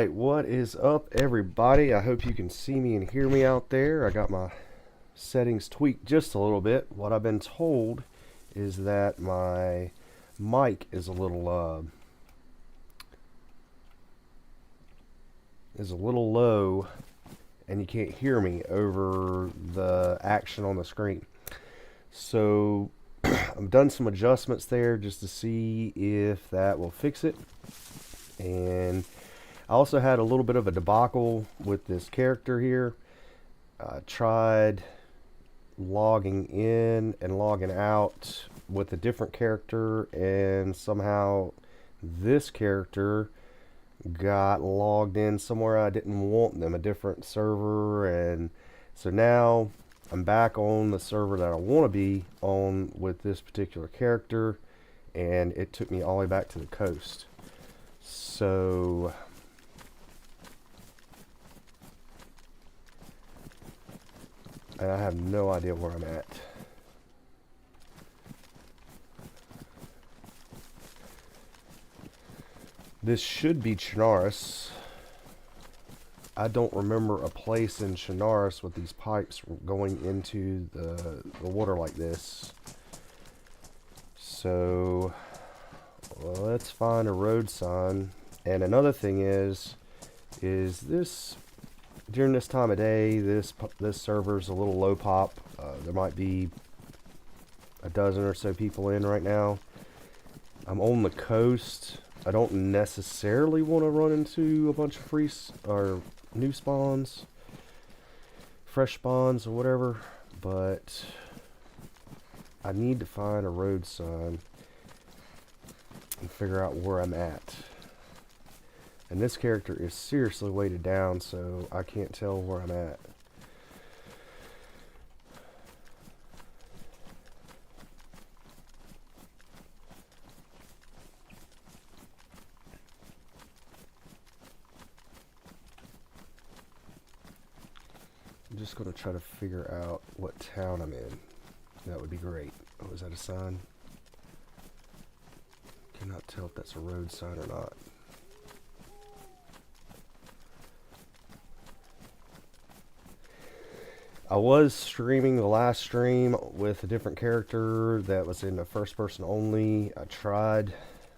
Alright, what is up, everybody? I hope you can see me and hear me out there. I got my settings tweaked just a little bit. What I've been told is that my mic is a little low and you can't hear me over the action on the screen. So I've done some adjustments there just to see if that will fix it. And I also had a little bit of a debacle with this character here. I tried logging in and logging out with a different character, and somehow this character got logged in somewhere I didn't want them, a different server, and so now I'm back on the server that I want to be on with this particular character, and it took me all the way back to the coast. So and I have no idea where I'm at. This should be Chernarus. I don't remember a place in Chernarus with these pipes going into the water like this. So let's find a road sign. And another thing is this during this time of day, this server's a little low pop. There might be a dozen or so people in right now. I'm on the coast. I don't necessarily want to run into a bunch of or new spawns, fresh spawns or whatever, but I need to find a road sign and figure out where I'm at. And this character is seriously weighted down, so I can't tell where I'm at. I'm just going to try to figure out what town I'm in. That would be great. Oh, is that a sign? Cannot tell if that's a road sign or not. I was streaming the last stream with a different character that was in the first person only. I tried.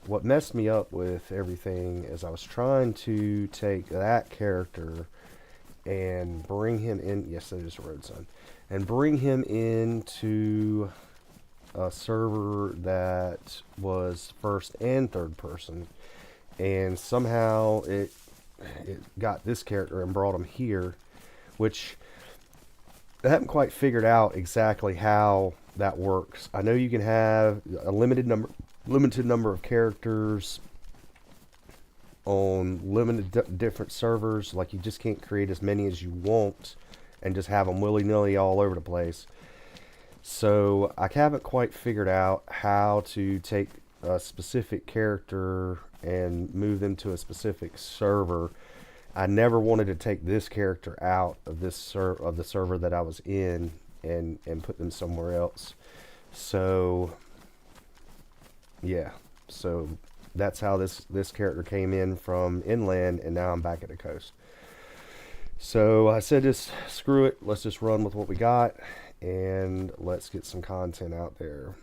What messed me up with everything is I was trying to take that character and bring him in. Yes, that is a road sign. And bring him into a server that was first and third person. And somehow it got this character and brought him here, which I haven't quite figured out exactly how that works. I know you can have a limited number of characters on limited different servers. Like, you just can't create as many as you want and just have them willy-nilly all over the place. So I haven't quite figured out how to take a specific character and move them to a specific server. I never wanted to take this character out of the server that I was in and put them somewhere else. So yeah, so that's how this character came in from inland, and now I'm back at the coast. So I said, just screw it, let's just run with what we got and let's get some content out there.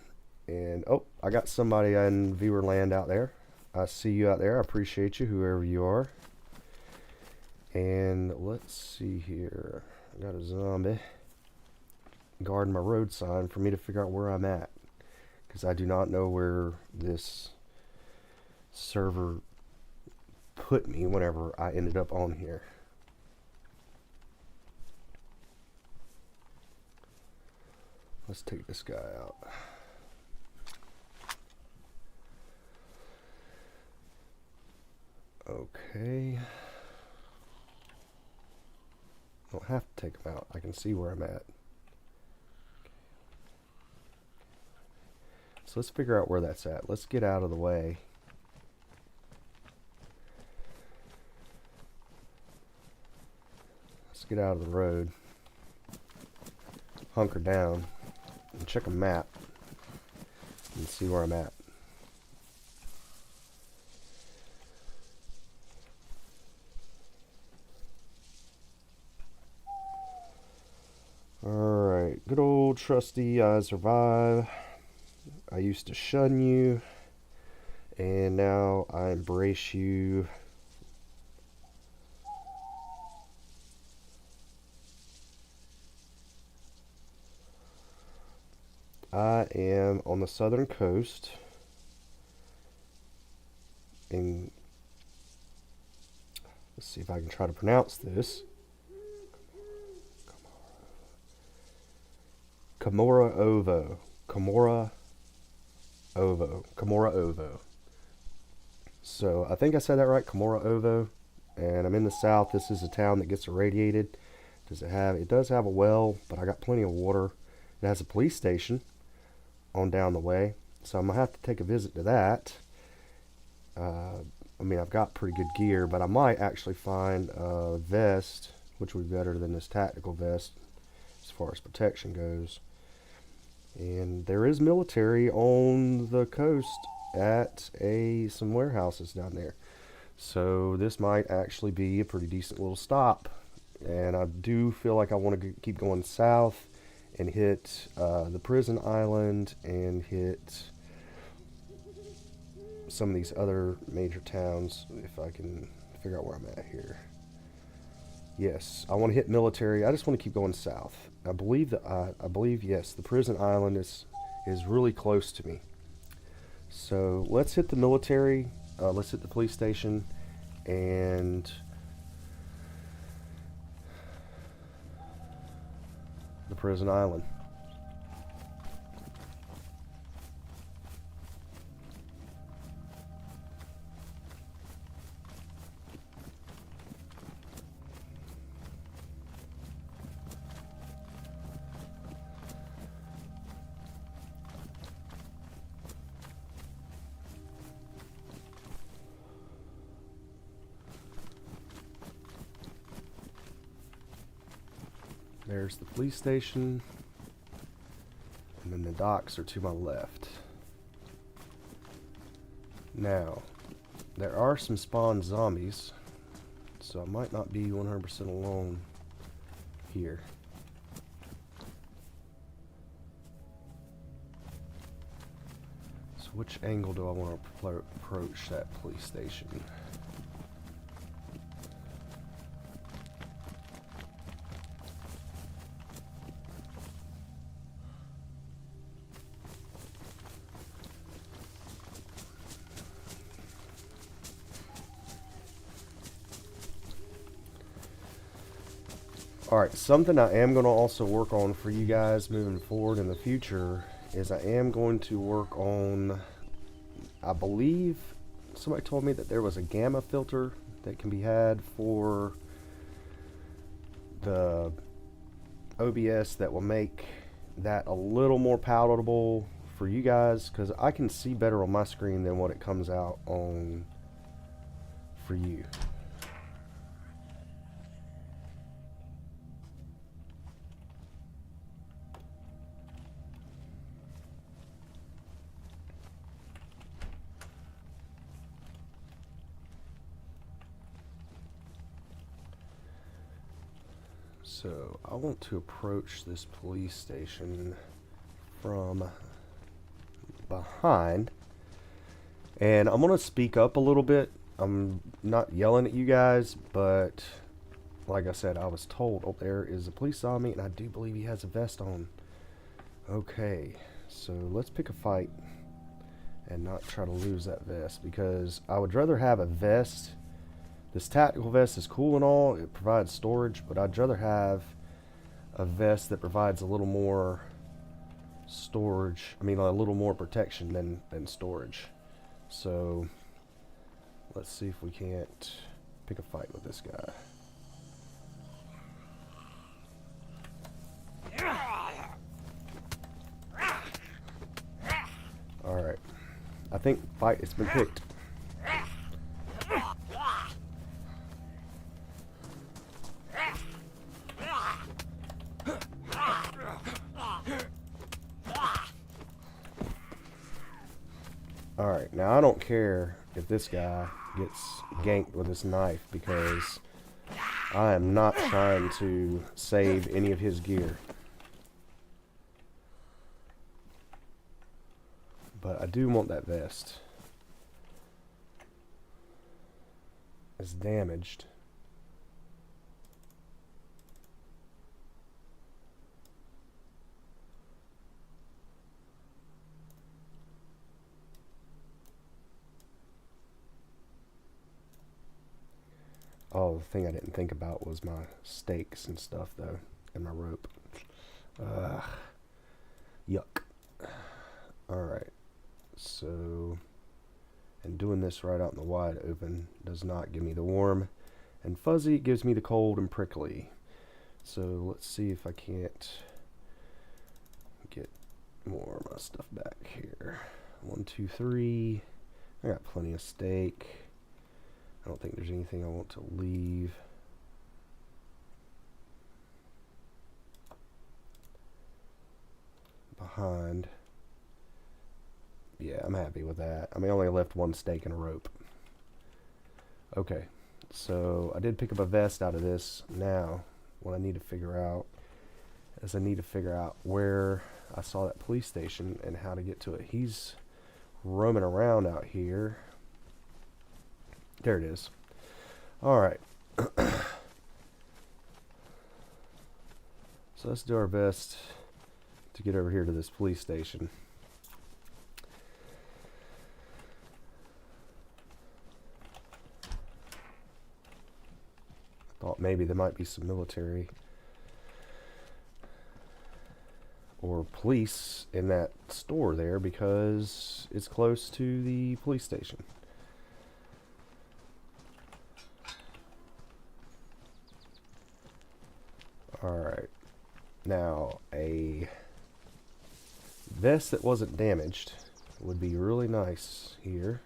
And oh, I got somebody in viewer land out there. I see you out there. I appreciate you, whoever you are. And let's see here. I got a zombie guarding my road sign for me to figure out where I'm at, because I do not know where this server put me whenever I ended up on here. Let's take this guy out. Okay. Don't have to take them out. I can see where I'm at. So let's figure out where that's at. Let's get out of the way. Let's get out of the road. Hunker down and check a map and see where I'm at. Alright, good old trusty I survive. I used to shun you, and now I embrace you. I am on the southern coast, and let's see if I can try to pronounce this. Camora Ovo. Camora Ovo. Camora Ovo. So I think I said that right, Camora Ovo. And I'm in the south. This is a town that gets irradiated. It does have a well, but I got plenty of water. It has a police station on down the way. So I'm going to have to take a visit to that. I mean, I've got pretty good gear, but I might actually find a vest, which would be better than this tactical vest as far as protection goes. And there is military on the coast at some warehouses down there. So this might actually be a pretty decent little stop. And I do feel like I want to keep going south and hit the prison island and hit some of these other major towns if I can figure out where I'm at here. Yes, I want to hit military. I just want to keep going south. I believe yes, the prison island is really close to me. So let's hit the military. Let's hit the police station and the prison island. There's the police station, and then the docks are to my left. Now, there are some spawned zombies, so I might not be 100% alone here. So which angle do I want to approach that police station? Alright, something I am going to also work on for you guys moving forward in the future is I am going to work on, I believe somebody told me that there was a gamma filter that can be had for the OBS that will make that a little more palatable for you guys, because I can see better on my screen than what it comes out on for you. So I want to approach this police station from behind, and I'm going to speak up a little bit. I'm not yelling at you guys, but like I said, I was told, oh, there is a police zombie, and I do believe he has a vest on. Okay, so let's pick a fight and not try to lose that vest, because I would rather have a vest. This tactical vest is cool and all, it provides storage, but I'd rather have a vest that provides a little more storage, a little more protection than storage. So let's see if we can't pick a fight with this guy. Alright, I think fight has been picked. Alright, now I don't care if this guy gets ganked with this knife, because I am not trying to save any of his gear. But I do want that vest. It's damaged. Oh, the thing I didn't think about was my stakes and stuff, though, and my rope. Yuck. Alright, so, and doing this right out in the wide open does not give me the warm, and fuzzy gives me the cold and prickly. So let's see if I can't get more of my stuff back here. 1, 2, 3. I got plenty of steak. I don't think there's anything I want to leave. Behind. Yeah, I'm happy with that. I mean, I only left 1 steak and a rope. Okay, so I did pick up a vest out of this. Now, what I need to figure out is I need to figure out where I saw that police station and how to get to it. He's roaming around out here. There it is. Alright. So let's do our best to get over here to this police station. Thought maybe there might be some military or police in that store there because it's close to the police station. Alright, now a vest that wasn't damaged would be really nice here.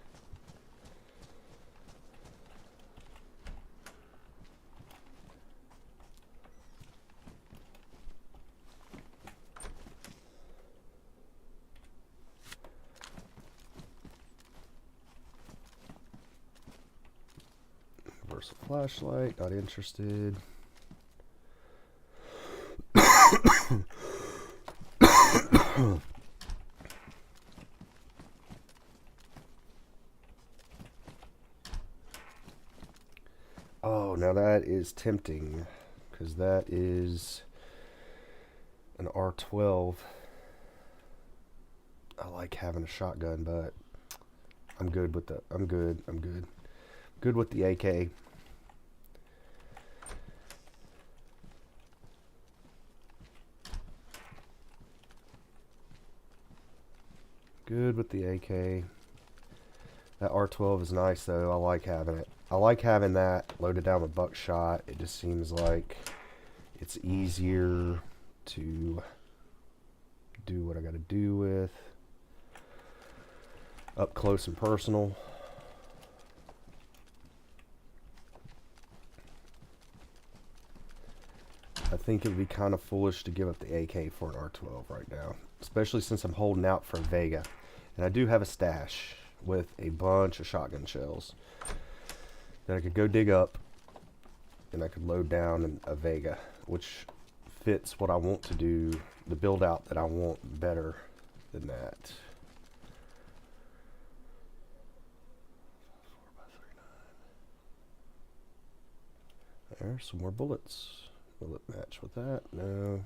Universal flashlight, not interested. Oh, now that is tempting, because that is an R12. I like having a shotgun, but I'm good with the, I'm good with the AK. Good with the AK. That R12 is nice though. I like having it. I like having that loaded down with buckshot. It just seems like it's easier to do what I gotta do with. Up close and personal. I think it would be kind of foolish to give up the AK for an R12 right now. Especially since I'm holding out for a Vega. And I do have a stash with a bunch of shotgun shells that I could go dig up and I could load down a Vega, which fits what I want to do, the build out that I want better than that. 4x39. There's some more bullets. Will it match with that? No.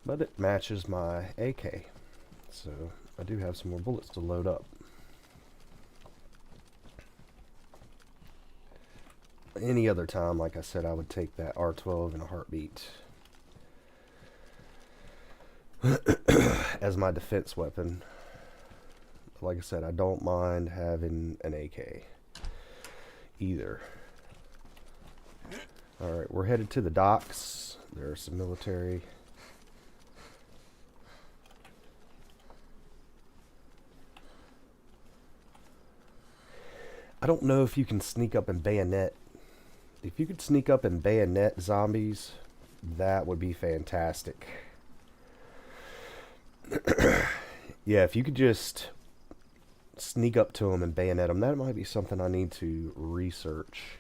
But it matches my AK. So I do have some more bullets to load up. Any other time, like I said, I would take that R12 in a heartbeat as my defense weapon. Like I said, I don't mind having an AK either. Alright, we're headed to the docks. There's some military. I don't know if you can sneak up and bayonet. If you could sneak up and bayonet zombies, that would be fantastic. Yeah, if you could just sneak up to them and bayonet them, that might be something I need to research.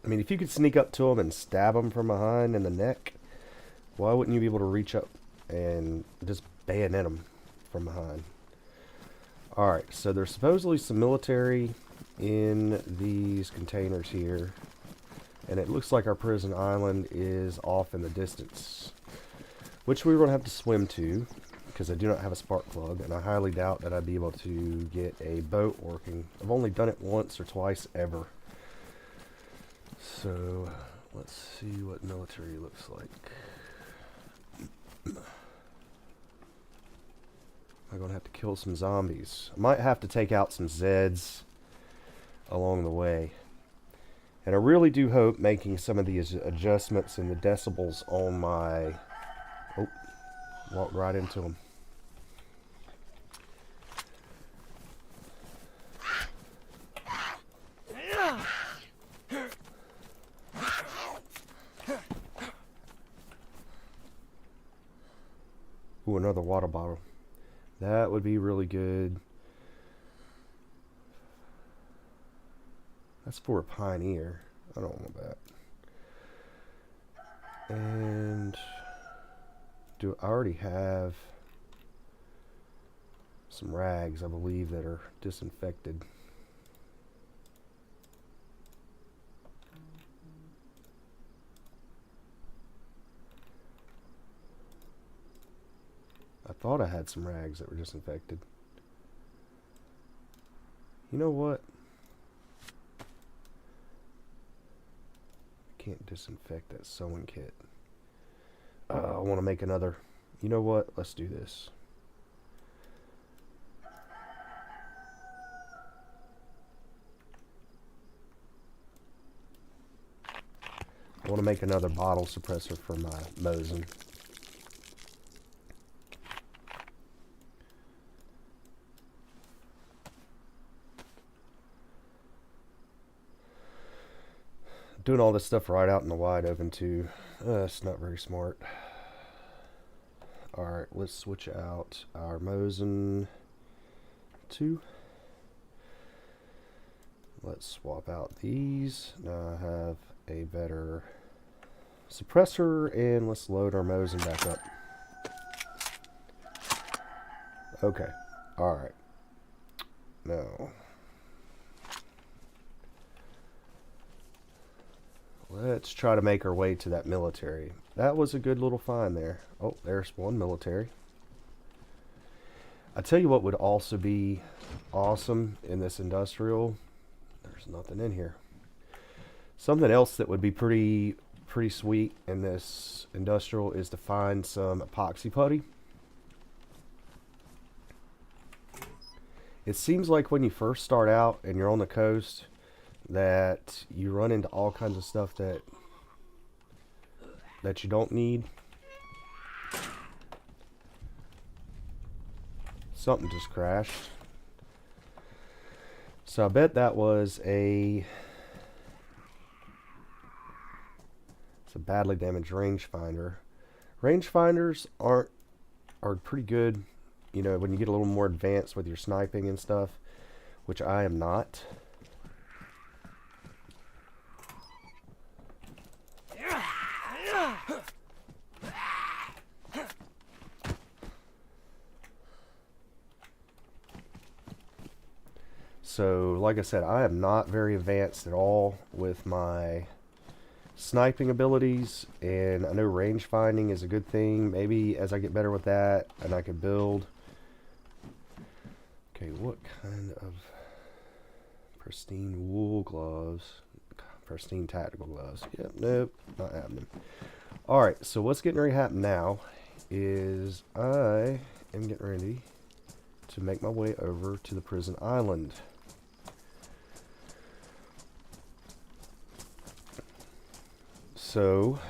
I mean, if you could sneak up to them and stab them from behind in the neck, why wouldn't you be able to reach up and just bayonet them from behind? Alright, so there's supposedly some military in these containers here. And it looks like our prison island is off in the distance, which we're going to have to swim to, because I do not have a spark plug, and I highly doubt that I'd be able to get a boat working. I've only done it once or twice ever. So, let's see what military looks like. I'm going to have to kill some zombies. I might have to take out some Zeds along the way. And I really do hope making some of these adjustments in the decibels on my... Oh, walked right into them. Ooh, another water bottle. That would be really good. That's for a pioneer. I don't want that. And do I already have some rags, I believe, that are disinfected. I thought I had some rags that were disinfected. You know what? I can't disinfect that sewing kit. I want to make another. You know what? Let's do this. I want to make another bottle suppressor for my Mosin. Doing all this stuff right out in the wide open too. It's not very smart. Alright, let's switch out our Mosin 2. Let's swap out these. Now I have a better suppressor, and let's load our Mosin back up. Okay. Alright. Now let's try to make our way to that military. That was a good little find there. Oh, there's one military. I tell you what would also be awesome in this industrial. There's nothing in here. Something else that would be pretty sweet in this industrial is to find some epoxy putty. It seems like when you first start out and you're on the coast that you run into all kinds of stuff that you don't need. Something just crashed. So I bet that was it's a badly damaged rangefinder. Rangefinders are pretty good, you know, when you get a little more advanced with your sniping and stuff, which I am not. So, like I said, I am not very advanced at all with my sniping abilities, and I know range finding is a good thing. Maybe as I get better with that, and I can build. Okay, what kind of pristine wool gloves? Pristine tactical gloves. Yep, nope, not happening. Alright, so what's getting ready to happen now is I am getting ready to make my way over to the prison island. So,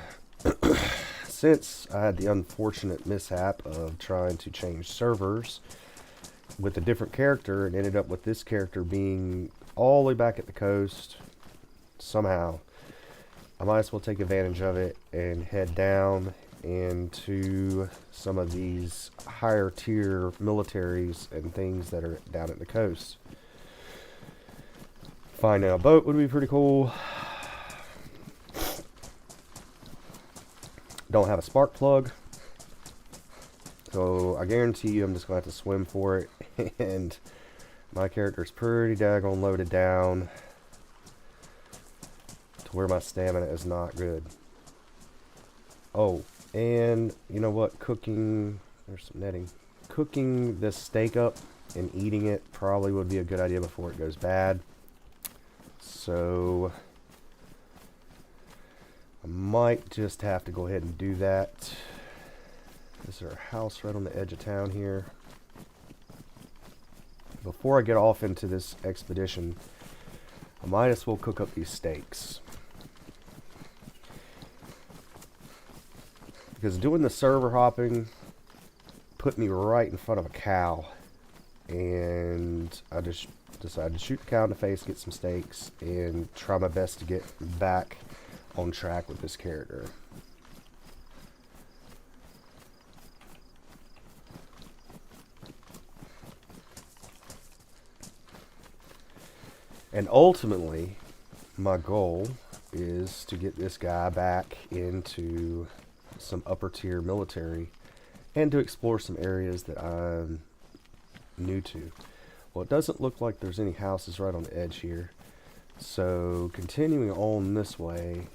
since I had the unfortunate mishap of trying to change servers with a different character and ended up with this character being all the way back at the coast somehow, I might as well take advantage of it and head down into some of these higher tier militaries and things that are down at the coast. Finding a boat would be pretty cool. don't have a spark plug. So I guarantee you I'm just going to have to swim for it. And my character's pretty daggone loaded down to where my stamina is not good. Oh, and you know what? Cooking, there's some netting. Cooking this steak up and eating it probably would be a good idea before it goes bad. So I might just have to go ahead and do that. Is there a house right on the edge of town here? Before I get off into this expedition, I might as well cook up these steaks. Because doing the server hopping put me right in front of a cow. And I just decided to shoot the cow in the face, get some steaks, and try my best to get back on track with this character. And ultimately, my goal is to get this guy back into some upper tier military and to explore some areas that I'm new to. Well, it doesn't look like there's any houses right on the edge here. So continuing on this way,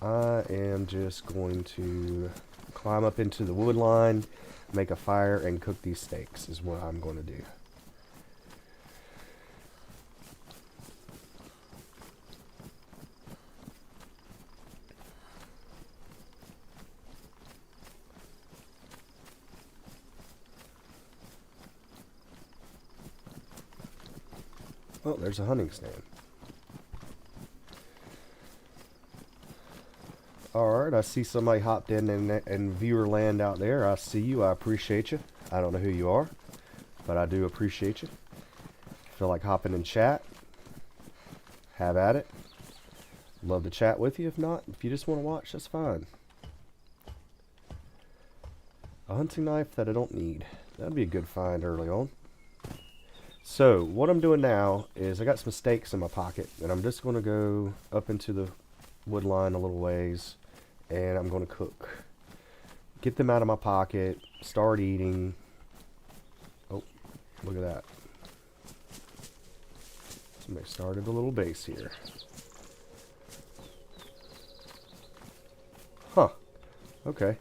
I am just going to climb up into the wood line, make a fire, and cook these steaks is what I'm going to do. Oh, there's a hunting stand. Alright, I see somebody hopped in viewer land out there. I see you. I appreciate you. I don't know who you are, but I do appreciate you. Feel like hopping in chat? Have at it. Love to chat with you. If not, if you just want to watch, that's fine. A hunting knife that I don't need. That'd be a good find early on. So, what I'm doing now is I got some steaks in my pocket, and I'm just going to go up into the wood line a little ways, and I'm going to cook. Get them out of my pocket, start eating. Oh, look at that. Somebody started a little base here. Huh. Okay.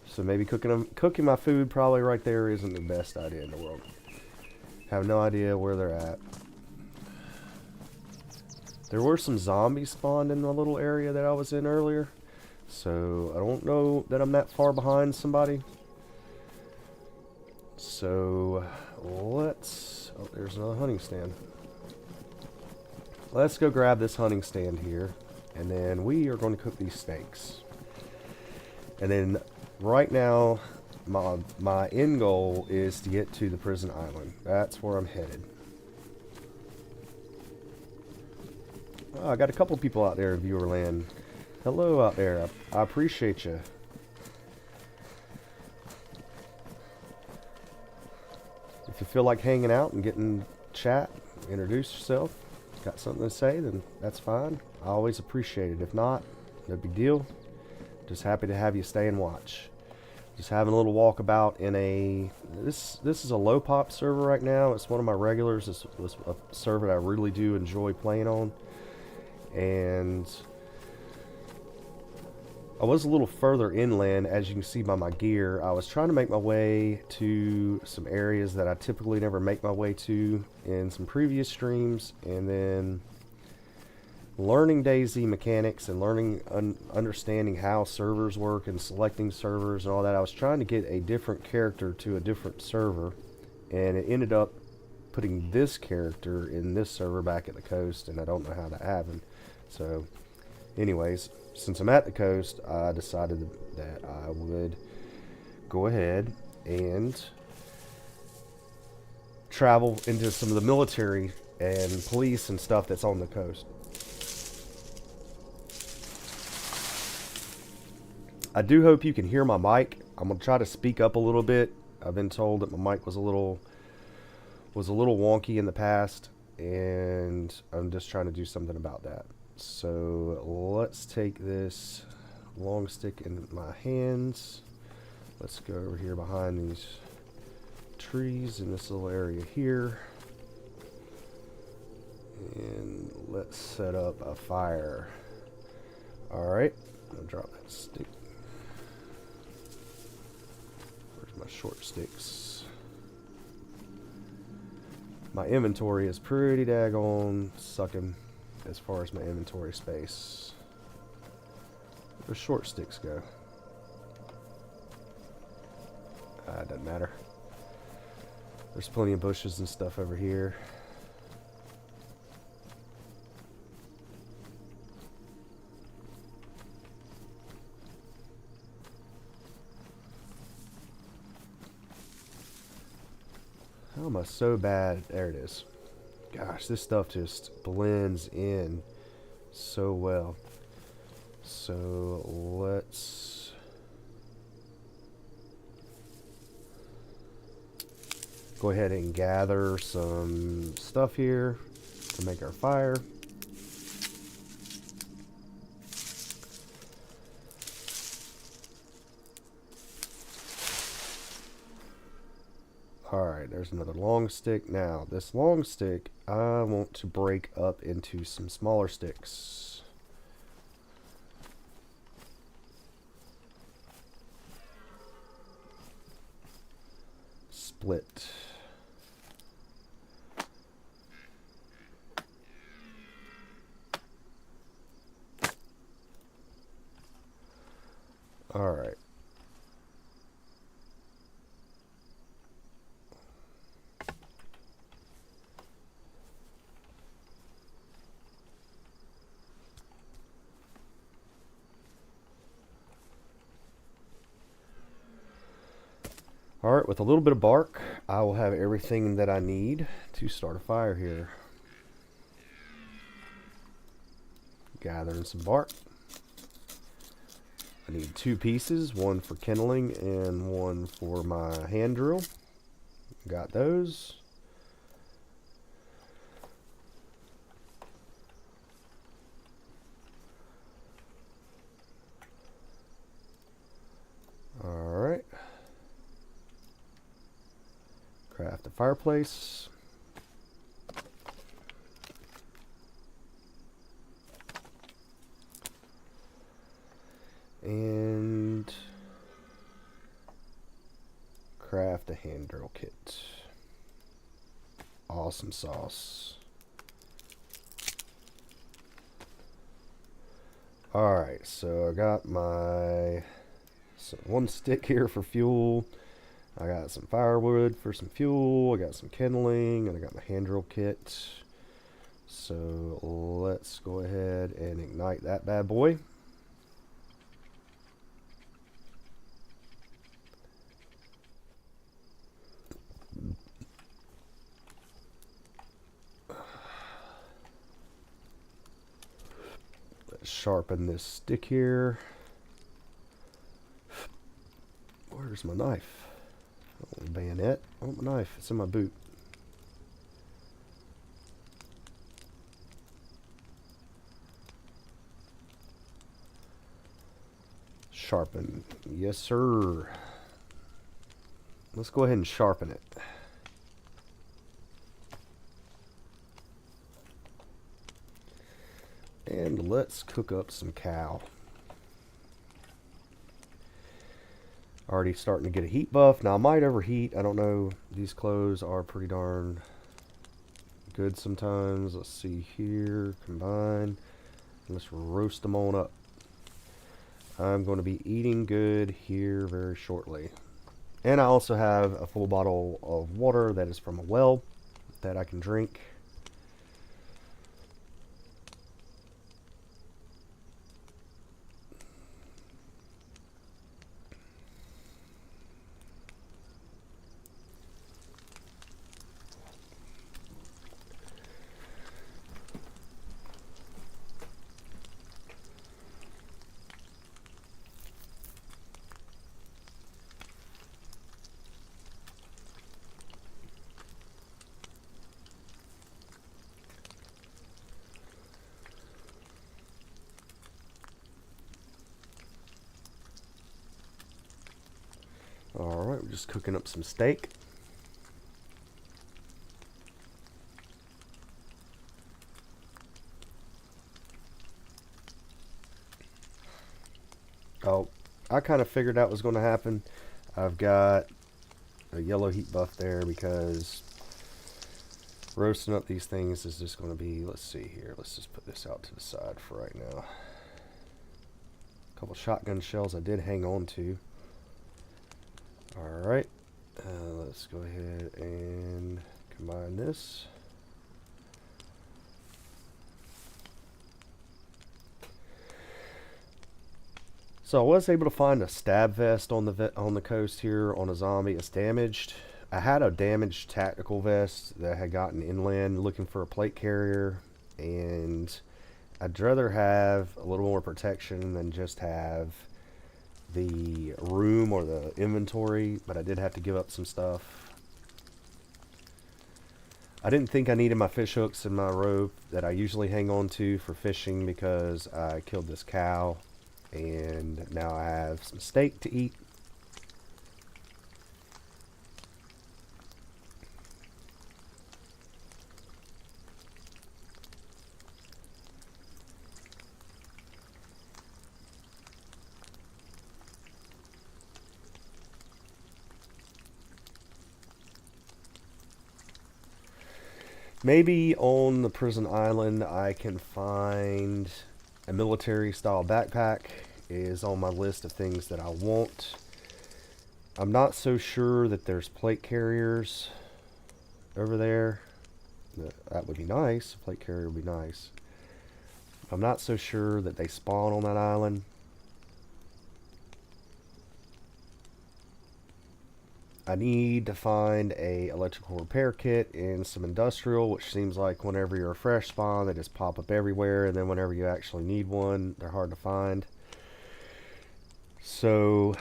So maybe cooking my food probably right there isn't the best idea in the world. Have no idea where they're at. There were some zombies spawned in the little area that I was in earlier. So I don't know that I'm that far behind somebody. So let's... Oh, there's another hunting stand. Let's go grab this hunting stand here. And then we are going to cook these steaks. And then right now, my end goal is to get to the prison island. That's where I'm headed. Oh, I got a couple people out there in viewer land. Hello out there. I appreciate you. If you feel like hanging out and getting chat, introduce yourself, got something to say, then that's fine. I always appreciate it. If not, no big deal. Just happy to have you stay and watch. Just having a little walkabout in a... This is a low pop server right now. It's one of my regulars. This was a server that I really do enjoy playing on. And I was a little further inland, as you can see by my gear. I was trying to make my way to some areas that I typically never make my way to in some previous streams, and then learning DayZ mechanics and understanding how servers work and selecting servers and all that. I was trying to get a different character to a different server, and it ended up putting this character in this server back at the coast, and I don't know how that happened. So anyways, since I'm at the coast, I decided that I would go ahead and travel into some of the military and police and stuff that's on the coast. I do hope you can hear my mic. I'm going to try to speak up a little bit. I've been told that my mic was a little wonky in the past, and I'm just trying to do something about that. So let's take this long stick in my hands. Let's go over here behind these trees in this little area here. And let's set up a fire. Alright, I'm gonna drop that stick. Where's my short sticks? My inventory is pretty daggone sucking as far as my inventory space. Where the short sticks go? It doesn't matter. There's plenty of bushes and stuff over here. How am I so bad? There it is. Gosh, this stuff just blends in so well. So let's go ahead and gather some stuff here to make our fire. Alright, there's another long stick. Now, this long stick, I want to break up into some smaller sticks. Split. Alright. Alright, with a little bit of bark, I will have everything that I need to start a fire here. Gathering some bark. I need 2 pieces, one for kindling and one for my hand drill. Got those. Alright. Craft a fireplace. And craft a hand drill kit. Awesome sauce. Alright, so I got my one stick here for fuel. I got some firewood for some fuel. I got some kindling, and I got my hand drill kit. So let's go ahead and ignite that bad boy. Let's sharpen this stick here. Where's my knife? Oh, bayonet. Oh, my knife. It's in my boot. Sharpen. Yes, sir. Let's go ahead and sharpen it. And let's cook up some cow. Already starting to get a heat buff. Now I might overheat. I don't know. These clothes are pretty darn good sometimes. Let's see here. Combine. Let's roast them on up. I'm going to be eating good here very shortly. And I also have a full bottle of water that is from a well that I can drink. Alright, we're just cooking up some steak. Oh, I kind of figured out what was going to happen. I've got a yellow heat buff there because roasting up these things is just going to be, let's see here, let's just put this out to the side for right now. A couple shotgun shells I did hang on to. Alright, let's go ahead and combine this. So I was able to find a stab vest on the coast here on a zombie. It's damaged. I had a damaged tactical vest that I had gotten inland looking for a plate carrier, and I'd rather have a little more protection than just have the room or the inventory, but I did have to give up some stuff. I didn't think I needed my fish hooks and my rope that I usually hang on to for fishing because I killed this cow, and now I have some steak to eat. Maybe on the prison island I can find a military style backpack. Is on my list of things that I want. I'm not so sure that there's plate carriers over there. That would be nice. A plate carrier would be nice. I'm not so sure that they spawn on that island. I need to find a electrical repair kit and some industrial, which seems like whenever you're a fresh spawn, they just pop up everywhere, and then whenever you actually need one, they're hard to find. So,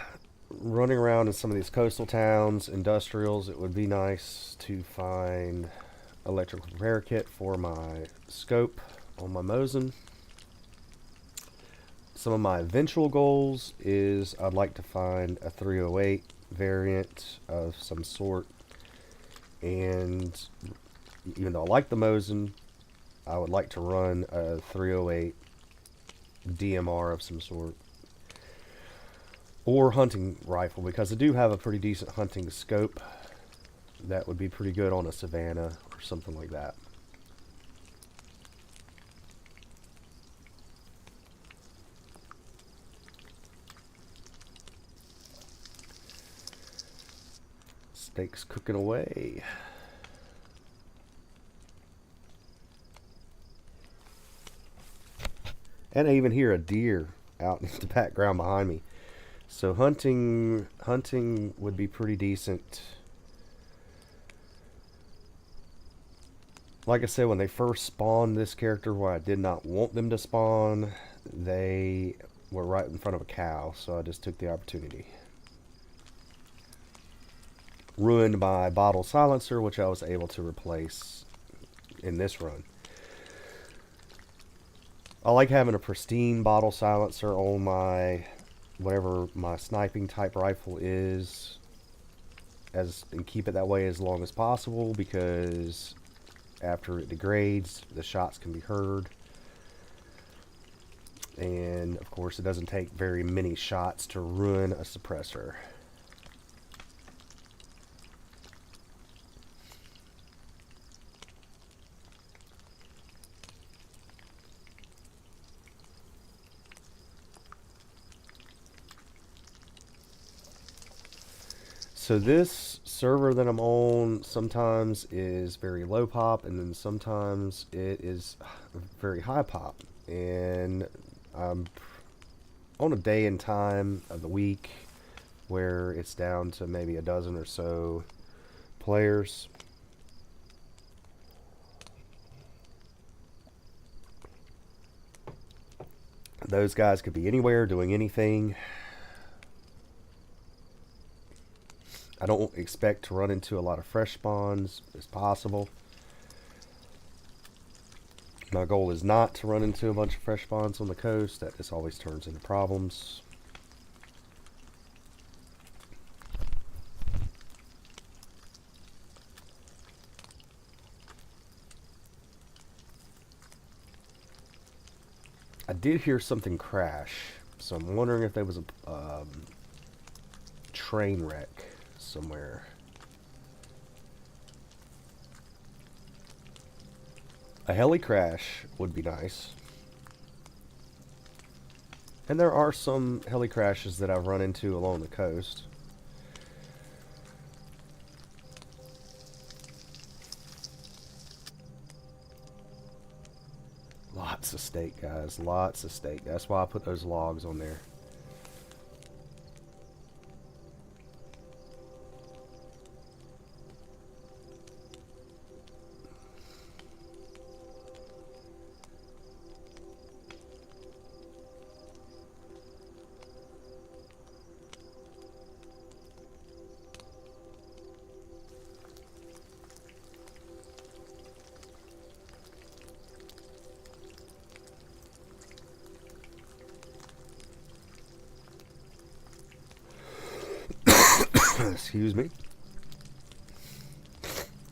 running around in some of these coastal towns, industrials, it would be nice to find electrical repair kit for my scope on my Mosin. Some of my eventual goals is I'd like to find a 308 variant of some sort, and even though I like the Mosin, I would like to run a 308 DMR of some sort, or hunting rifle, because I do have a pretty decent hunting scope that would be pretty good on a savanna or something like that. Steak's cooking away. And I even hear a deer out in the background behind me. So hunting would be pretty decent. Like I said, when they first spawned this character where I did not want them to spawn, they were right in front of a cow, so I just took the opportunity. Ruined my bottle silencer, which I was able to replace in this run. I like having a pristine bottle silencer on my whatever my sniping type rifle is, and keep it that way as long as possible, because after it degrades, the shots can be heard. And of course, it doesn't take very many shots to ruin a suppressor. So this server that I'm on sometimes is very low pop, and then sometimes it is very high pop. And I'm on a day and time of the week where it's down to maybe a dozen or so players. Those guys could be anywhere doing anything. I don't expect to run into a lot of fresh spawns as possible. My goal is not to run into a bunch of fresh spawns on the coast. That just always turns into problems. I did hear something crash, so I'm wondering if there was a train wreck somewhere. A heli crash would be nice. And there are some heli crashes that I've run into along the coast. Lots of steak, guys. Lots of steak. That's why I put those logs on there. Excuse me.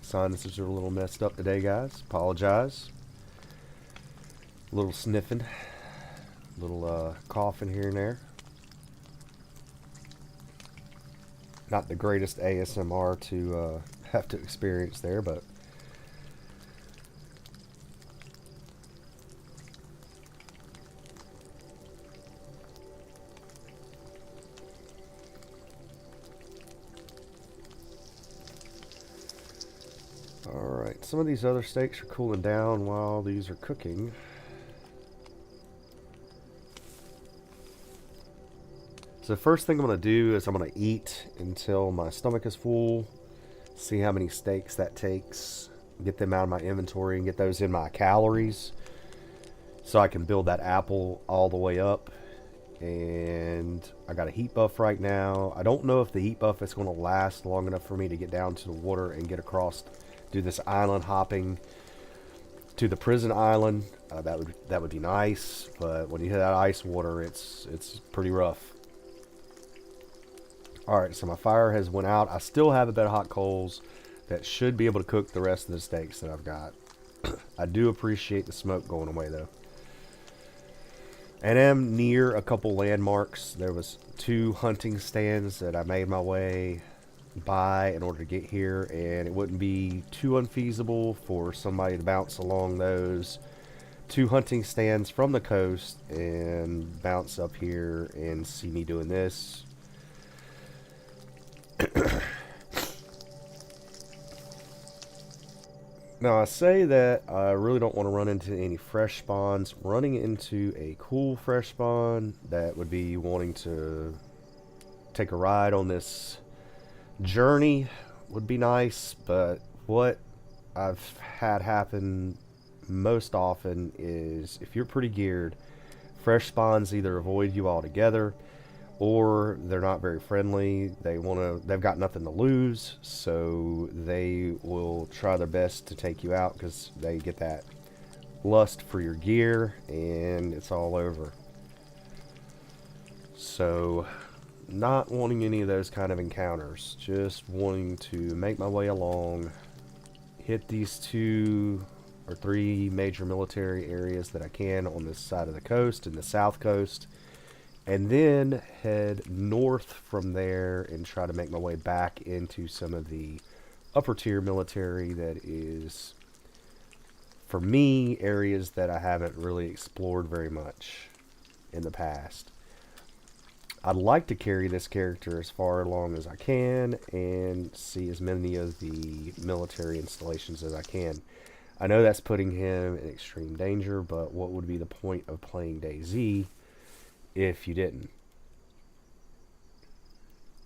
Sinuses are a little messed up today, guys. Apologize. A little sniffing. A little coughing here and there. Not the greatest ASMR to have to experience there, but alright, some of these other steaks are cooling down while these are cooking. So the first thing I'm going to do is I'm going to eat until my stomach is full, see how many steaks that takes, get them out of my inventory and get those in my calories so I can build that apple all the way up. And I got a heat buff right now. I don't know if the heat buff is going to last long enough for me to get down to the water and get across, do this island hopping to the prison island. That would be nice, but when you hit that ice water, it's pretty rough. Alright, so my fire has went out. I still have a bed of hot coals that should be able to cook the rest of the steaks that I've got. I do appreciate the smoke going away though. And I'm near a couple landmarks. There was 2 hunting stands that I made my way by in order to get here, and it wouldn't be too unfeasible for somebody to bounce along those 2 hunting stands from the coast and bounce up here and see me doing this. Now I say that I really don't want to run into any fresh spawns. Running into a cool fresh spawn that would be wanting to take a ride on this journey would be nice, but what I've had happen most often is if you're pretty geared, fresh spawns either avoid you altogether or they're not very friendly. They've got nothing to lose, so they will try their best to take you out because they get that lust for your gear and it's all over. So not wanting any of those kind of encounters, just wanting to make my way along, hit these 2 or 3 major military areas that I can on this side of the coast and the south coast, and then head north from there and try to make my way back into some of the upper tier military that is, for me, areas that I haven't really explored very much in the past. I'd like to carry this character as far along as I can and see as many of the military installations as I can. I know that's putting him in extreme danger, but what would be the point of playing DayZ if you didn't?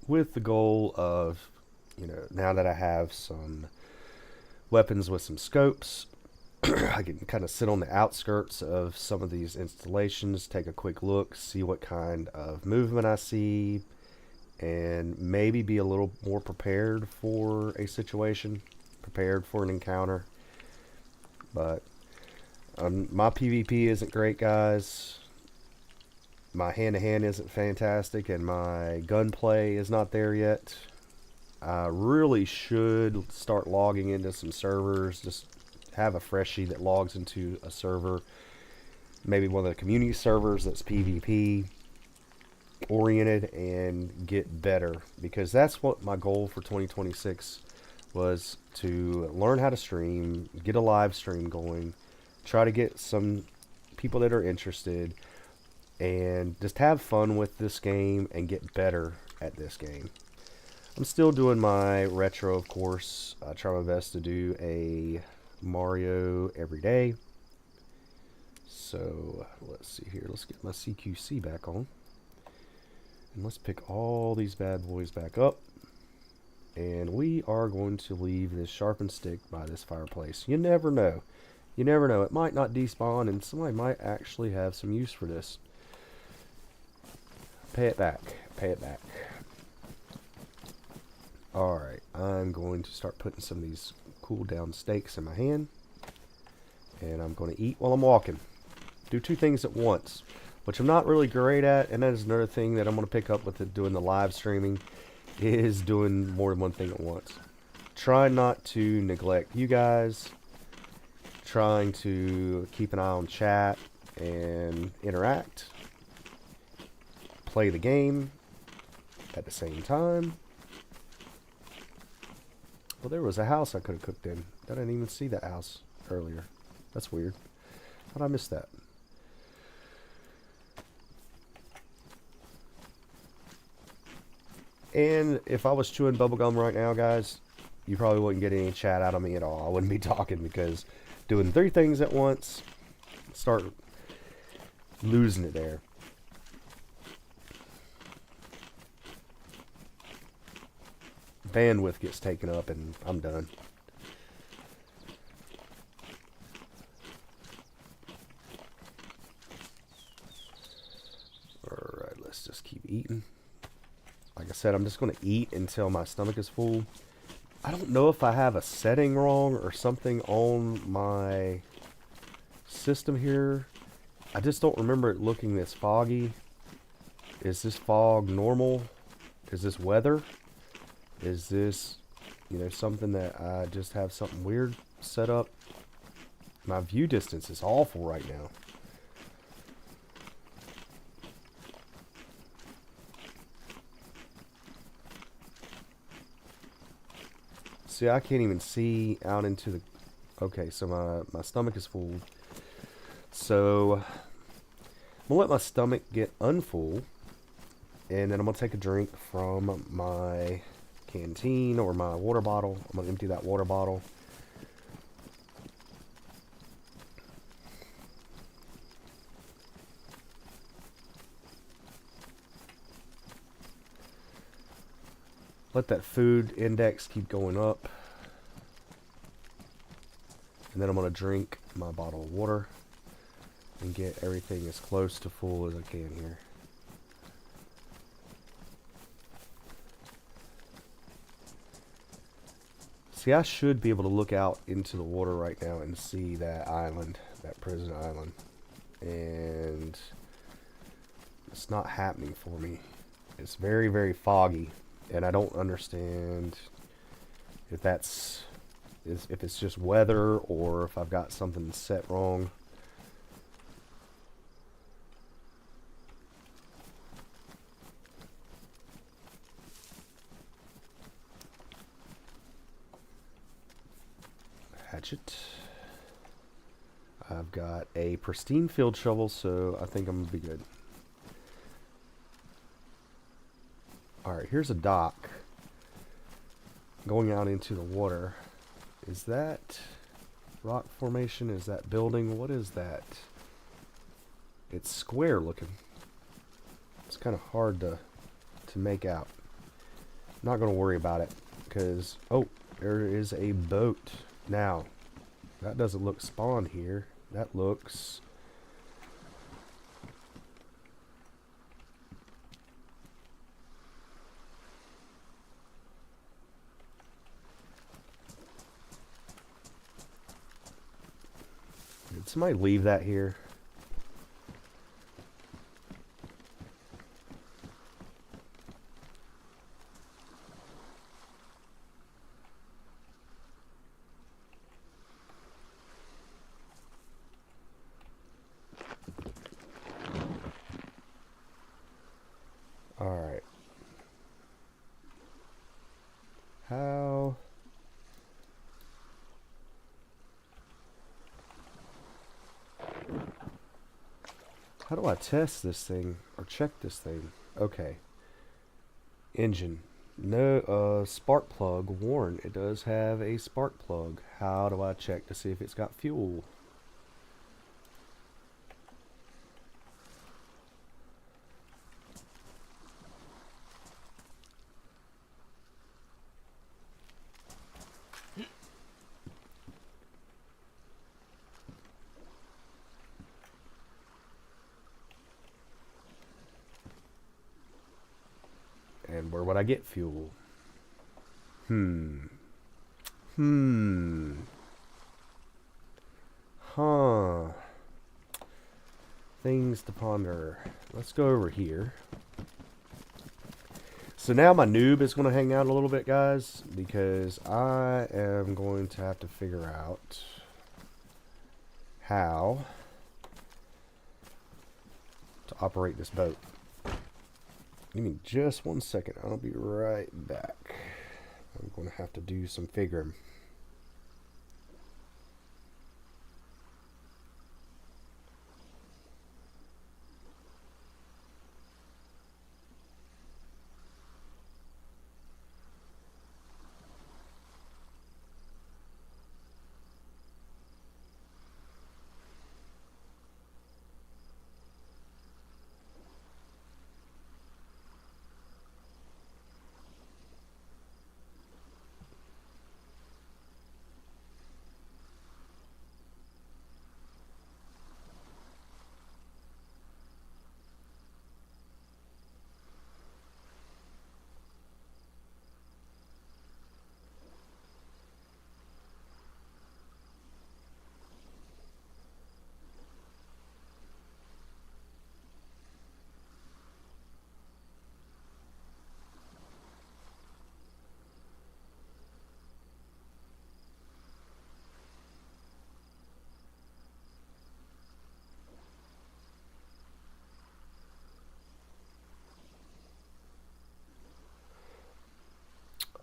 With the goal of, now that I have some weapons with some scopes, I can kind of sit on the outskirts of some of these installations, take a quick look, see what kind of movement I see, and maybe be a little more prepared for a situation, prepared for an encounter. But my PvP isn't great, guys. My hand-to-hand isn't fantastic, and my gunplay is not there yet. I really should start logging into some servers, just have a freshie that logs into a server maybe one of the community servers that's PvP oriented and get better, because that's what my goal for 2026 was, to learn how to stream, get a live stream going, try to get some people that are interested, and just have fun with this game and get better at this game. I'm still doing my retro, of course. I try my best to do a Mario every day. So let's see here. Let's get my CQC back on. And let's pick all these bad boys back up. And we are going to leave this sharpened stick by this fireplace. You never know. You never know. It might not despawn, and somebody might actually have some use for this. Pay it back. Pay it back. Alright, I'm going to start putting some of these cool down steaks in my hand. And I'm going to eat while I'm walking. Do two things at once, which I'm not really great at. And that is another thing that I'm going to pick up with doing the live streaming, is doing more than one thing at once. Try not to neglect you guys. Trying to keep an eye on chat and interact. Play the game at the same time. Well, there was a house I could have cooked in. I didn't even see that house earlier. That's weird. How'd I miss that? And if I was chewing bubblegum right now, guys, you probably wouldn't get any chat out of me at all. I wouldn't be talking, because doing three things at once, start losing it there. Bandwidth gets taken up and I'm done. Alright, let's just keep eating. Like I said, I'm just going to eat until my stomach is full. I don't know if I have a setting wrong or something on my system here. I just don't remember it looking this foggy. Is this fog normal? Is this weather? Is this, you know, something that I just have something weird set up? My view distance is awful right now. See, I can't even see out into the... Okay, so my stomach is full. So, I'm going to let my stomach get unfull. And then I'm going to take a drink from my canteen or my water bottle. I'm going to empty that water bottle. Let that food index keep going up. And then I'm going to drink my bottle of water and get everything as close to full as I can here. See, I should be able to look out into the water right now and see that island, that prison island. And it's not happening for me. It's very, very foggy. And I don't understand if that's, if it's just weather or if I've got something set wrong. Hatchet. I've got a pristine field shovel, so I think I'm gonna be good. Alright, here's a dock going out into the water. Is that rock formation? Is that building? What is that? It's square looking. It's kind of hard to make out. I'm not going to worry about it because, oh, there is a boat. Now, that doesn't look spawn here. That looks... Did somebody leave that here? How do I test this thing or check this thing? Okay. Engine. No, spark plug. Warn. It does have a spark plug. How do I check to see if it's got fuel? And where would I get fuel? Huh. Things to ponder. Let's go over here. So now my noob is going to hang out a little bit, guys, because I am going to have to figure out how to operate this boat. Give me just 1 second. I'll be right back. I'm going to have to do some figuring.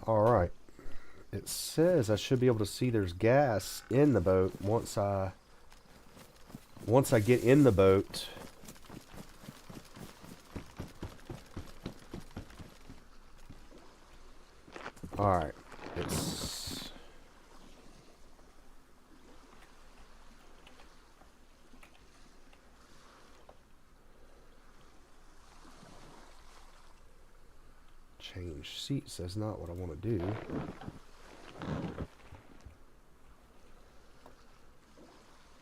Alright. It says I should be able to see there's gas in the boat once I get in the boat. Alright. It's change seats. That's not what I want to do.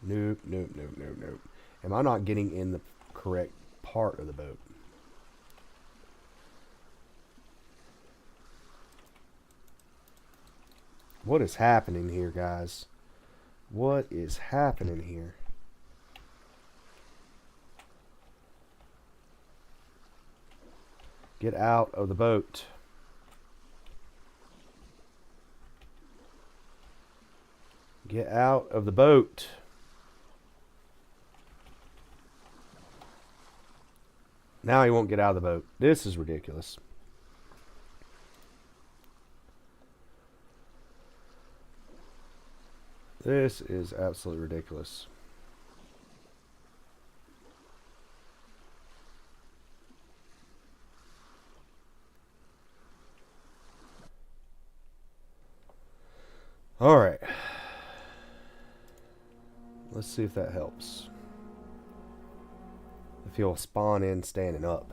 Nope, nope, nope, nope, nope. Am I not getting in the correct part of the boat? What is happening here, guys? What is happening here? Get out of the boat. Get out of the boat. Now he won't get out of the boat. This is ridiculous. This is absolutely ridiculous. Alright. Let's see if that helps. If he'll spawn in standing up.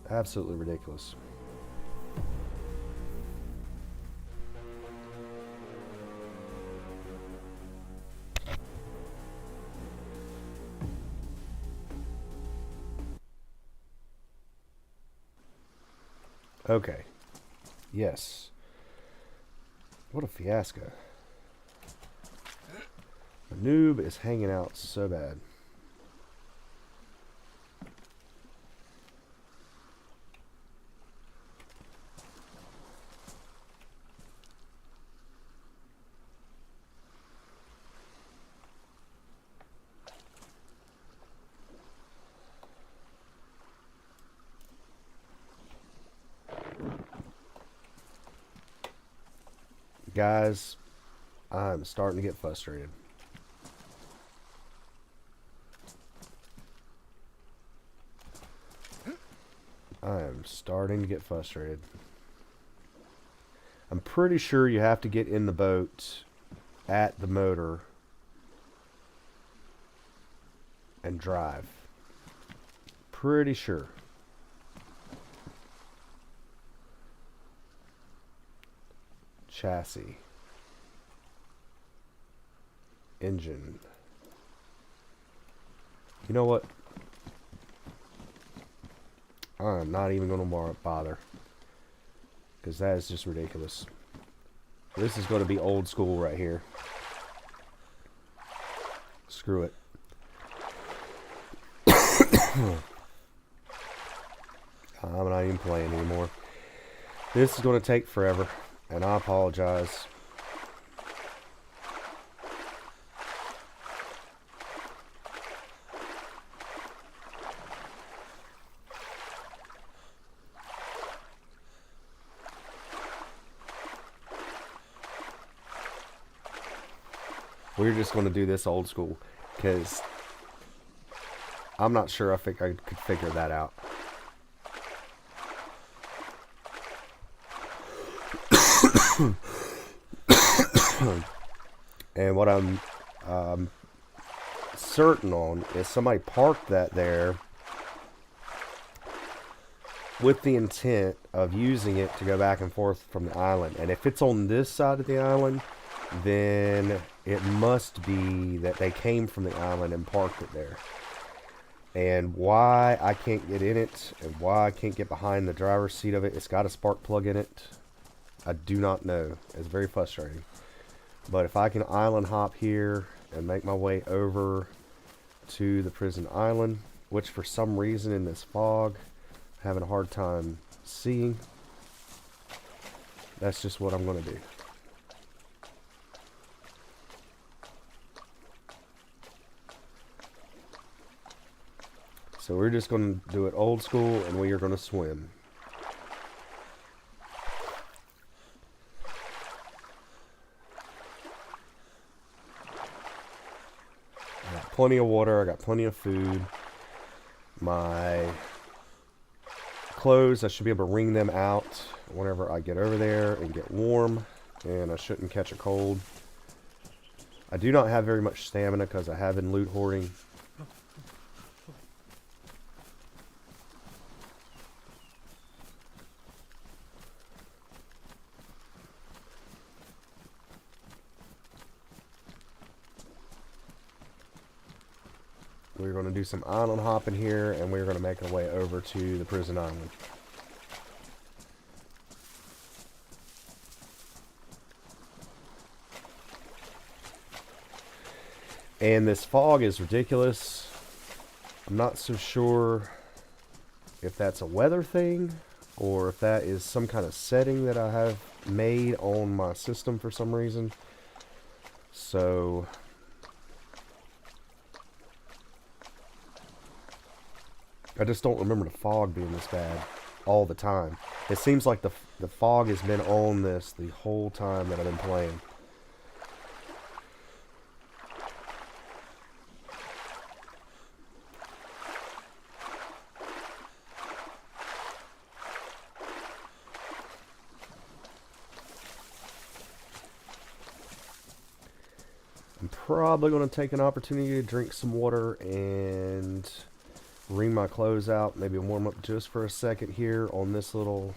Absolutely ridiculous. Okay. Yes. What a fiasco. The noob is hanging out so bad. Guys, I'm starting to get frustrated. I am starting to get frustrated. I'm pretty sure you have to get in the boat at the motor and drive. Pretty sure. Chassis. Engine. You know what? I'm not even going to bother. Because that is just ridiculous. This is going to be old school right here. Screw it. I'm not even playing anymore. This is going to take forever. And I apologize. We're just going to do this old school, because I'm not sure I think I could figure that out. And what I'm certain on is somebody parked that there with the intent of using it to go back and forth from the island. And if it's on this side of the island, then it must be that they came from the island and parked it there. And why I can't get in it, and why I can't get behind the driver's seat of it, it's got a spark plug in it, I do not know. It's very frustrating. But if I can island hop here and make my way over to the prison island, which for some reason in this fog, I'm having a hard time seeing, that's just what I'm going to do. So we're just going to do it old school, and we are going to swim. I got plenty of water, I got plenty of food. My clothes, I should be able to wring them out whenever I get over there and get warm, and I shouldn't catch a cold. I do not have very much stamina because I have been loot hoarding. We're going to do some island hopping here, and we're going to make our way over to the prison island. And this fog is ridiculous. I'm not so sure if that's a weather thing, or if that is some kind of setting that I have made on my system for some reason. So I just don't remember the fog being this bad all the time. It seems like the fog has been on this the whole time that I've been playing. I'm probably going to take an opportunity to drink some water and wring my clothes out, maybe warm up just for a second here on this little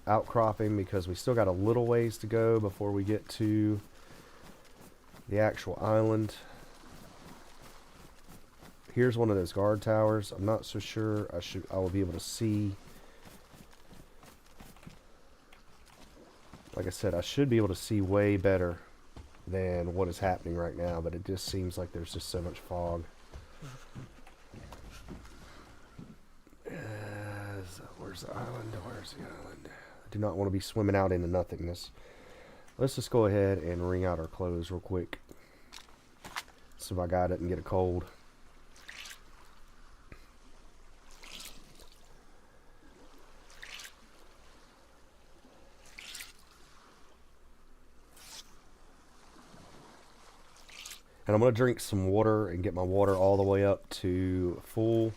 outcropping, because we still got a little ways to go before we get to the actual island. Here's one of those guard towers. I'm not so sure I will be able to see. Like I said, I should be able to see way better than what is happening right now, but it just seems like there's just so much fog. Where's the island? Where's the island? I do not want to be swimming out into nothingness. Let's just go ahead and wring out our clothes real quick, so my guy doesn't get a cold. And I'm going to drink some water and get my water all the way up to full,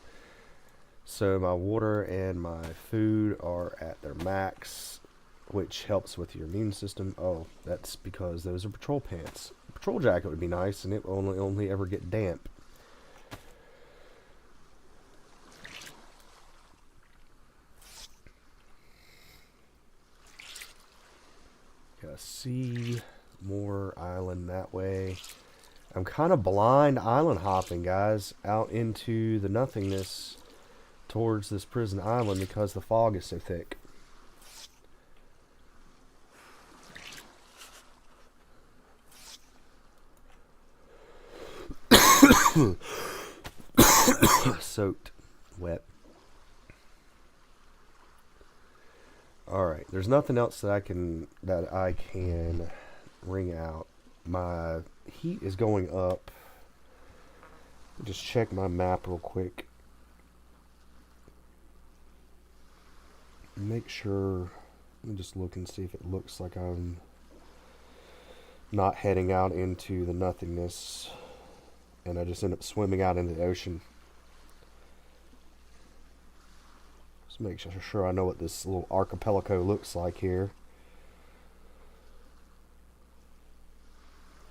So my water and my food are at their max, which helps with your immune system. Oh, that's because those are patrol pants. A patrol jacket would be nice, and it will only ever get damp. Gotta see more island that way. I'm kind of blind island hopping, guys, out into the nothingness towards this prison island because the fog is so thick. Soaked, wet. Alright, there's nothing else that I can ring out. My heat is going up. Just check my map real quick. Make sure, let me just look and see if it looks like I'm not heading out into the nothingness and I just end up swimming out into the ocean. Just make sure I know what this little archipelago looks like here.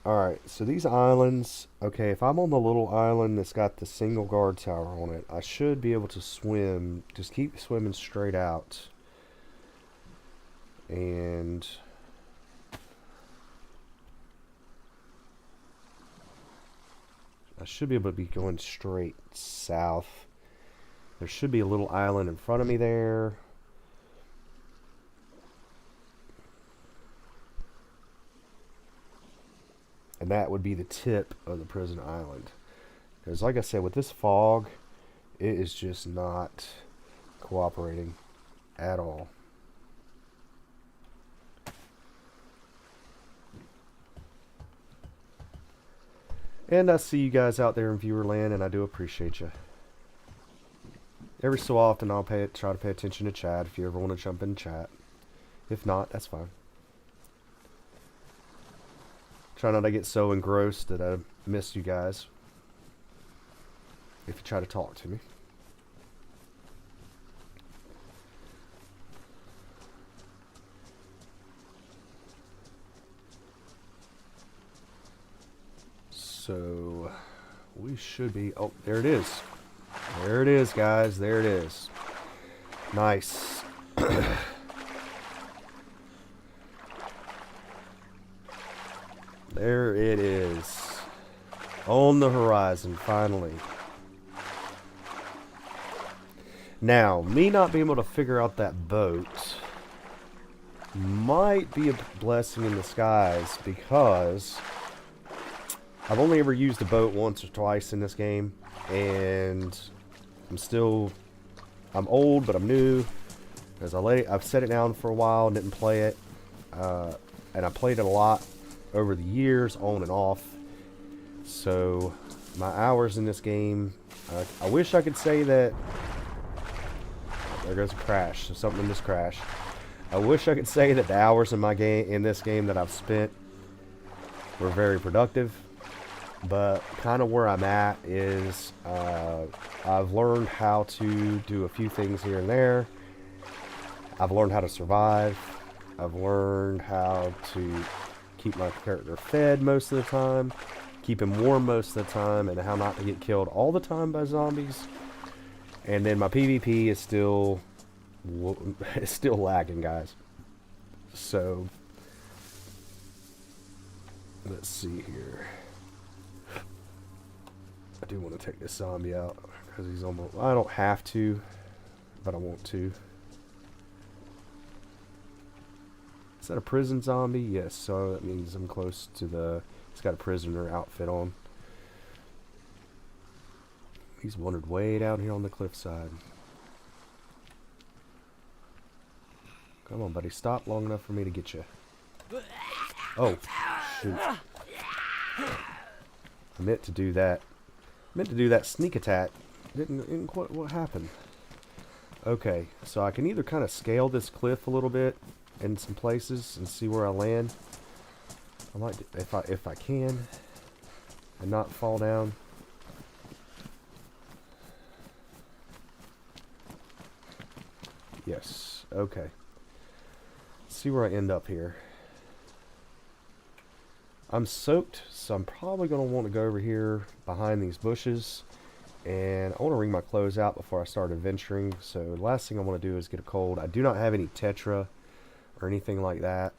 Alright, so these islands, okay, if I'm on the little island that's got the single guard tower on it, I should be able to swim, just keep swimming straight out. And I should be able to be going straight south. There should be a little island in front of me there. And that would be the tip of the prison island. Because like I said, with this fog, it is just not cooperating at all. And I see you guys out there in viewer land, and I do appreciate you. Every so often, I'll try to pay attention to chat if you ever want to jump in chat. If not, that's fine. Try not to get so engrossed that I miss you guys. If you try to talk to me. So, we should be... Oh, there it is. There it is, guys. There it is. Nice. There it is. On the horizon, finally. Now, me not being able to figure out that boat might be a blessing in disguise because I've only ever used the boat once or twice in this game, and I'm old, but I'm new, because I've set it down for a while and didn't play it, and I played it a lot over the years, on and off, so my hours in this game, I wish I could say that, there goes a crash, so something just crashed. I wish I could say that the hours in this game that I've spent were very productive. But kind of where I'm at is I've learned how to do a few things here and there. I've learned how to survive. I've learned how to keep my character fed most of the time, keep him warm most of the time, and how not to get killed all the time by zombies. And then my PvP is still lagging, guys. So let's see here. I do want to take this zombie out because he's almost... I don't have to, but I want to. Is that a prison zombie? Yes, so that means I'm close to the... He's got a prisoner outfit on. He's wandered way down here on the cliffside. Come on, buddy. Stop long enough for me to get you. Oh, shoot. I meant to do that. Meant to do that sneak attack. Didn't quite what happened. Okay, so I can either kind of scale this cliff a little bit in some places and see where I land. I might, if I can, and not fall down. Yes. Okay. Let's see where I end up here. I'm soaked, so I'm probably going to want to go over here behind these bushes. And I want to wring my clothes out before I start adventuring. So the last thing I want to do is get a cold. I do not have any Tetra or anything like that.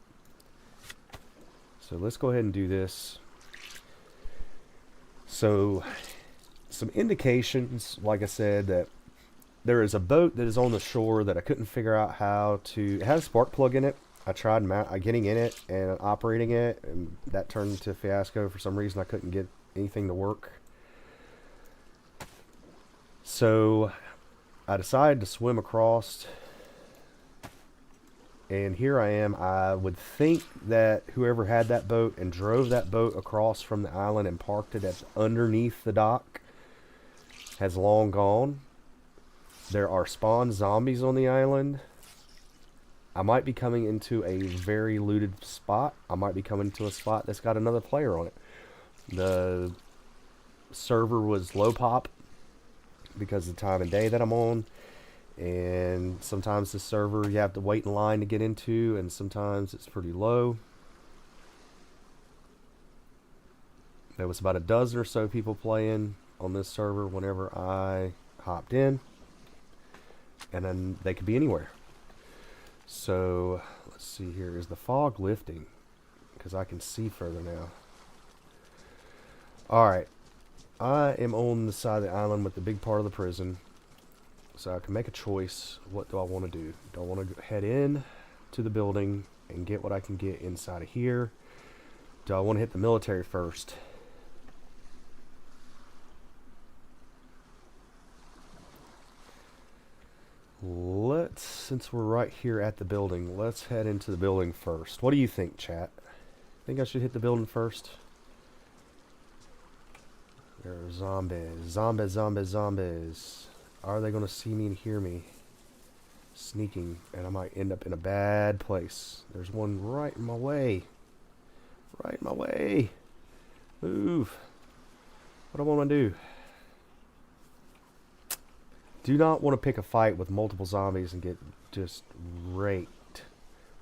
So let's go ahead and do this. So some indications, like I said, that there is a boat that is on the shore that I couldn't figure out how to. It has a spark plug in it. I tried getting in it and operating it, and that turned into a fiasco. For some reason, I couldn't get anything to work. So I decided to swim across, and here I am. I would think that whoever had that boat and drove that boat across from the island and parked it at underneath the dock has long gone. There are spawned zombies on the island. I might be coming into a very looted spot. I might be coming to a spot that's got another player on it. The server was low pop because of the time of day that I'm on. And sometimes the server you have to wait in line to get into, and sometimes it's pretty low. There was about a dozen or so people playing on this server whenever I hopped in. And then they could be anywhere. So, let's see here. Is the fog lifting? Because I can see further now. Alright. I am on the side of the island with the big part of the prison. So I can make a choice. What do I want to do? Do I want to head in to the building and get what I can get inside of here? Do I want to hit the military first? Since we're right here at the building, let's head into the building first. What do you think, chat? Think I should hit the building first? There are zombies. Zombies. Are they going to see me and hear me? Sneaking, and I might end up in a bad place. There's one right in my way. Right in my way. Move. What do I want to do? Do not want to pick a fight with multiple zombies and get just raked.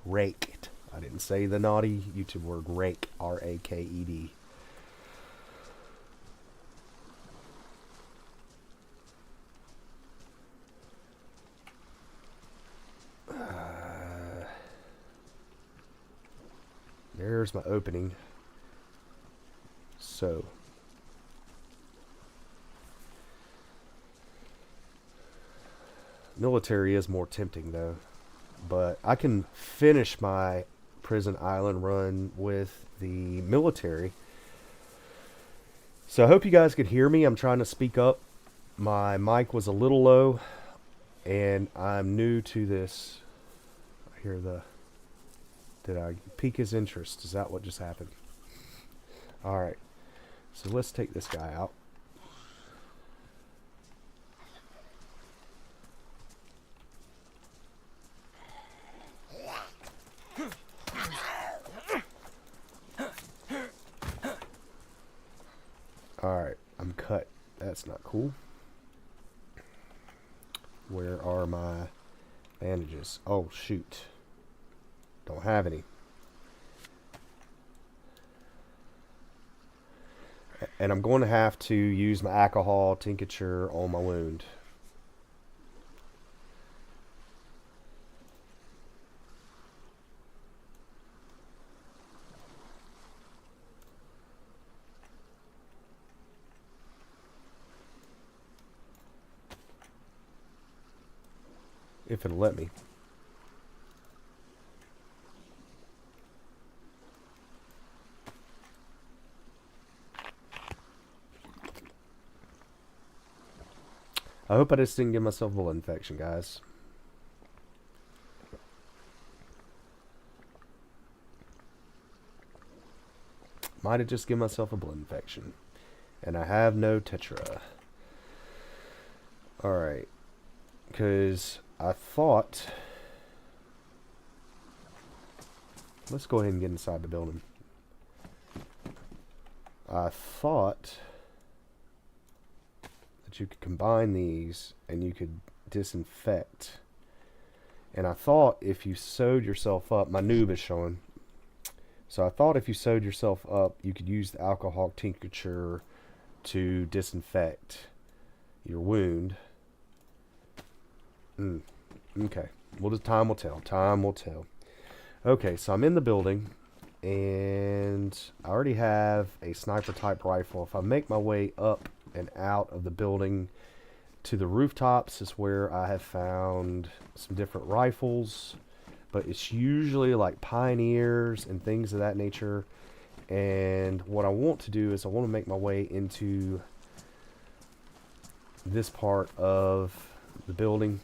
Raked. I didn't say the naughty YouTube word rake. R-A-K-E-D. There's my opening. So. Military is more tempting though. But I can finish my prison island run with the military. So I hope you guys could hear me. I'm trying to speak up. My mic was a little low. And I'm new to this. I hear the... Did I pique his interest? Is that what just happened? Alright. So let's take this guy out. Alright. I'm cut. That's not cool. Where are my bandages? Oh, shoot. Don't have any. And I'm going to have to use my alcohol tincture on my wound. If it'll let me. I hope I just didn't give myself a blood infection, guys. Might have just given myself a blood infection. And I have no Tetra. Alright. Because I thought... Let's go ahead and get inside the building. I thought... you could combine these and you could disinfect And I thought if you sewed yourself up, my noob is showing. So I thought if you sewed yourself up, you could use the alcohol tincture to disinfect your wound. Okay. Well, the time will tell. Time will tell. Okay, so I'm in the building, and I already have a sniper type rifle. If I make my way up and out of the building to the rooftops is where I have found some different rifles, but it's usually like Pioneers and things of that nature. And what I want to do is I want to make my way into this part of the building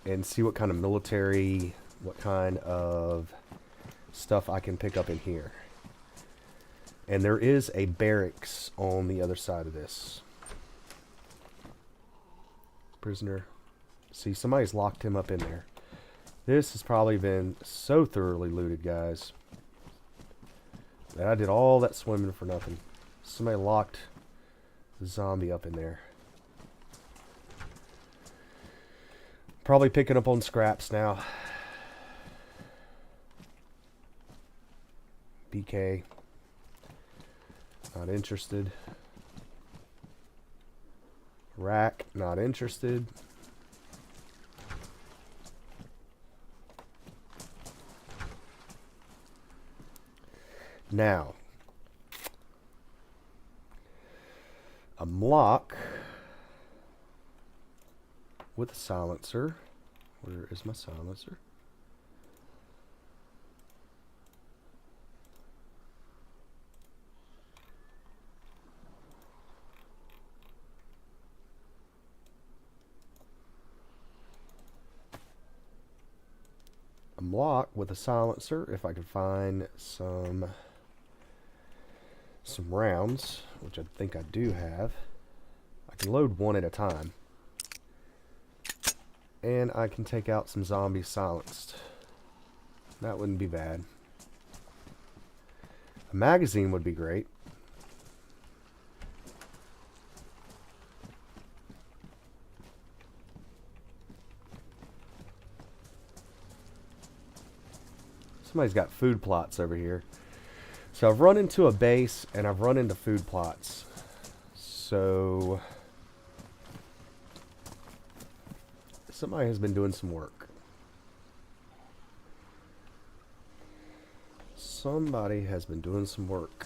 and see what kind of military, what kind of stuff I can pick up in here. And there is a barracks on the other side of this. Prisoner. See, somebody's locked him up in there. This has probably been so thoroughly looted, guys, that I did all that swimming for nothing. Somebody locked the zombie up in there. Probably picking up on scraps now. BK. Not interested. Rack. Not interested. Now, a Mlock with a silencer. Where is my silencer? A Mlock with a silencer, if I could find some rounds, which I think I do have. I can load one at a time. And I can take out some zombies silenced. That wouldn't be bad. A magazine would be great. Somebody's got food plots over here. So I've run into a base and I've run into food plots. So somebody has been doing some work. Somebody has been doing some work.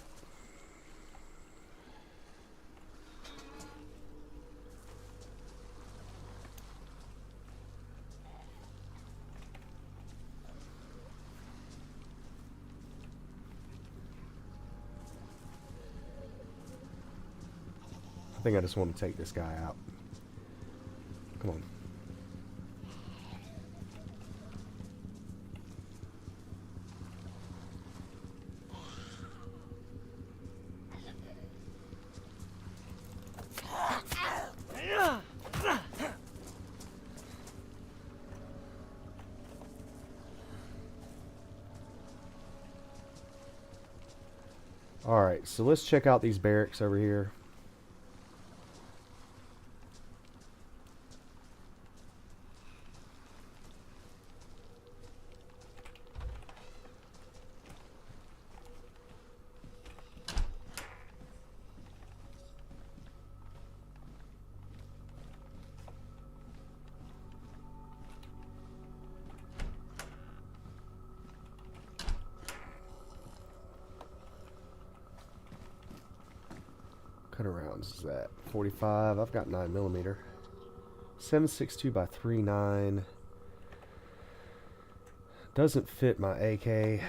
I think I just want to take this guy out. Come on. Alright, so let's check out these barracks over here. What kind of rounds is that? 45. I've got 9mm. 7.62 by 3.9. Doesn't fit my AK.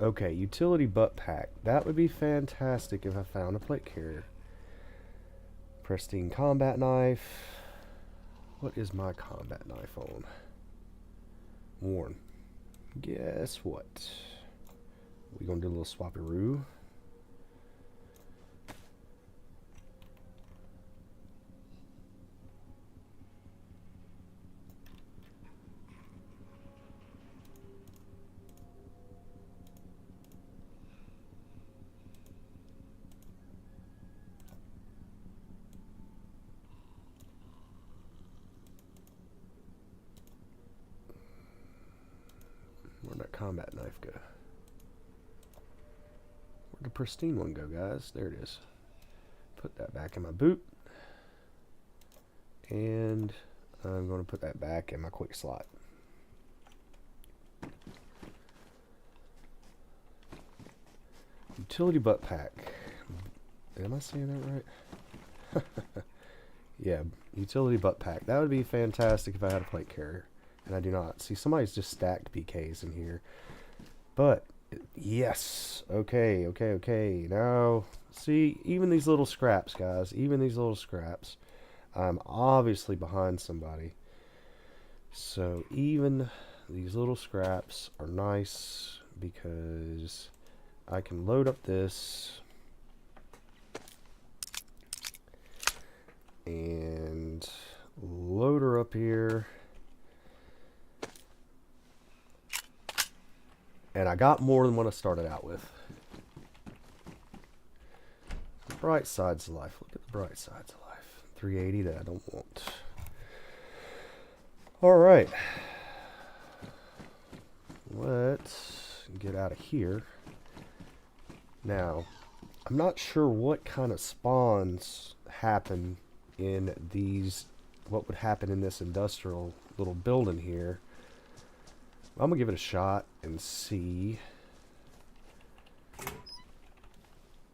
Okay, utility butt pack. That would be fantastic if I found a plate carrier. Pristine combat knife. What is my combat knife on? Worn. Guess what? We're gonna do a little swapperoo. knife go? Where'd the pristine one go, guys? There it is. Put that back in my boot. And I'm going to put that back in my quick slot. Utility butt pack. Am I saying that right? Yeah, utility butt pack. That would be fantastic if I had a plate carrier. And I do not. See, somebody's just stacked PKs in here. But, yes. Okay, okay, okay. Now, see, even these little scraps, guys. Even these little scraps. I'm obviously behind somebody. So, even these little scraps are nice because I can load up this and load her up here. And I got more than what I started out with. The bright sides of life. Look at the bright sides of life. 380 that I don't want. Alright. Let's get out of here. Now, I'm not sure what kind of spawns happen in these, what would happen in this industrial little building here. I'm going to give it a shot and see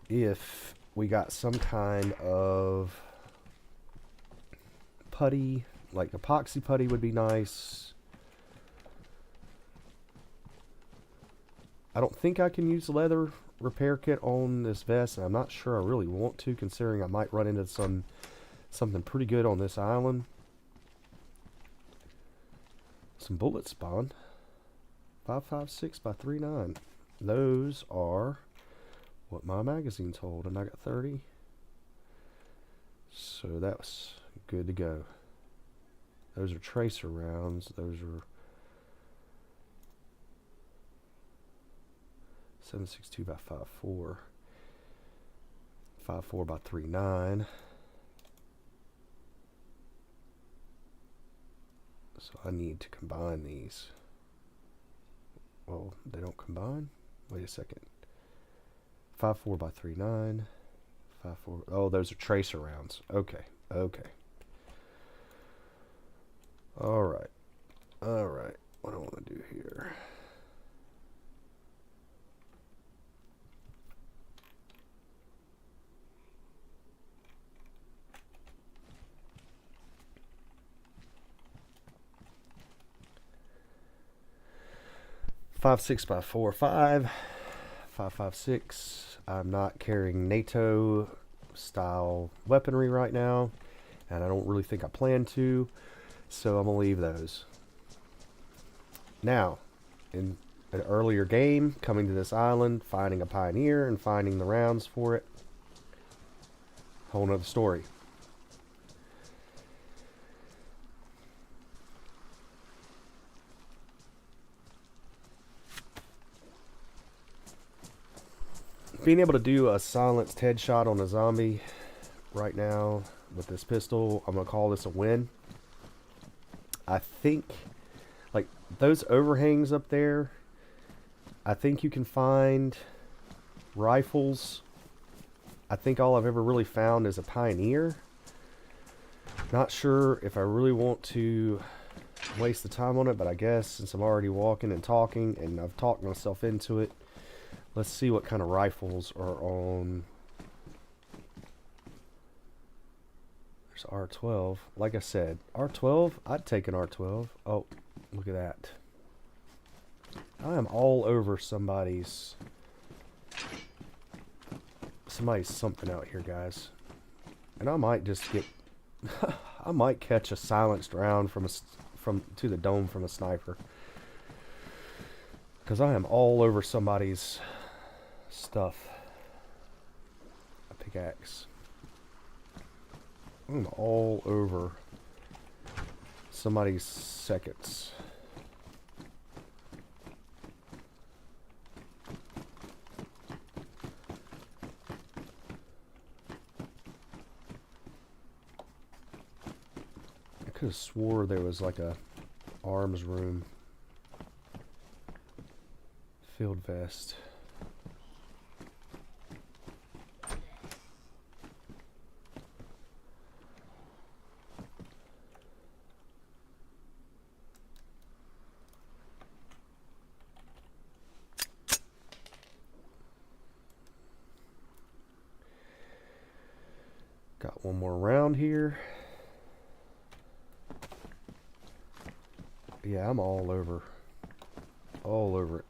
if we got some kind of putty, like epoxy putty would be nice. I don't think I can use the leather repair kit on this vest, and I'm not sure I really want to, considering I might run into something pretty good on this island. Some bullet spawn. 5.56 by 3.9. Those are what my magazine told, and I got 30. So that was good to go. Those are tracer rounds. Those are 7.62 by 5.4. 5.4 by 3.9. So I need to combine these. Well, they don't combine? Wait a second. 5.4 by 3.9. 5.4. Oh, those are tracer rounds. Okay. Okay. Alright. Alright. What do I want to do here? Five 6 by 4.5. 5.56. I'm not carrying NATO style weaponry right now, and I don't really think I plan to, so I'm gonna leave those. Now, in an earlier game, coming to this island, finding a pioneer and finding the rounds for it, whole nother story. Being able to do a silenced headshot on a zombie right now with this pistol, I'm going to call this a win. I think, like, those overhangs up there, I think you can find rifles. I think all I've ever really found is a Pioneer. Not sure if I really want to waste the time on it, but I guess since I'm already walking and talking and I've talked myself into it, let's see what kind of rifles are on. There's R12. Like I said, R12, I'd take an R12. Oh, look at that. I am all over somebody's something out here, guys. And I might just get I might catch a silenced round from to the dome from a sniper. Because I am all over somebody's stuff. A pickaxe. I'm all over somebody's seconds. I could have swore there was like a arms room Field vest. Got one more round here. Yeah, I'm all over it.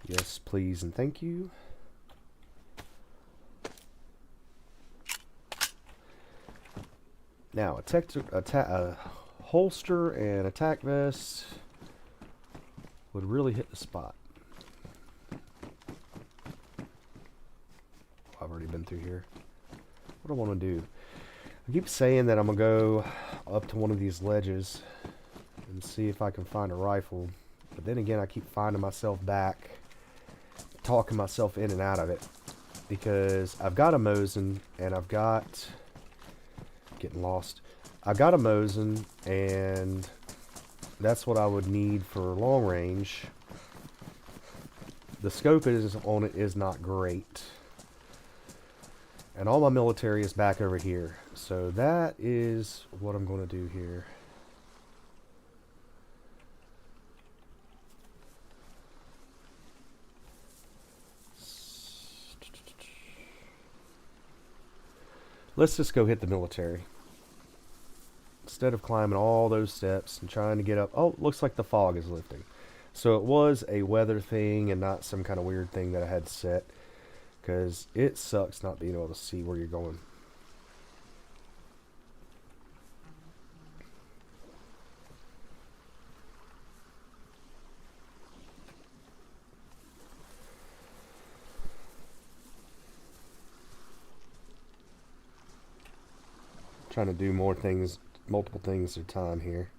Yes, please, and thank you. Now, a holster and attack vest would really hit the spot. I've already been through here. What do I want to do? I keep saying that I'm going to go up to one of these ledges and see if I can find a rifle. But then again, I keep finding myself back, talking myself in and out of it. Because I've got a Mosin and I've got... Getting lost. I've got a Mosin and that's what I would need for long range. The scope on it is not great. And all my military is back over here. So that is what I'm going to do here. Let's just go hit the military. Instead of climbing all those steps and trying to get up. Oh, looks like the fog is lifting. So it was a weather thing and not some kind of weird thing that I had set. Because it sucks not being able to see where you're going. Trying to do more things, multiple things at a time here.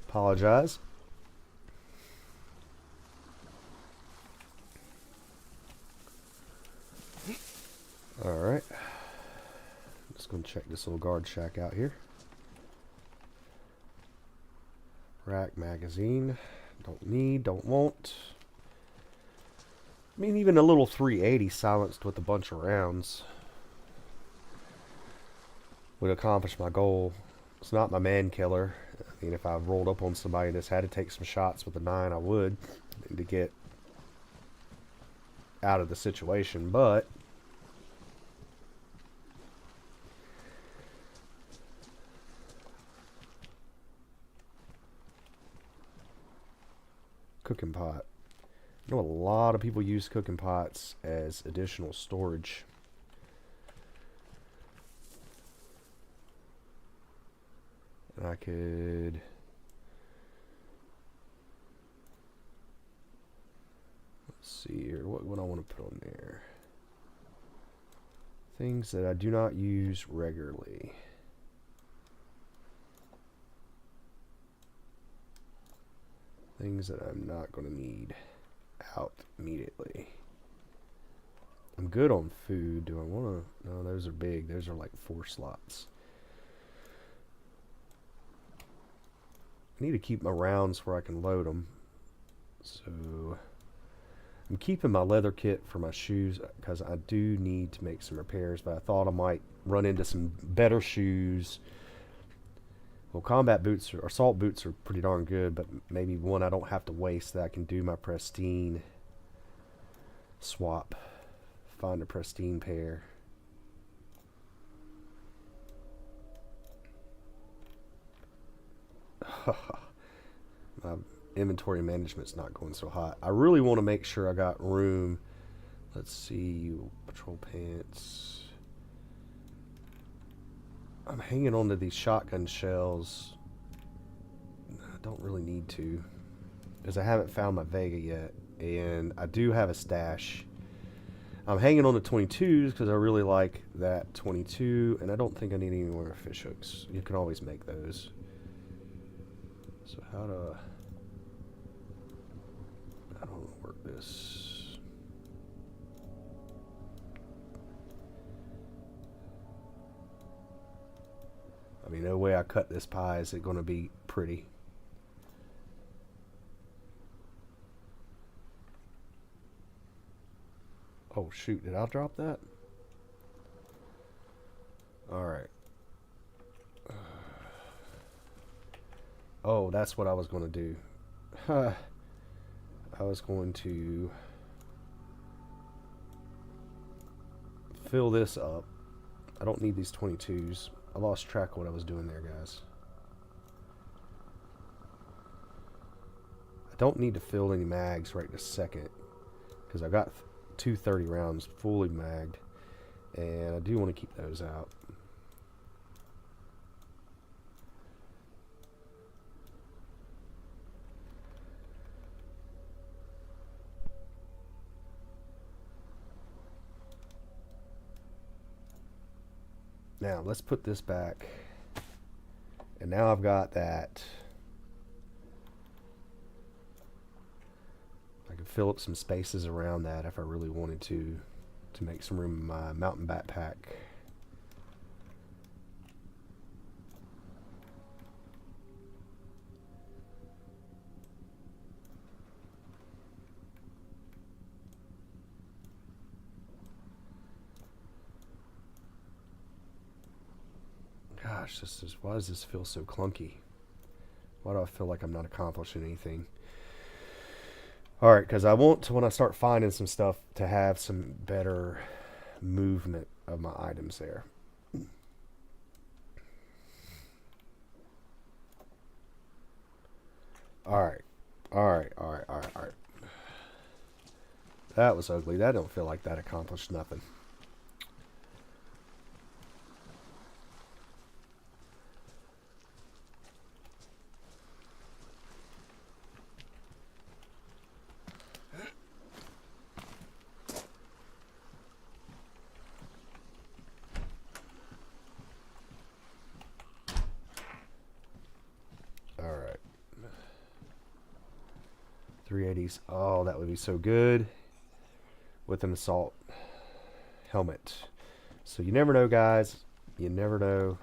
Apologize. Alright. Just going to check this little guard shack out here. Rack magazine. Don't need, don't want. I mean, even a little 380 silenced with a bunch of rounds would accomplish my goal. It's not my man killer. I mean, if I rolled up on somebody that's had to take some shots with a 9, I would to get out of the situation, but cooking pot. I know a lot of people use cooking pots as additional storage. And I could... Let's see here. What would I want to put on there? Things that I do not use regularly. Things that I'm not going to need out immediately. I'm good on food. Do I want to... No, those are big. Those are like 4 slots. I need to keep my rounds where I can load them. So I'm keeping my leather kit for my shoes because I do need to make some repairs, but I thought I might run into some better shoes. Well, combat boots or assault boots are pretty darn good, but maybe one I don't have to waste that I can do my pristine swap. Find a pristine pair. My inventory management's not going so hot. I really want to make sure I got room. Let's see, patrol pants. I'm hanging on to these shotgun shells. I don't really need to, because I haven't found my Vega yet, and I do have a stash. I'm hanging on the 22s because I really like that 22, and I don't think I need any more fish hooks. You can always make those. So how to... I don't know work this. I mean, no way I cut this pie is it going to be pretty. Oh shoot, did I drop that? Alright. Oh, that's what I was going to do. I was going to fill this up. I don't need these 22s. I lost track of what I was doing there, guys. I don't need to fill any mags right this second because I got 230 rounds fully magged, and I do want to keep those out. Now let's put this back, and now I've got that. I can fill up some spaces around that if I really wanted to make some room in my mountain backpack. Gosh, why does this feel so clunky? Why do I feel like I'm not accomplishing anything? Alright, because I want to, when I start finding some stuff, to have some better movement of my items there. Alright. That was ugly. That don't feel like that accomplished nothing. Alright. 380s. Oh, that would be so good with an assault helmet. So you never know, guys. You never know.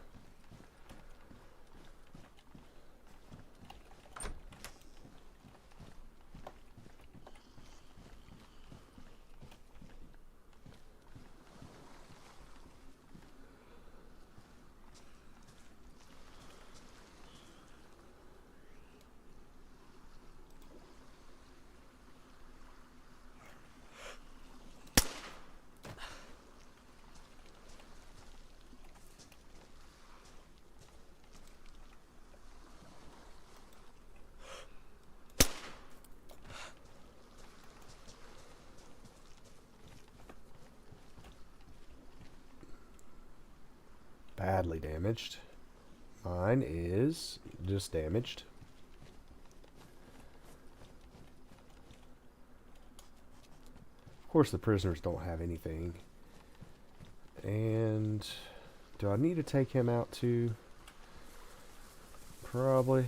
Badly damaged. Mine is just damaged. Of course, the prisoners don't have anything. And do I need to take him out too? Probably.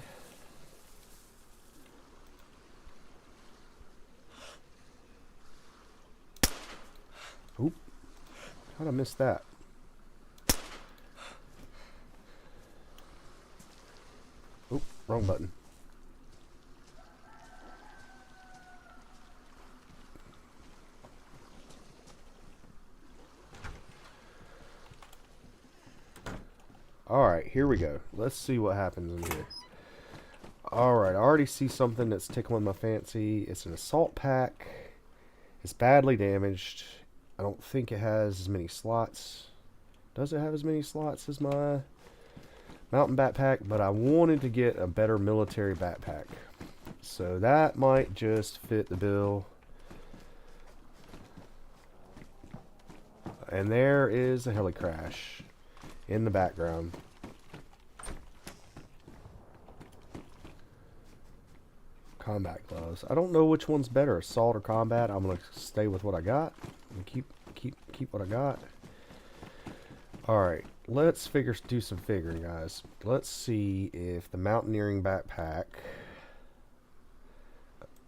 Oop. How'd I miss that? Oop, wrong button. Alright, here we go. Let's see what happens in here. Alright, I already see something that's tickling my fancy. It's an assault pack. It's badly damaged. I don't think it has as many slots. Does it have as many slots as my mountain backpack? But I wanted to get a better military backpack. So that might just fit the bill. And there is a heli crash in the background. Combat gloves. I don't know which one's better, assault or combat. I'm going to stay with what I got and keep keep what I got. Alright, let's do some figuring, guys. Let's see if the mountaineering backpack...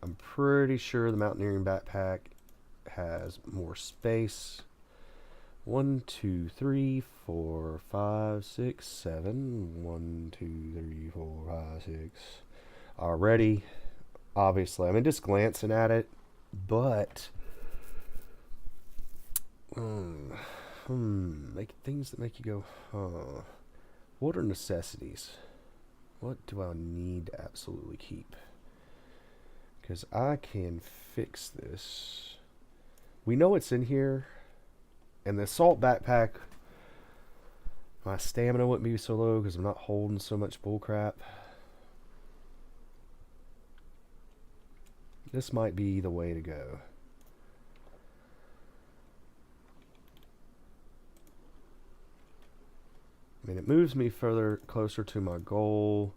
I'm pretty sure the mountaineering backpack has more space. 1, 2, 3, 4, 5, 6, 7. 1, 2, 3, 4, 5, 6. Already, obviously, I mean, just glancing at it, but... make things that make you go, huh. What are necessities? What do I need to absolutely keep? Because I can fix this. We know it's in here. And the assault backpack, my stamina wouldn't be so low because I'm not holding so much bullcrap. This might be the way to go. I mean, it moves me closer to my goal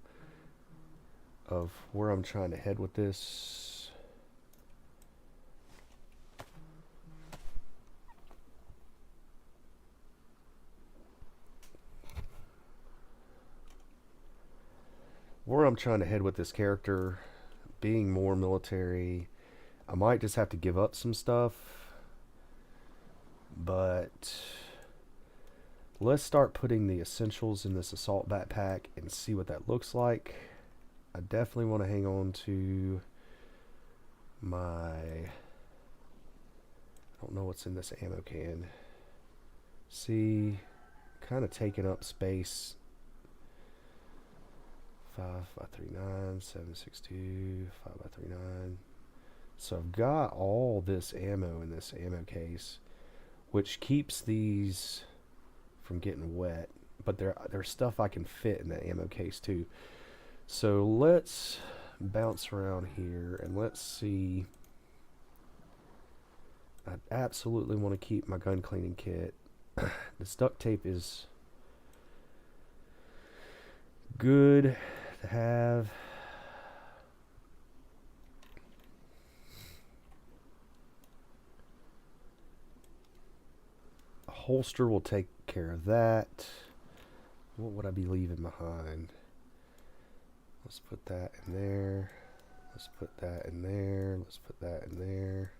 of where I'm trying to head with this. Where I'm trying to head with this character, being more military, I might just have to give up some stuff, but let's start putting the essentials in this assault backpack and see what that looks like. I definitely want to hang on to my... I don't know what's in this ammo can. See, kind of taking up space. 5.539, 7.62, 5.39. So I've got all this ammo in this ammo case, which keeps these from getting wet. But there's stuff I can fit in the ammo case too. So let's bounce around here and let's see. I absolutely want to keep my gun cleaning kit. This duct tape is good to have. A holster will take care of that. What would I be leaving behind? Let's put that in there. Let's put that in there. Let's put that in there.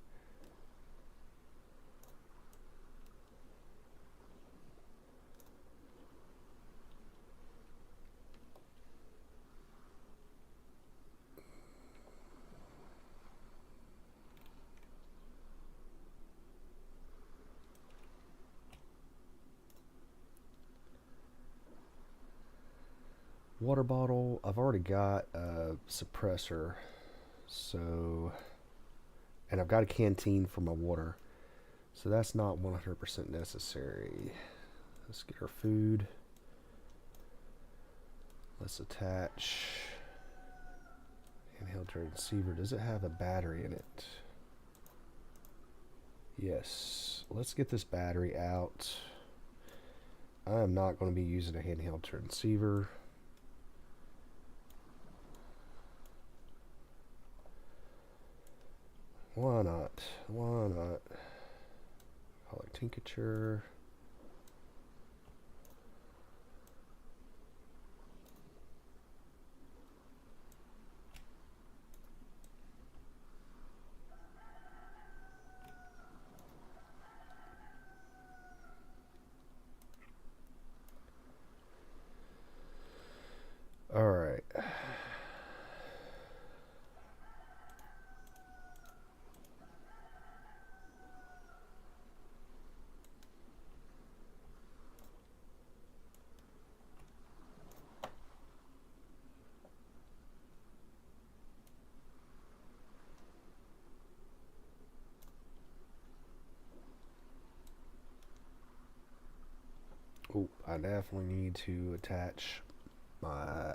Water bottle. I've already got a suppressor, so, and I've got a canteen for my water, so that's not 100% necessary. Let's get our food. Let's attach handheld receiver. Does it have a battery in it? Yes. Let's get this battery out. I am not going to be using a handheld transceiver. Why not? Why not? Color tincture. All right. Oh, I definitely need to attach my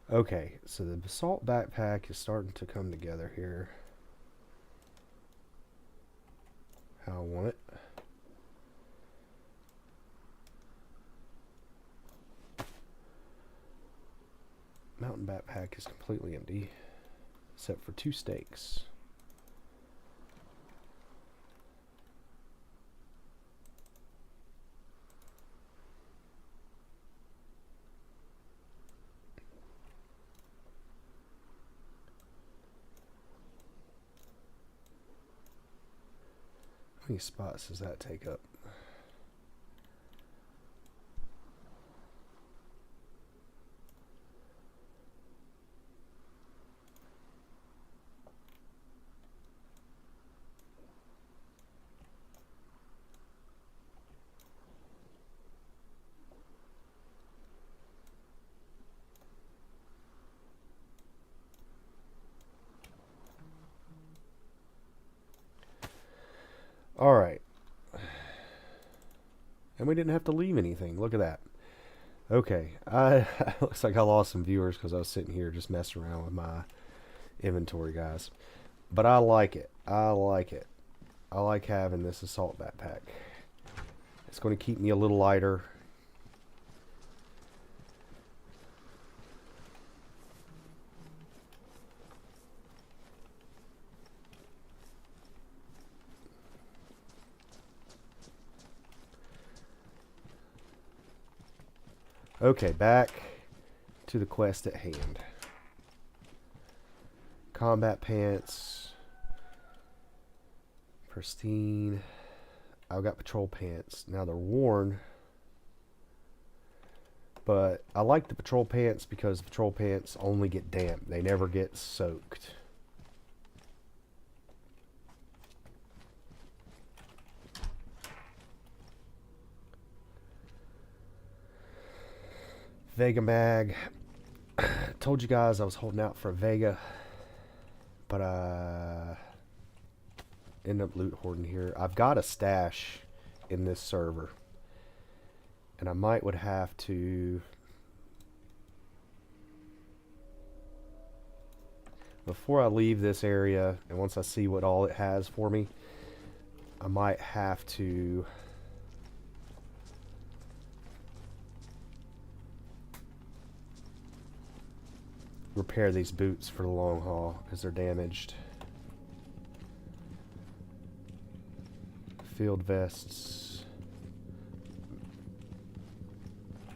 okay, so the basalt backpack is starting to come together here. How I want it. Mountain backpack is completely empty. except for 2 steaks. How many spots does that take up? All right. And we didn't have to leave anything. Look at that. Okay. Looks like I lost some viewers because I was sitting here just messing around with my inventory, guys. But I like it. I like it. I like having this assault backpack. It's going to keep me a little lighter. Okay, back to the quest at hand. Combat pants. Pristine. I've got patrol pants. Now they're worn. But I like the patrol pants because patrol pants only get damp. They never get soaked. Vega mag. Told you guys I was holding out for a Vega, but ended up loot hoarding here. I've got a stash in this server, and I might would have to, before I leave this area and once I see what all it has for me, I might have to repair these boots for the long haul because they're damaged. Field vests.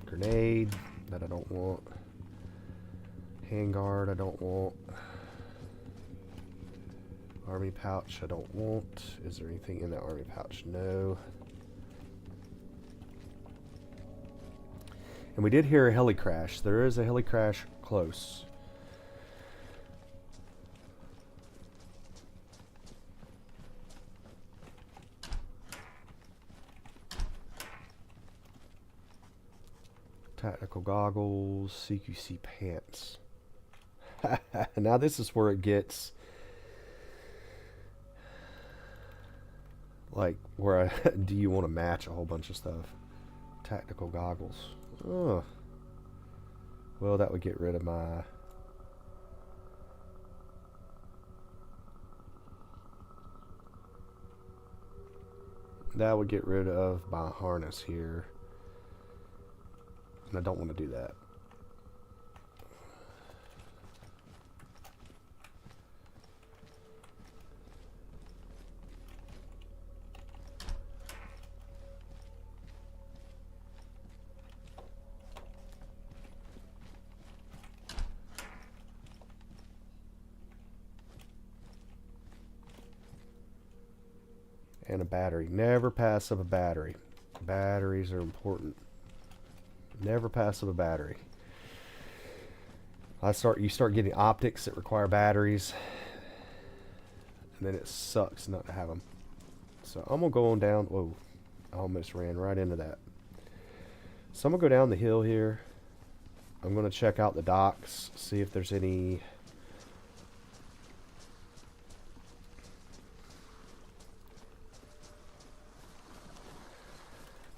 Grenade that I don't want. Handguard I don't want. Army pouch I don't want. Is there anything in that army pouch? No. And we did hear a heli crash. There is a heli crash close. Tactical goggles, CQC pants. Now this is where it gets like where do you want to match a whole bunch of stuff? Tactical goggles. Oh. Well, that would get rid of my harness here. And I don't want to do that. And a battery. Never pass up a battery. Batteries are important. Never pass up a battery. You start getting optics that require batteries, and then it sucks not to have them. So I'm gonna go on down. Whoa, I almost ran right into that. So I'm gonna go down the hill here. I'm gonna check out the docks, see if there's any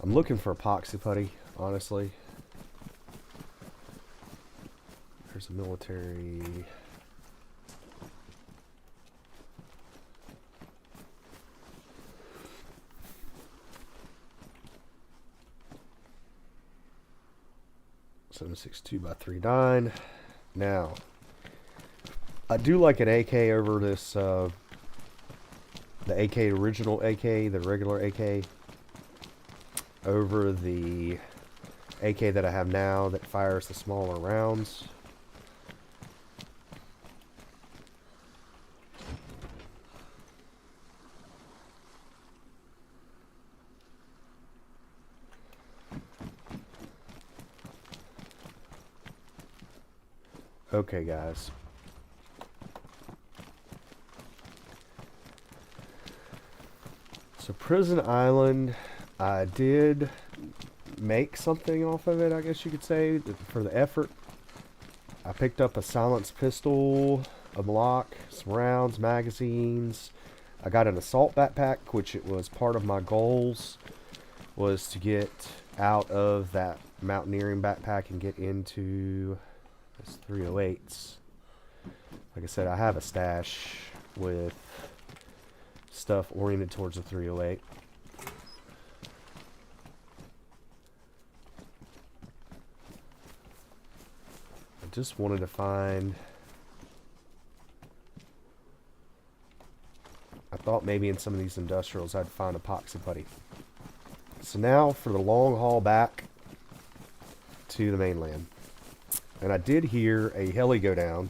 I'm looking for epoxy putty, honestly. There's a military. .762 by 39. Now, I do like an AK over this, the AK, original AK, the regular AK, over the AK that I have now that fires the smaller rounds. Okay, guys. So Prison Island, I did make something off of it, I guess you could say, for the effort. I picked up a silenced pistol, a Glock, some rounds, magazines. I got an assault backpack, which it was part of my goals, was to get out of that mountaineering backpack and get into this 308s. Like I said, I have a stash with stuff oriented towards the 308. I just wanted to find... I thought maybe in some of these industrials I'd find epoxy putty. So now for the long haul back to the mainland. And I did hear a heli go down.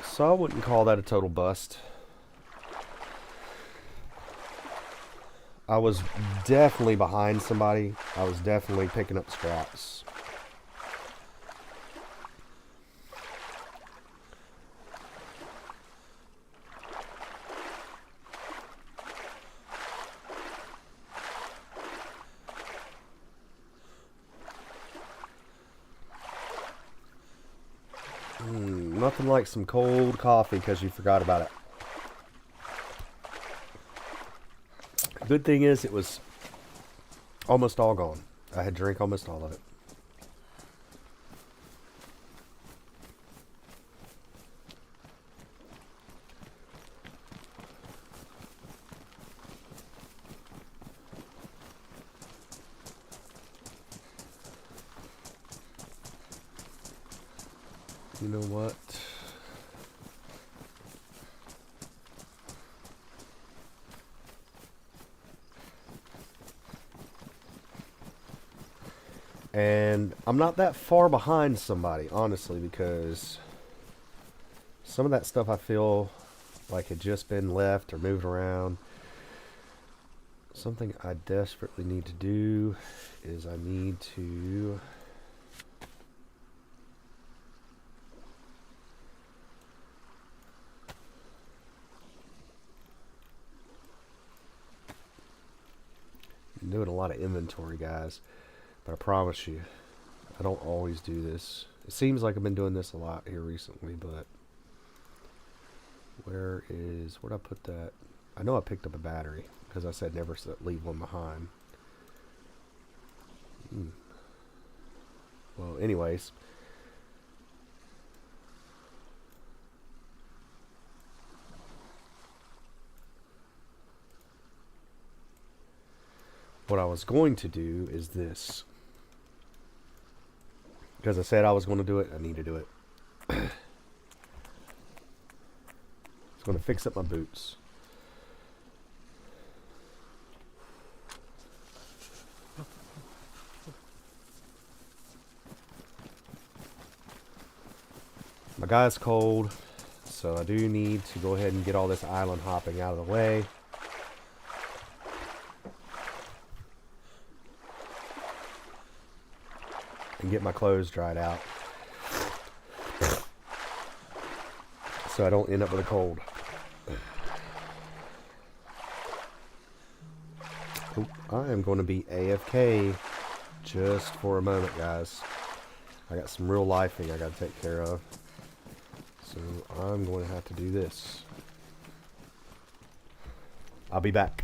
So I wouldn't call that a total bust. I was definitely behind somebody. I was definitely picking up scraps. Nothing like some cold coffee because you forgot about it. Good thing is it was almost all gone. I had drank almost all of it. You know what? And I'm not that far behind somebody, honestly, because some of that stuff I feel like had just been left or moved around. Something I desperately need to do is I need to I'm doing a lot of inventory, guys. But I promise you, I don't always do this. It seems like I've been doing this a lot here recently, but where'd I put that? I know I picked up a battery because I said never leave one behind. Well, anyways. What I was going to do is this. Because I said I was going to do it, I need to do it. It's going to fix up my boots. My guy's cold, so I do need to go ahead and get all this island hopping out of the way. And get my clothes dried out so I don't end up with a cold. Oop, I am going to be AFK just for a moment, guys. I got some real lifing I got to take care of, so I'm going to have to do this. I'll be back.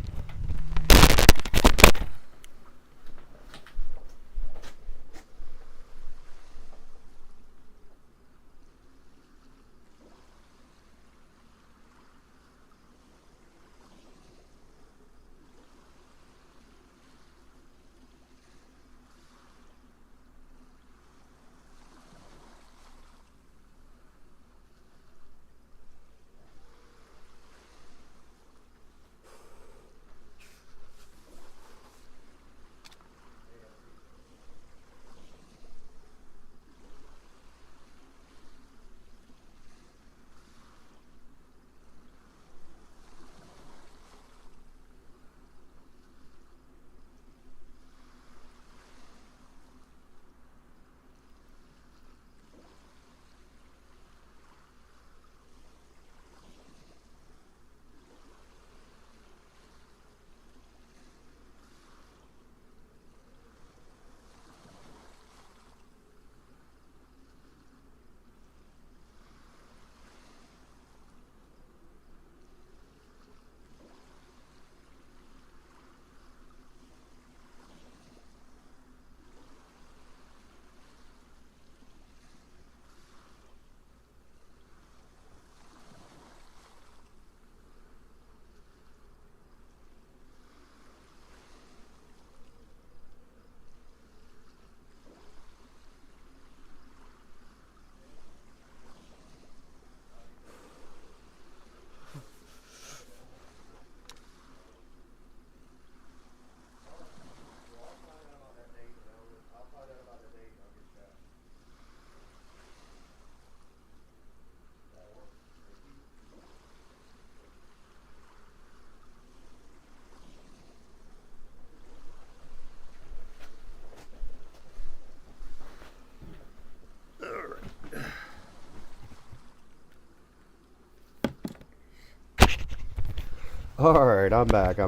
Alright, I'm back. I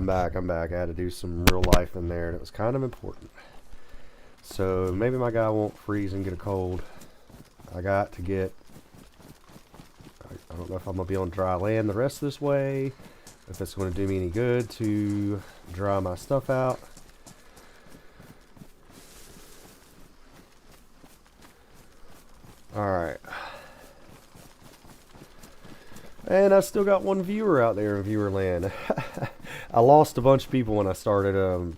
had to do some real life in there, and it was kind of important. So maybe my guy won't freeze and get a cold. I got to get... I don't know if I'm going to be on dry land the rest of this way. If it's going to do me any good to dry my stuff out. Alright. And I still got one viewer out there in viewer land. I lost a bunch of people when I started,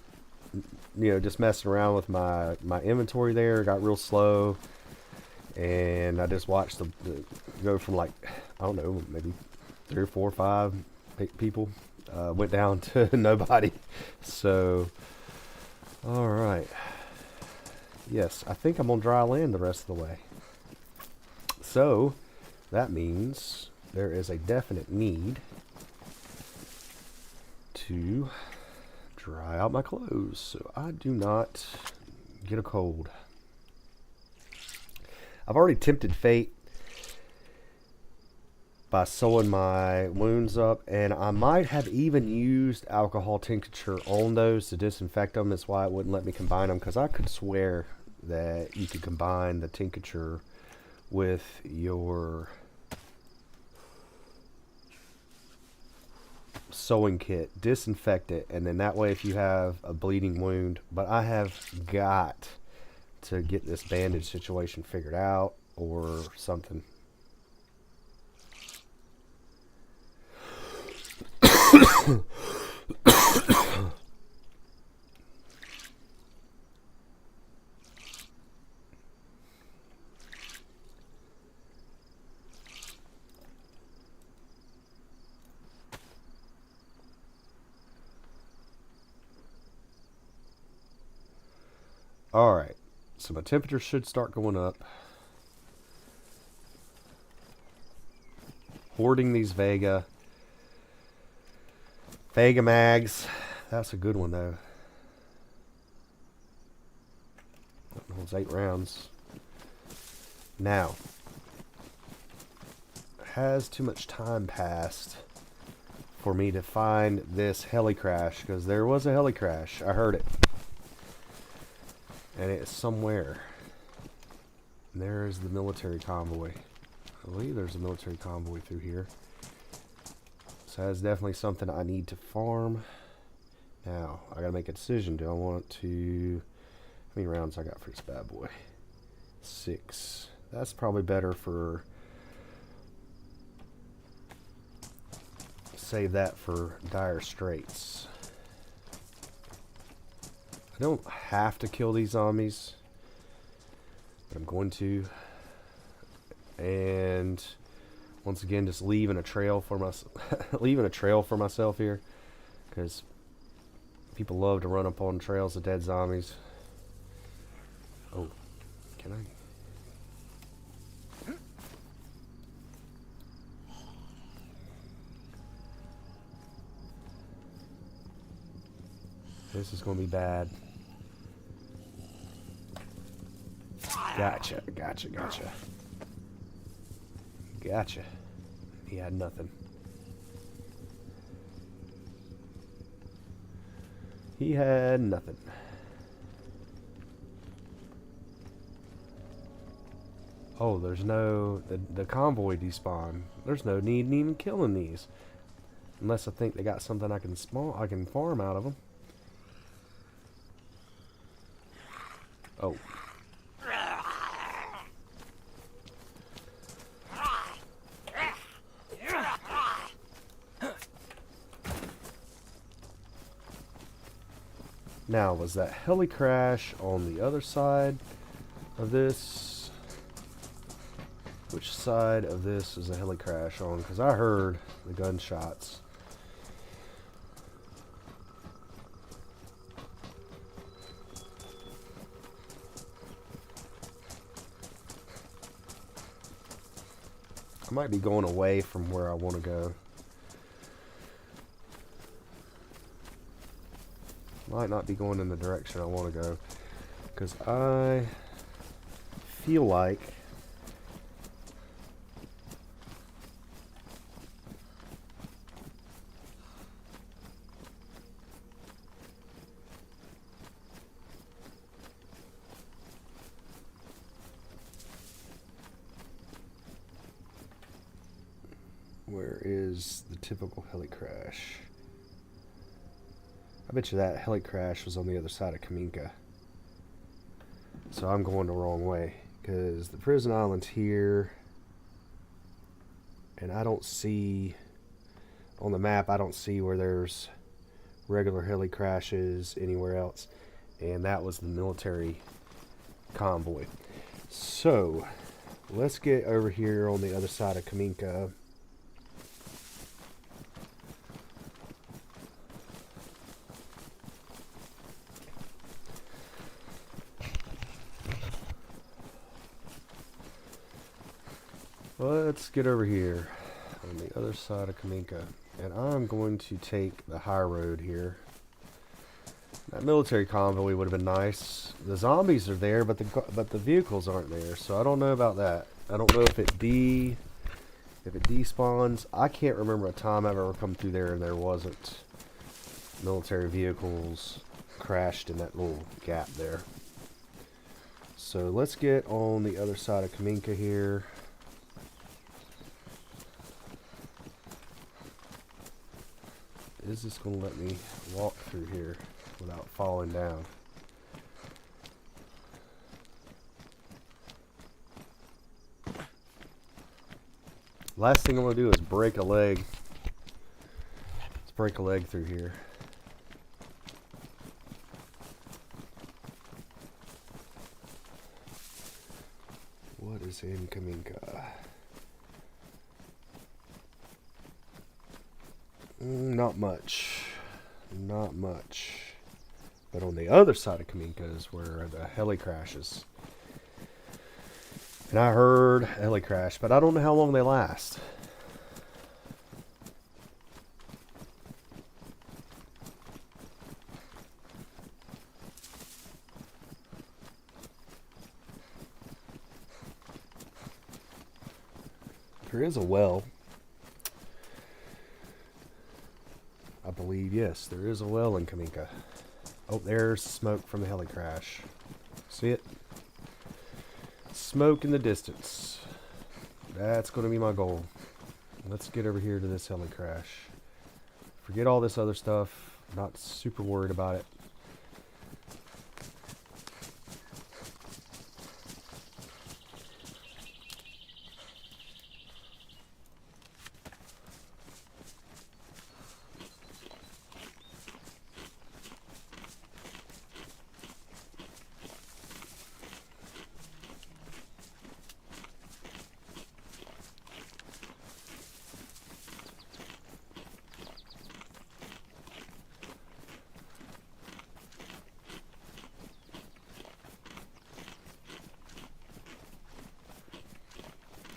just messing around with my inventory there. It got real slow. And I just watched the go from like, I don't know, maybe 3 or 4 or 5 people. Went down to nobody. So, alright. Yes, I think I'm on dry land the rest of the way. So, that means there is a definite need to dry out my clothes so I do not get a cold. I've already tempted fate by sewing my wounds up, and I might have even used alcohol tincture on those to disinfect them. That's why it wouldn't let me combine them, because I could swear that you could combine the tincture with your sewing kit, disinfect it, and then that way if you have a bleeding wound. But I have got to get this bandage situation figured out or something. Alright, so my temperature should start going up. Hoarding these Vega mags. That's a good one though. That holds 8 rounds. Now, has too much time passed for me to find this heli crash, because there was a heli crash. I heard it. And it's somewhere. And there's the military convoy. I believe there's a military convoy through here. So that's definitely something I need to farm. Now, I gotta make a decision. Do I want to... How many rounds I got for this bad boy? 6. That's probably better for... Save that for dire straits. I don't have to kill these zombies, but I'm going to. And once again, just leaving a trail for myself here, because people love to run up on trails of dead zombies. Oh, can I? This is going to be bad. Gotcha. He had nothing. Oh, there's no... The convoy despawned. There's no need in even killing these. Unless I think they got something I can farm out of them. Oh. Now, was that heli crash on the other side of this? Which side of this is a heli crash on? Because I heard the gunshots. I might be going away from where I want to go. Might not be going in the direction I want to go, because I feel like Where is the typical heli crash? I bet you that heli crash was on the other side of Kaminka. So I'm going the wrong way, because the prison island's here, and I don't see, on the map, I don't see where there's regular heli crashes anywhere else, and that was the military convoy. So let's get over here on the other side of Kaminka. Let's get over here on the other side of Kaminka, and I'm going to take the high road here. That military convoy would have been nice. The zombies are there, but the vehicles aren't there, so I don't know about that. I don't know if it despawns. I can't remember a time I've ever come through there and there wasn't military vehicles crashed in that little gap there. So let's get on the other side of Kaminka here. Is this going to let me walk through here without falling down? Last thing I'm going to do is break a leg. Let's break a leg through here. What is in Kaminka? Not much. Not much. But on the other side of Kaminka is where the heli crashes. And I heard a heli crash, but I don't know how long they last. There is a well. I believe, yes, there is a well in Kaminka. Oh, there's smoke from the heli crash. See it? Smoke in the distance. That's going to be my goal. Let's get over here to this heli crash. Forget all this other stuff. Not super worried about it.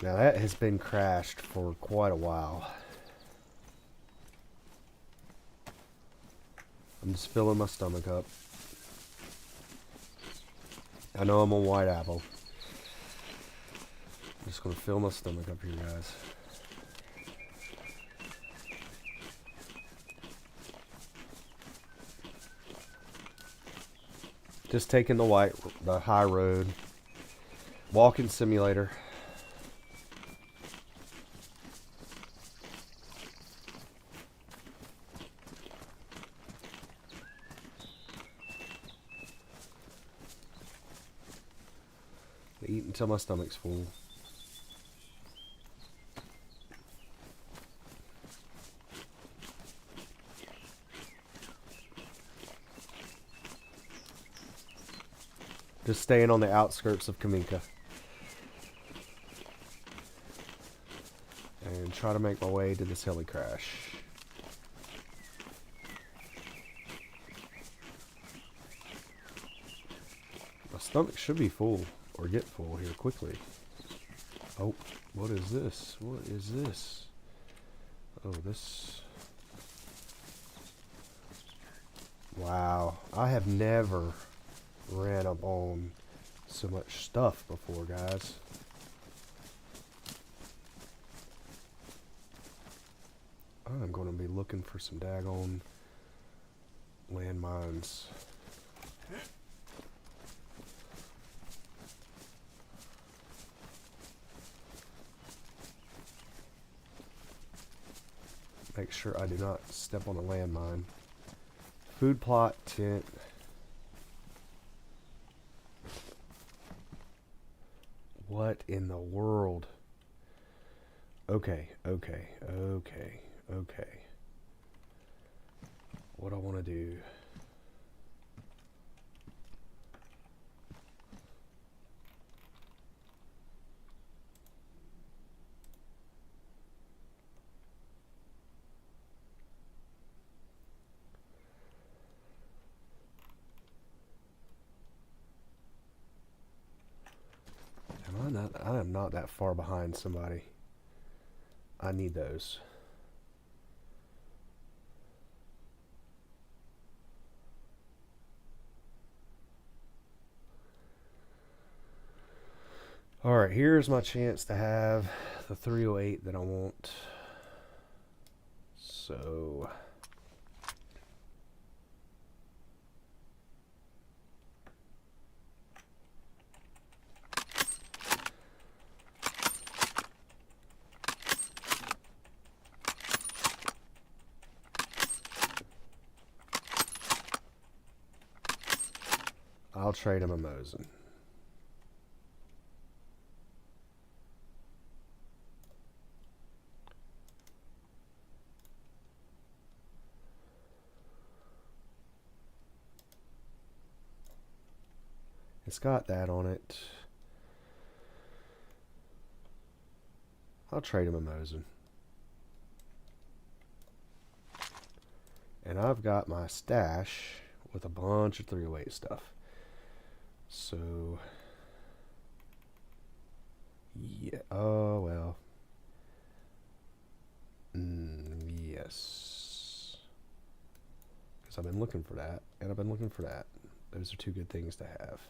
Now that has been crashed for quite a while. I'm just filling my stomach up. I know I'm on White Apple. I'm just going to fill my stomach up here, guys. Just taking the high road. Walking simulator. Eat until my stomach's full. Just staying on the outskirts of Kaminka. And try to make my way to this heli crash. My stomach should be full. Or get full here quickly. Oh, what is this? What is this? Oh, this. Wow. I have never ran up on so much stuff before, guys. I'm going to be looking for some daggone landmines. Make sure I do not step on a landmine. Food plot, tent. What in the world? Okay. What I want to do. I am not that far behind somebody. I need those. Alright, here's my chance to have the 308 that I want. So... I'll trade him a Mosin. It's got that on it. I'll trade him a Mosin. And I've got my stash with a bunch of 308 stuff. So, yeah, oh well. Yes. Because I've been looking for that, and I've been looking for that. Those are two good things to have.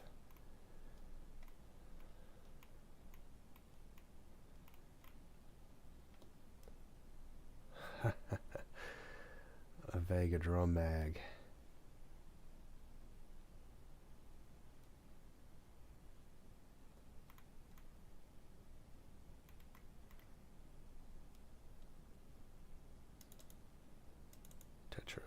A Vega drum mag. Tetra.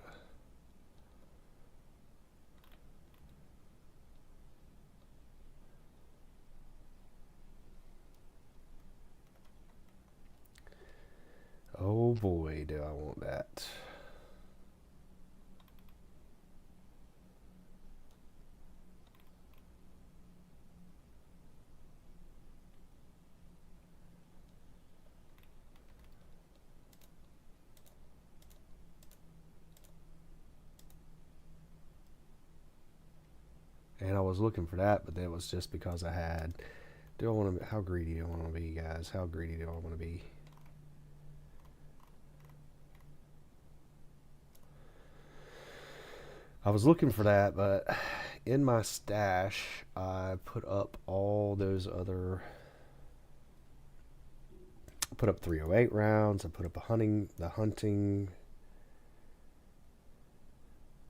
Oh boy, do I want that. And I was looking for that, but that was just because I had... Do I want to... How greedy do I want to be, guys? How greedy do I want to be? I was looking for that, but in my stash, I put up all those other... I put up 308 rounds. I put up the hunting...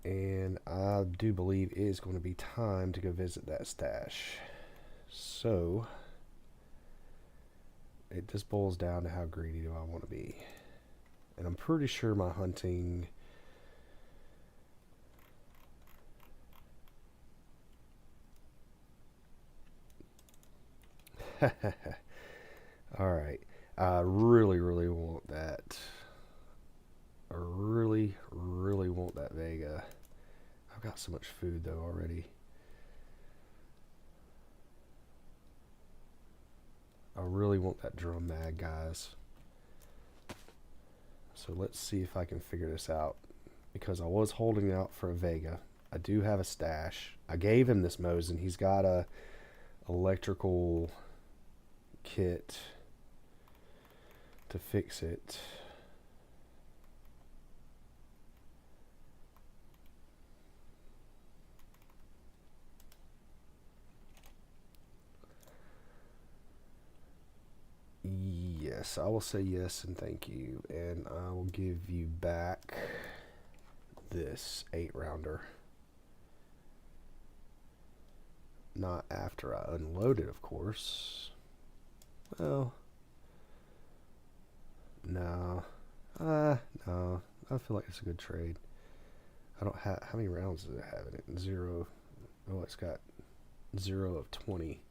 And I do believe it is going to be time to go visit that stash. So, it just boils down to how greedy do I want to be. And I'm pretty sure my hunting... Alright. I really want that. I really want that Vega. I've got so much food though already. I really want that drum mag, guys. So let's see if I can figure this out. Because I was holding out for a Vega. I do have a stash. I gave him this Mosin. He's got a electrical kit to fix it. Yes, I will say yes and thank you, and I will give you back this 8-rounder. Not after I unload it, of course. Well, no, No. I feel like it's a good trade. I don't have... How many rounds does it have in it? 0. Oh, it's got 0 of 20.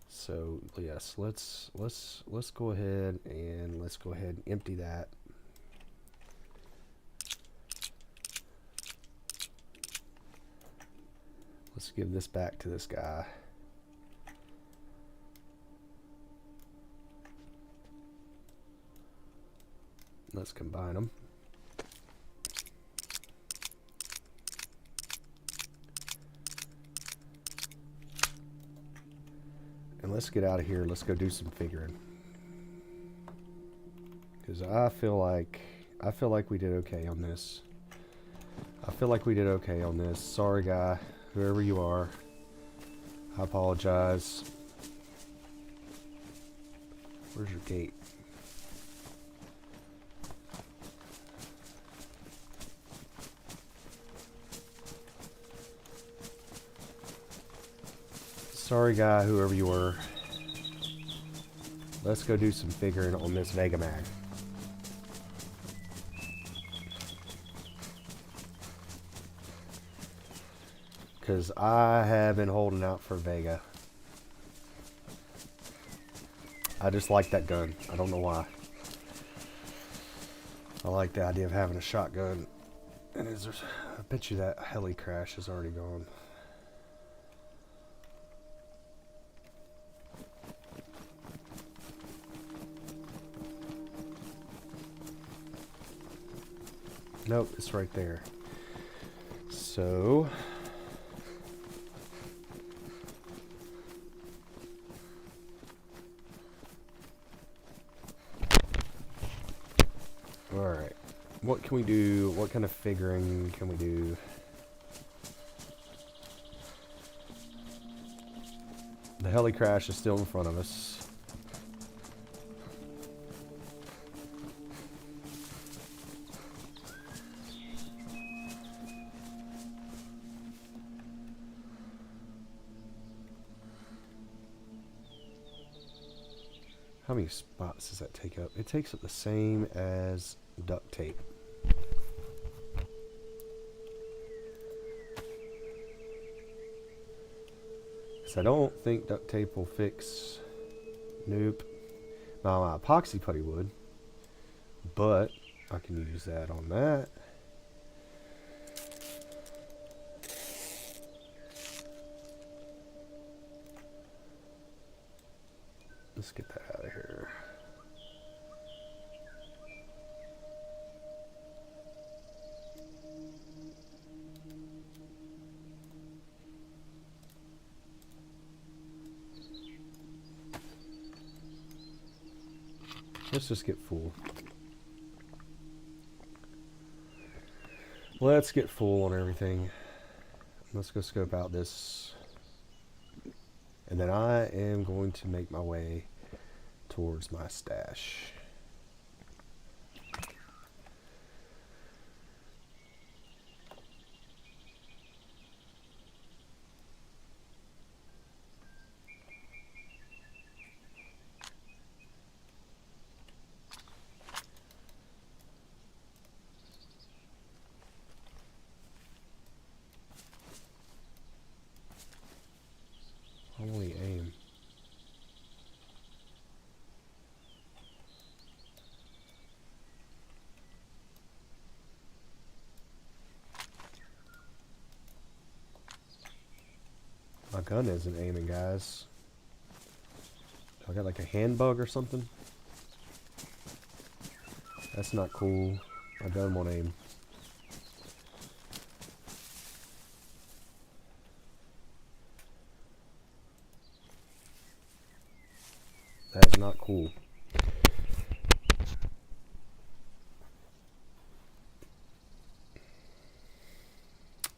So yes, let's go ahead and empty that. Let's give this back to this guy. Let's combine them. And let's get out of here. Let's go do some figuring. Because I feel like we did okay on this. Sorry, guy, whoever you are. I apologize. Where's your gate? Sorry, guy, whoever you were. Let's go do some figuring on this Vega Mag. Because I have been holding out for Vega. I just like that gun. I don't know why. I like the idea of having a shotgun. And I bet you that heli crash is already gone. Nope, it's right there. So... Alright. What can we do? What kind of figuring can we do? The heli crash is still in front of us. How many spots does that take up? It takes up the same as duct tape. Because I don't think duct tape will fix. Nope. Now my epoxy putty would. But I can use that on that. Let's get that out of here. Let's just get full. Let's get full on everything. Let's go scope out this. And then I am going to make my way towards my stash. Holy aim. My gun isn't aiming, guys. I got like a hand bug or something. That's not cool. My gun won't aim. That's not cool.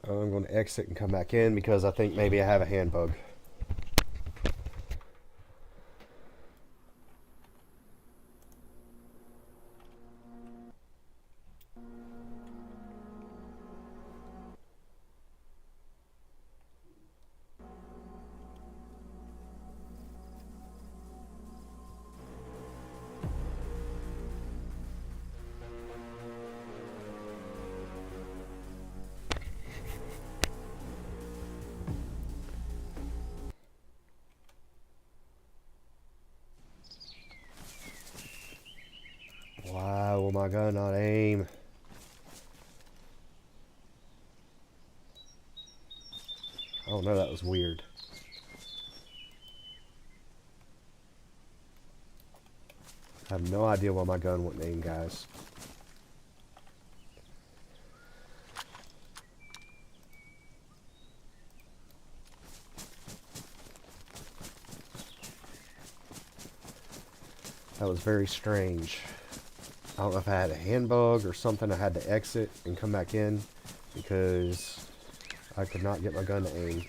I'm going to exit and come back in because I think maybe I have a hand bug. my gun not aim? Oh no, that was weird. I have no idea why my gun wouldn't aim, guys. That was very strange. I don't know if I had a hand bug or something. I had to exit and come back in because I could not get my gun to aim.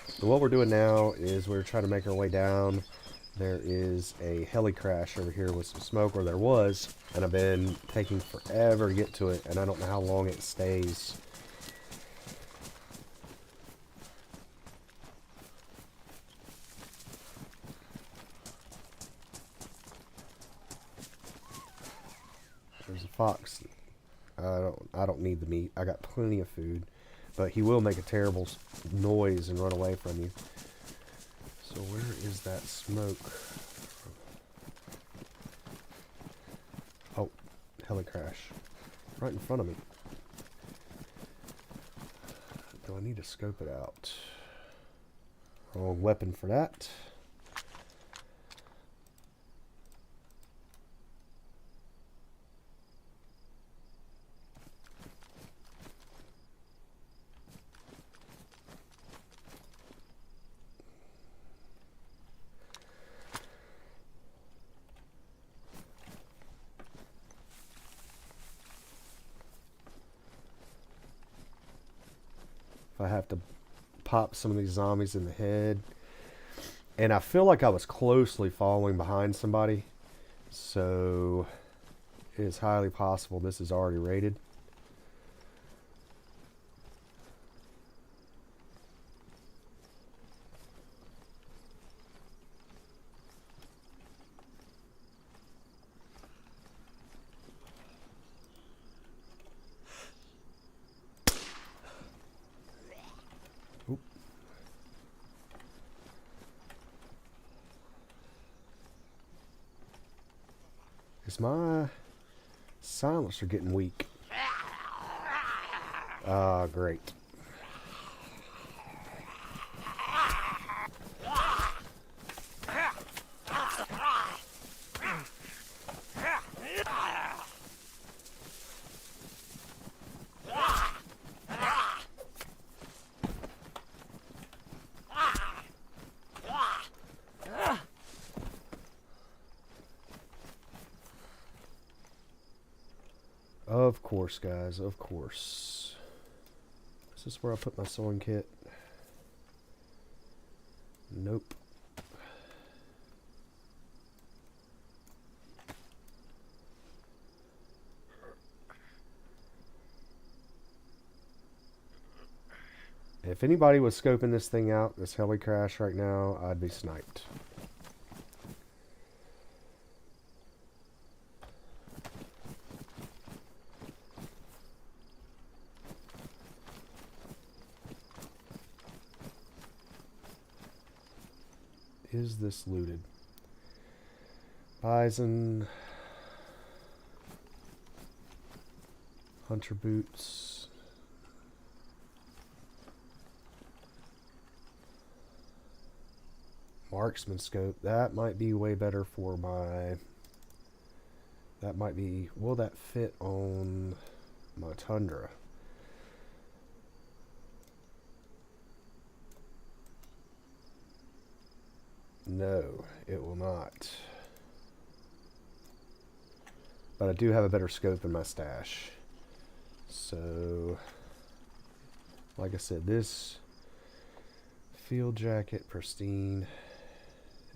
So what we're doing now is we're trying to make our way down. There is a heli crash over here with some smoke, or there was, and I've been taking forever to get to it, and I don't know how long it stays. There's a fox. I don't need the meat. I got plenty of food, but he will make a terrible noise and run away from you. So where is that smoke? Oh, heli crash. Right in front of me. Do I need to scope it out? Oh, weapon for that. If I have to pop some of these zombies in the head. And I feel like I was closely following behind somebody. So it is highly possible this is already raided. Oop. Is my silencer getting weak? Ah, great. Of course, guys, of course. Is this where I put my sewing kit? Nope. If anybody was scoping this thing out, this heli crash right now, I'd be sniped. Is this looted? Bison. Hunter boots. Marksman scope. That might be way better for my... That might be... Will that fit on my Tundra? No, it will not. But I do have a better scope in my stash. So, like I said, this field jacket, pristine.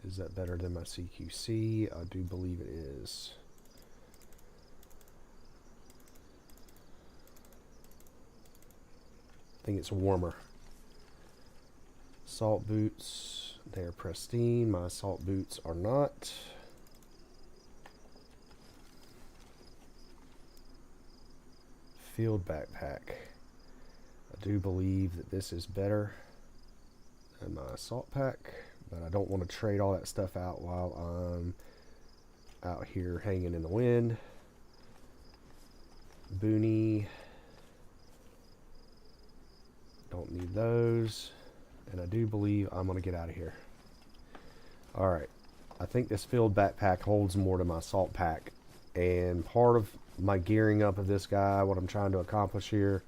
Is that better than my CQC? I do believe it is. I think it's warmer. Assault boots, they're pristine. My assault boots are not. Field backpack. I do believe that this is better than my assault pack, but I don't want to trade all that stuff out while I'm out here hanging in the wind. Booney. Don't need those. And I do believe I'm going to get out of here. Alright. I think this filled backpack holds more to my salt pack. And part of my gearing up of this guy, what I'm trying to accomplish here,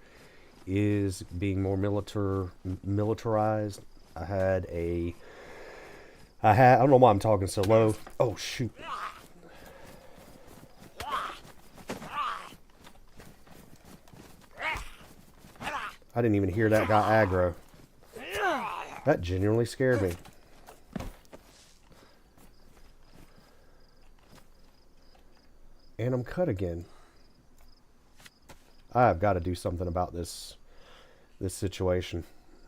is being more militarized. I don't know why I'm talking so low. Oh, shoot. I didn't even hear that guy aggro. That genuinely scared me. And I'm cut again. I've got to do something about this situation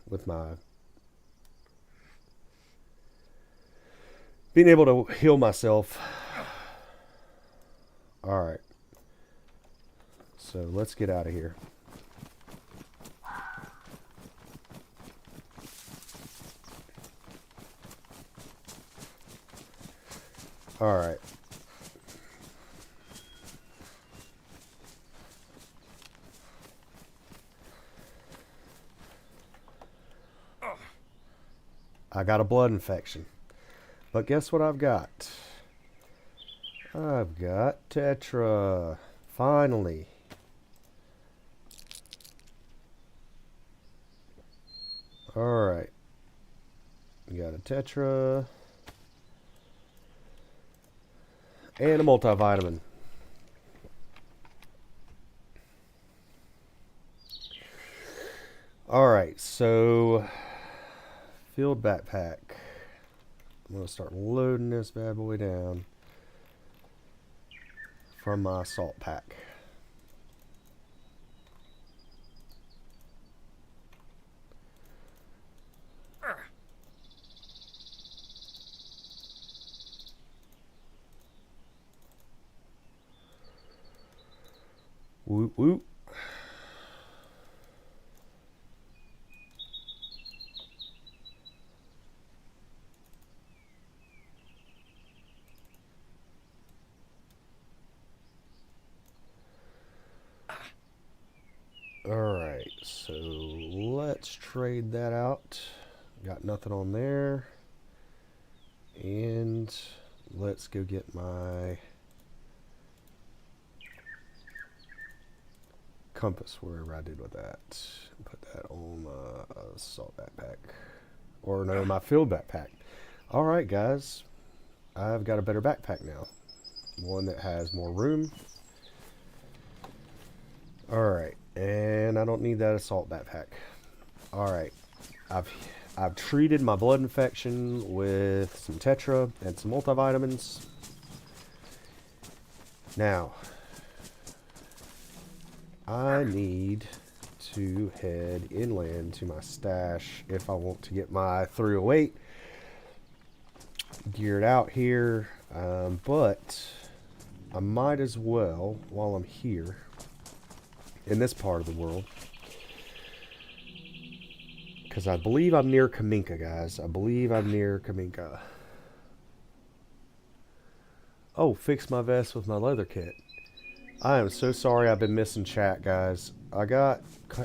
with my being able to heal myself. Alright. So let's get out of here. Alright. I got a blood infection. But guess what I've got? I've got Tetra. Finally. Alright. We got a Tetra. And a multivitamin. Alright, so field backpack. I'm going to start loading this bad boy down from my salt pack. Whoop whoop. Alright, so let's trade that out. Got nothing on there. And let's go get my compass, wherever I did with that. Put that on my salt backpack. Or no, my field backpack. Alright guys, I've got a better backpack now. One that has more room. Alright, and I don't need that assault backpack. Alright, I've treated my blood infection with some Tetra and some multivitamins. Now, I need to head inland to my stash if I want to get my 308 geared out here. But I might as well, while I'm here in this part of the world, because I believe I'm near Kaminka, guys. I believe I'm near Kaminka. Oh, fix my vest with my leather kit. I am so sorry I've been missing chat, guys. I got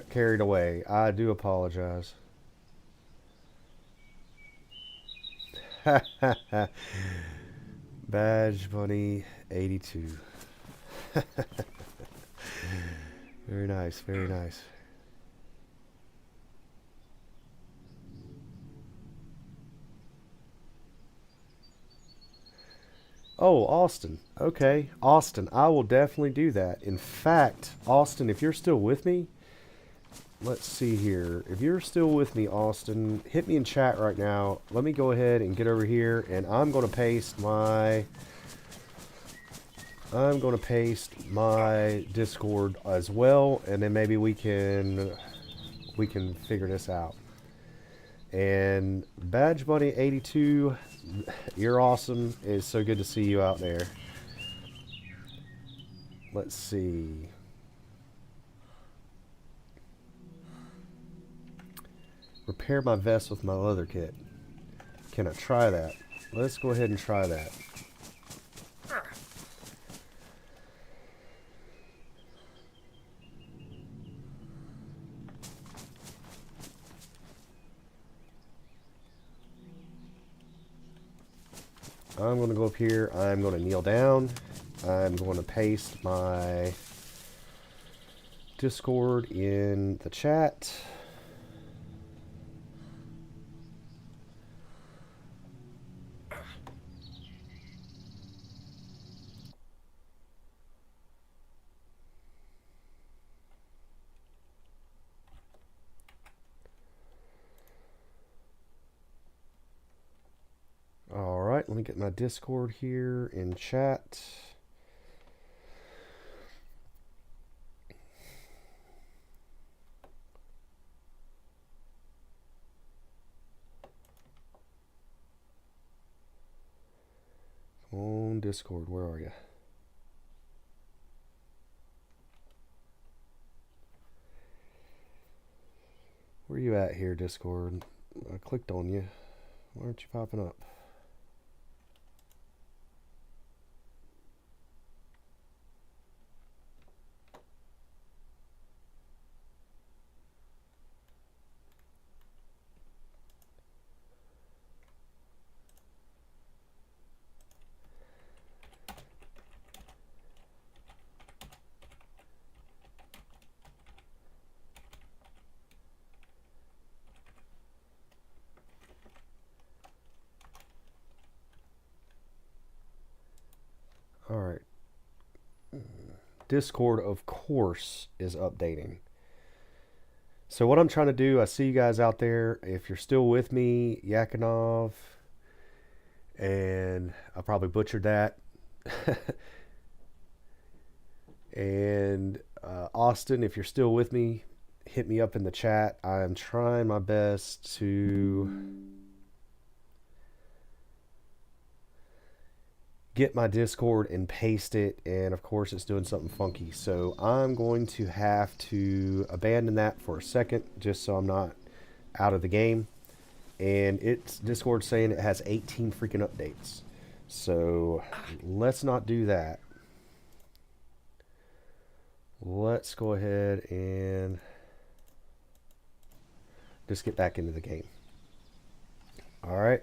carried away. I do apologize. Badge Bunny 82. Very nice, very nice. Oh, Austin. Okay, Austin, I will definitely do that. In fact, Austin, if you're still with me, let's see here. If you're still with me, Austin, hit me in chat right now. Let me go ahead and get over here, and I'm going to paste my Discord as well, and then maybe we can figure this out. And Badge Bunny 82, you're awesome. It's so good to see you out there. Let's see. Repair my vest with my leather kit. Can I try that? Let's go ahead and try that. I'm going to go up here. I'm going to kneel down. I'm going to paste my Discord in the chat. All right, let me get my Discord here in chat. Come on, Discord, where are you? Where are you at here, Discord? I clicked on you. Why aren't you popping up? All right. Discord, of course, is updating. So what I'm trying to do, I see you guys out there. If you're still with me, Yakinov, and I probably butchered that. And Austin, if you're still with me, hit me up in the chat. I'm trying my best to get my Discord and paste it, and of course it's doing something funky. So I'm going to have to abandon that for a second just so I'm not out of the game. And it's Discord saying it has 18 freaking updates. So let's not do that. Let's go ahead and just get back into the game. All right.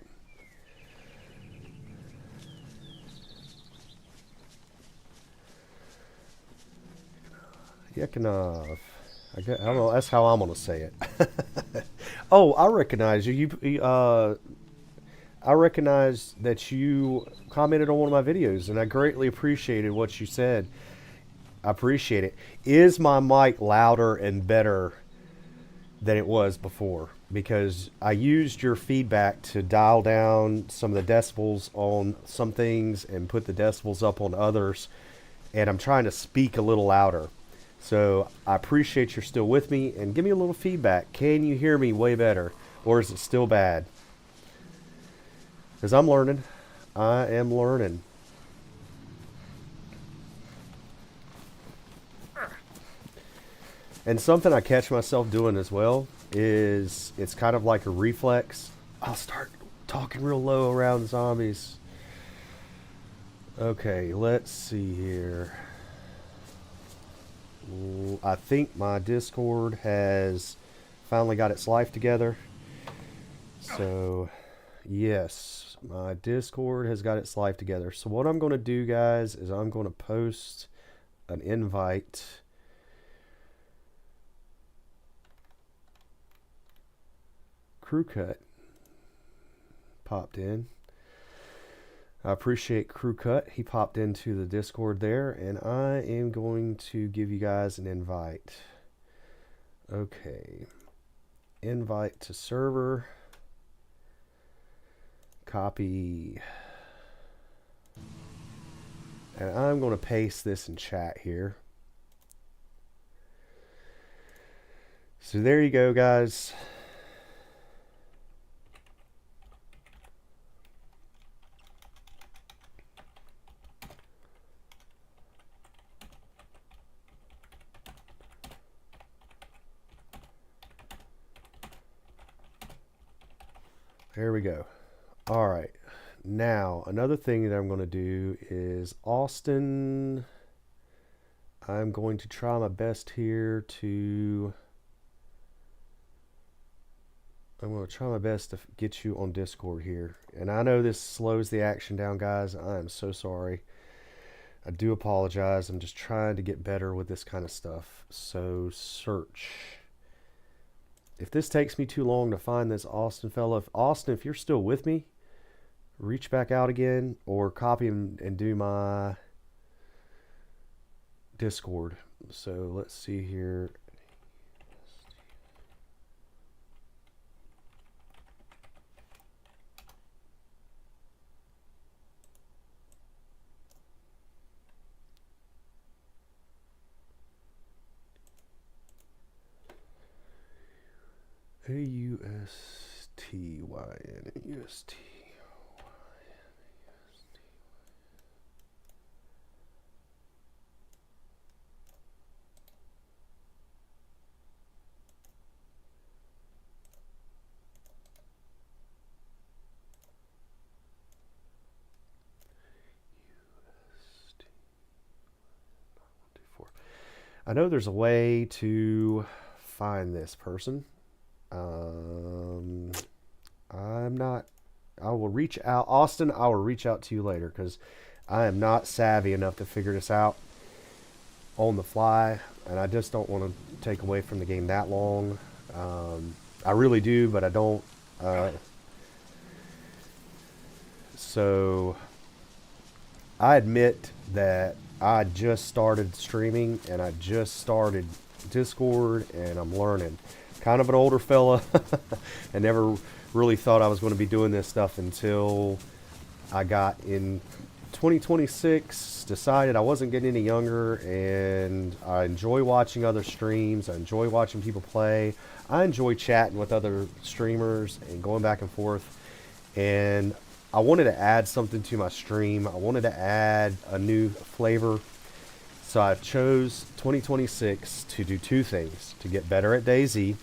Yakinov. I don't know. That's how I'm gonna say it. Oh, I recognize you. I recognize that you commented on one of my videos, and I greatly appreciated what you said. I appreciate it. Is my mic louder and better than it was before? Because I used your feedback to dial down some of the decibels on some things and put the decibels up on others, and I'm trying to speak a little louder. So I appreciate you're still with me, and give me a little feedback. Can you hear me way better, or is it still bad? Because I'm learning. I am learning. And something I catch myself doing as well is it's kind of like a reflex. I'll start talking real low around zombies. Okay, let's see here. I think my Discord has finally got its life together. So, yes, my Discord has got its life together. So what I'm going to do, guys, is I'm going to post an invite. Crew Cut popped in. I appreciate Crew Cut. He popped into the Discord there, and I am going to give you guys an invite. Okay. Invite to server. Copy. And I'm going to paste this in chat here. So there you go, guys. There we go. All right. Now, another thing that I'm going to do is Austin. I'm going to try my best here to I'm going to try my best to get you on Discord here. And I know this slows the action down, guys. I am so sorry. I do apologize. I'm just trying to get better with this kind of stuff. So, search. If this takes me too long to find this Austin fellow, if you're still with me, reach back out again or copy and do my Discord. So, let's see here. AUSTYN. I know there's a way to find this person. I'm not. I will reach out, Austin. I will reach out to you later because I am not savvy enough to figure this out on the fly, and I just don't want to take away from the game that long. I really do, but I don't. So I admit that I just started streaming and I just started Discord and I'm learning. Kind of an older fella and never really thought I was going to be doing this stuff until I got in 2026, decided I wasn't getting any younger, and I enjoy watching other streams. I enjoy watching people play. I enjoy chatting with other streamers and going back and forth. And I wanted to add something to my stream. I wanted to add a new flavor. So I chose 2026 to do two things: to get better at DayZ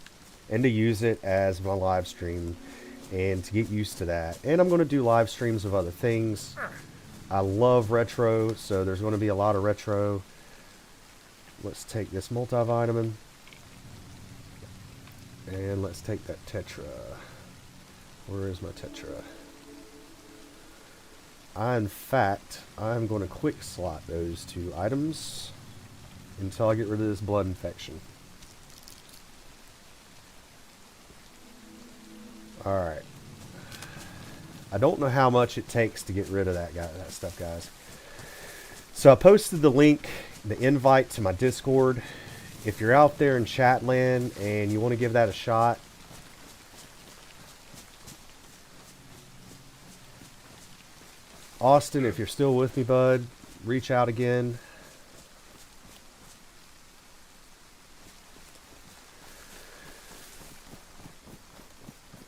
and to use it as my live stream and to get used to that. And I'm going to do live streams of other things. I love retro, so there's going to be a lot of retro. Let's take this multivitamin. And let's take that Tetra. Where is my Tetra? In fact, I'm going to quick slot those two items until I get rid of this blood infection. Alright. I don't know how much it takes to get rid of that stuff, guys. So I posted the link, the invite to my Discord. If you're out there in chat land and you want to give that a shot, Austin, if you're still with me, bud, reach out again.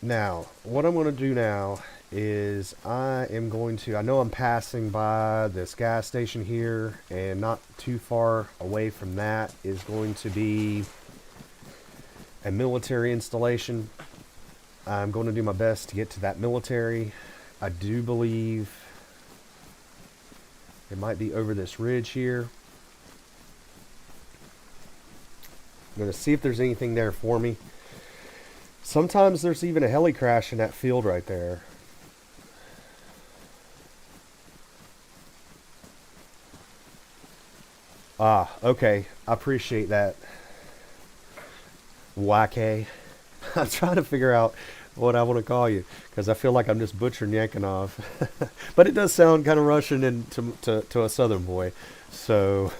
Now, what I'm going to do now is I know I'm passing by this gas station here, and not too far away from that is going to be a military installation. I'm going to do my best to get to that military. I do believe it might be over this ridge here. I'm going to see if there's anything there for me. Sometimes there's even a heli crash in that field right there. Ah, okay. I appreciate that. Wacky. I'm trying to figure out what I want to call you because I feel like I'm just butchering Yankinov. But it does sound kind of Russian and to a southern boy. So,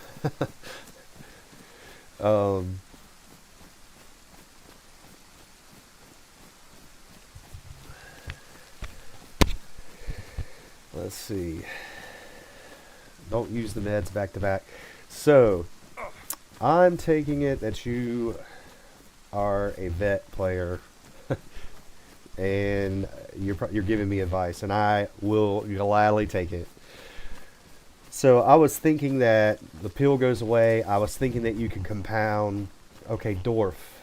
let's see. Don't use the meds back to back. So, I'm taking it that you are a vet player, and you're giving me advice, and I will gladly take it. So, I was thinking that the pill goes away. I was thinking that you can compound. Okay, Dorf.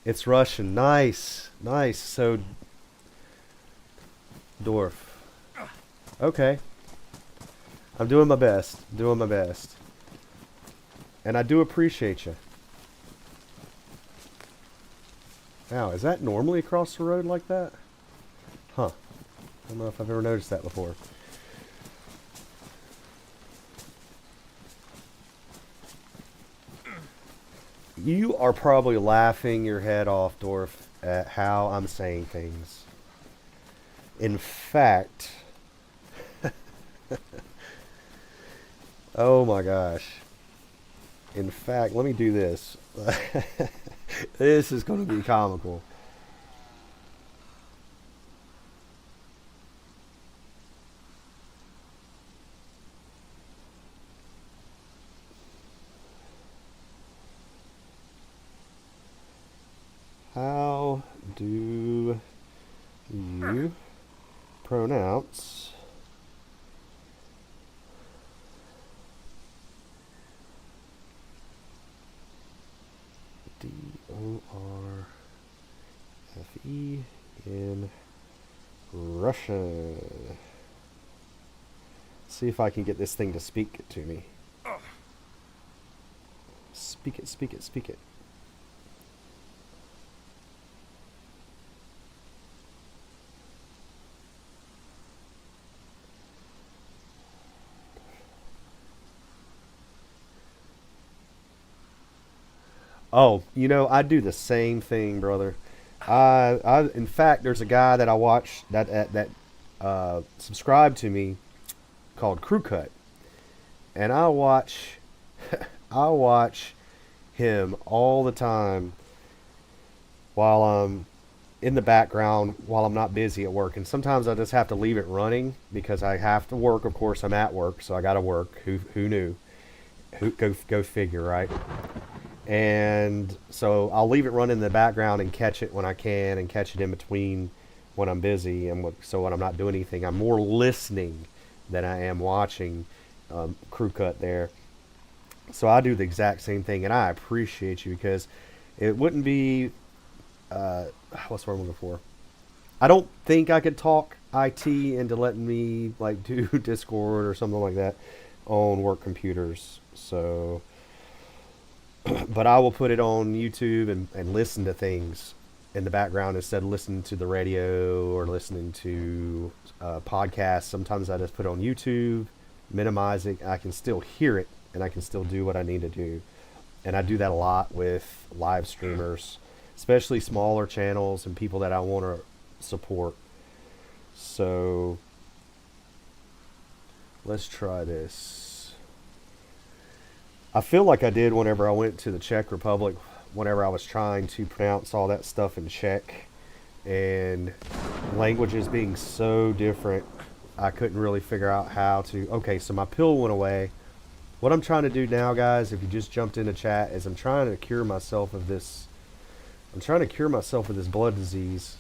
It's Russian. Nice. Nice. So, Dorf. Okay. I'm doing my best. Doing my best. And I do appreciate you. Now, is that normally across the road like that? Huh. I don't know if I've ever noticed that before. You are probably laughing your head off, Dorf, at how I'm saying things. In fact, oh my gosh. In fact, let me do this. This is going to be comical. How do you pronounce Dorfe in Russian? See if I can get this thing to speak it to me. Speak it, speak it, speak it. Oh, you know, I do the same thing, brother. In fact, there's a guy that I watch that subscribed to me called Crew Cut, and I watch him all the time while I'm in the background while I'm not busy at work, and sometimes I just have to leave it running because I have to work. Of course, I'm at work, so I got to work. Who knew? Go figure, right? And so I'll leave it running in the background and catch it when I can, and catch it in between when I'm busy. And so when I'm not doing anything, I'm more listening than I am watching Crew Cut there. So I do the exact same thing, and I appreciate you because it wouldn't be uh, what's the word I'm looking for? I don't think I could talk IT into letting me like do Discord or something like that on work computers. So but I will put it on YouTube and listen to things in the background instead of listening to the radio or listening to podcasts. Sometimes I just put it on YouTube, minimize it. I can still hear it and I can still do what I need to do. And I do that a lot with live streamers, especially smaller channels and people that I want to support. So let's try this. I feel like I did whenever I went to the Czech Republic, whenever I was trying to pronounce all that stuff in Czech, and languages being so different, I couldn't really figure out how to. Okay, so my pill went away. What I'm trying to do now, guys, if you just jumped into chat, is I'm trying to cure myself of this. I'm trying to cure myself of this blood disease,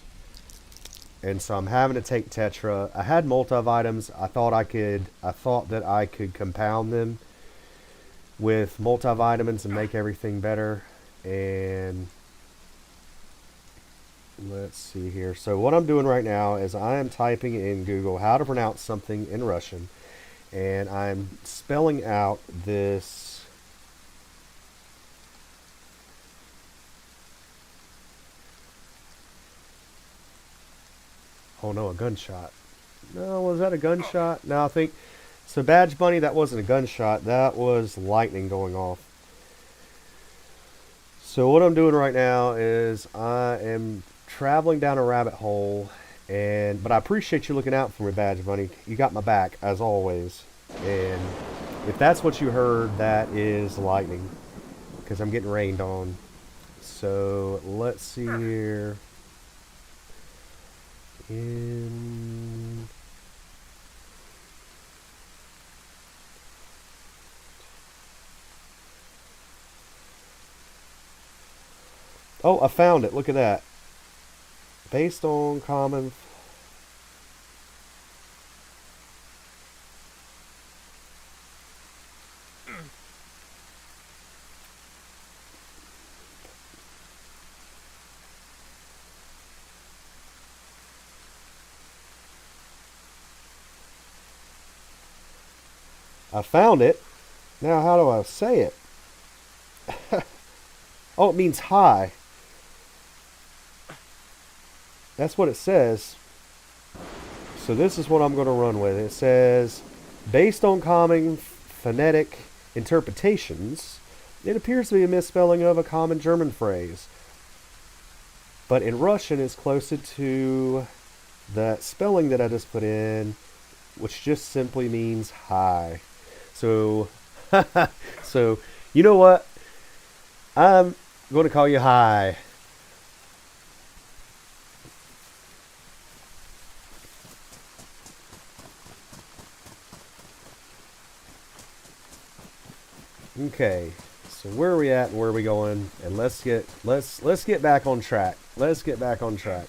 and so I'm having to take Tetra. I had multivitamins. I thought I could. I thought that I could compound them with multivitamins and make everything better. And let's see here. So what I'm doing right now is I am typing in Google how to pronounce something in Russian, and I'm spelling out this. Oh no, a gunshot. No, was that a gunshot? No, I think so. Badge Bunny, that wasn't a gunshot. That was lightning going off. So what I'm doing right now is I am traveling down a rabbit hole, and but I appreciate you looking out for me, Badge Bunny. You got my back as always. And if that's what you heard, that is lightning because I'm getting rained on. So let's see here. In Oh, I found it. Look at that. Based on common. I found it. Now, how do I say it? Oh, it means hi. That's what it says. So this is what I'm going to run with. It says, based on common phonetic interpretations, it appears to be a misspelling of a common German phrase. But in Russian, it's closer to that spelling that I just put in, which just simply means hi. So, so you know what? I'm going to call you hi. Okay, so where are we at and where are we going? And let's get back on track. Let's get back on track.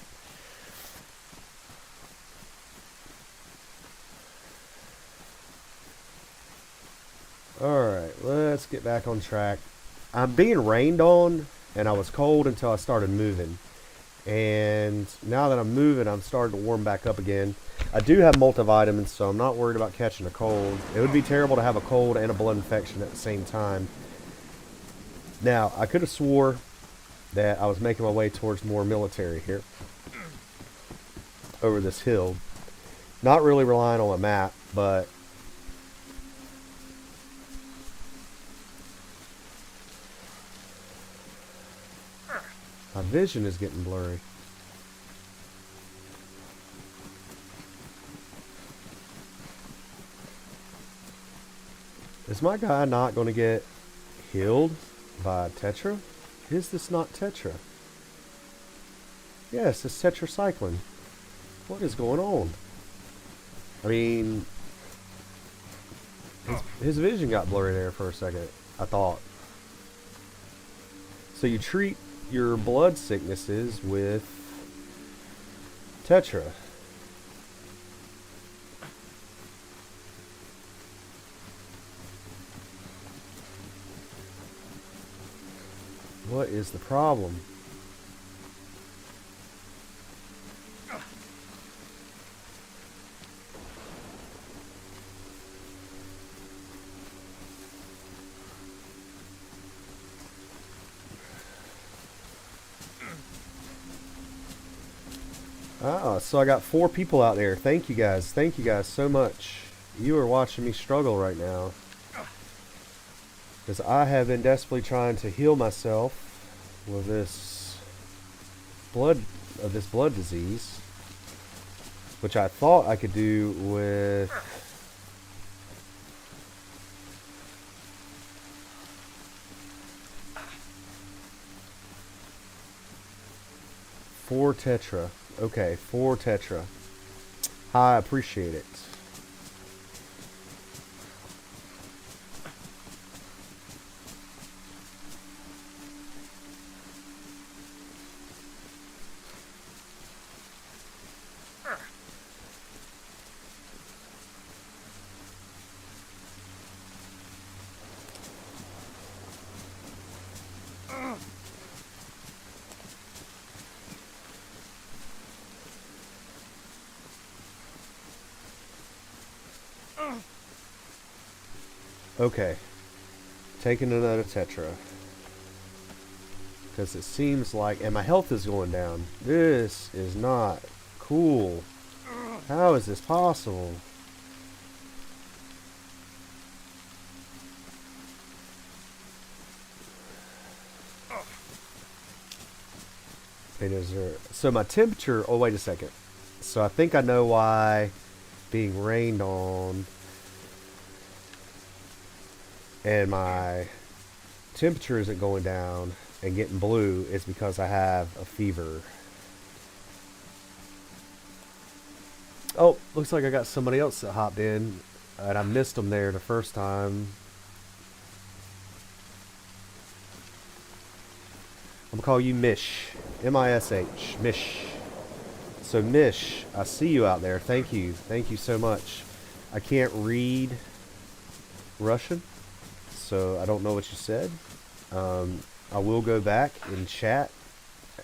Alright, let's get back on track. I'm being rained on, and I was cold until I started moving. And now that I'm moving, I'm starting to warm back up again. I do have multivitamins, so I'm not worried about catching a cold. It would be terrible to have a cold and a blood infection at the same time. Now, I could have swore that I was making my way towards more military here. Over this hill. Not really relying on a map, but my vision is getting blurry. Is my guy not going to get healed by Tetra? Is this not Tetra? Yes, it's tetracycline. What is going on? I mean, his vision got blurry there for a second, I thought. So you treat your blood sicknesses with Tetra. What is the problem? Ah, so I got 4 people out there. Thank you guys. Thank you guys so much. You are watching me struggle right now. Because I have been desperately trying to heal myself with this blood disease, which I thought I could do with four tetra. Okay, 4 tetra. I appreciate it. Okay, taking another tetra, because it seems like, and my health is going down. This is not cool. How is this possible? And is there, so my temperature, oh wait a second. So I think I know why being rained on and my temperature isn't going down and getting blue is because I have a fever. Oh, looks like I got somebody else that hopped in and I missed them there the first time. I'm gonna call you Mish. M-I-S-H. Mish. So Mish, I see you out there. Thank you. Thank you so much. I can't read Russian, so I don't know what you said. I will go back and chat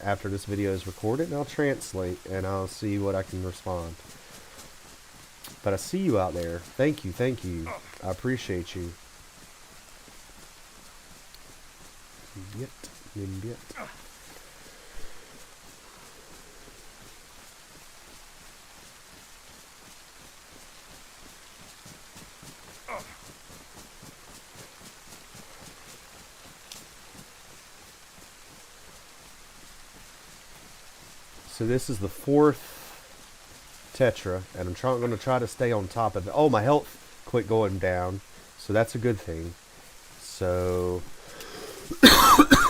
after this video is recorded, and I'll translate, and I'll see what I can respond. But I see you out there. Thank you, thank you. I appreciate you. So this is the fourth Tetra, and I'm going to try to stay on top of it. Oh, my health quit going down, so that's a good thing. So,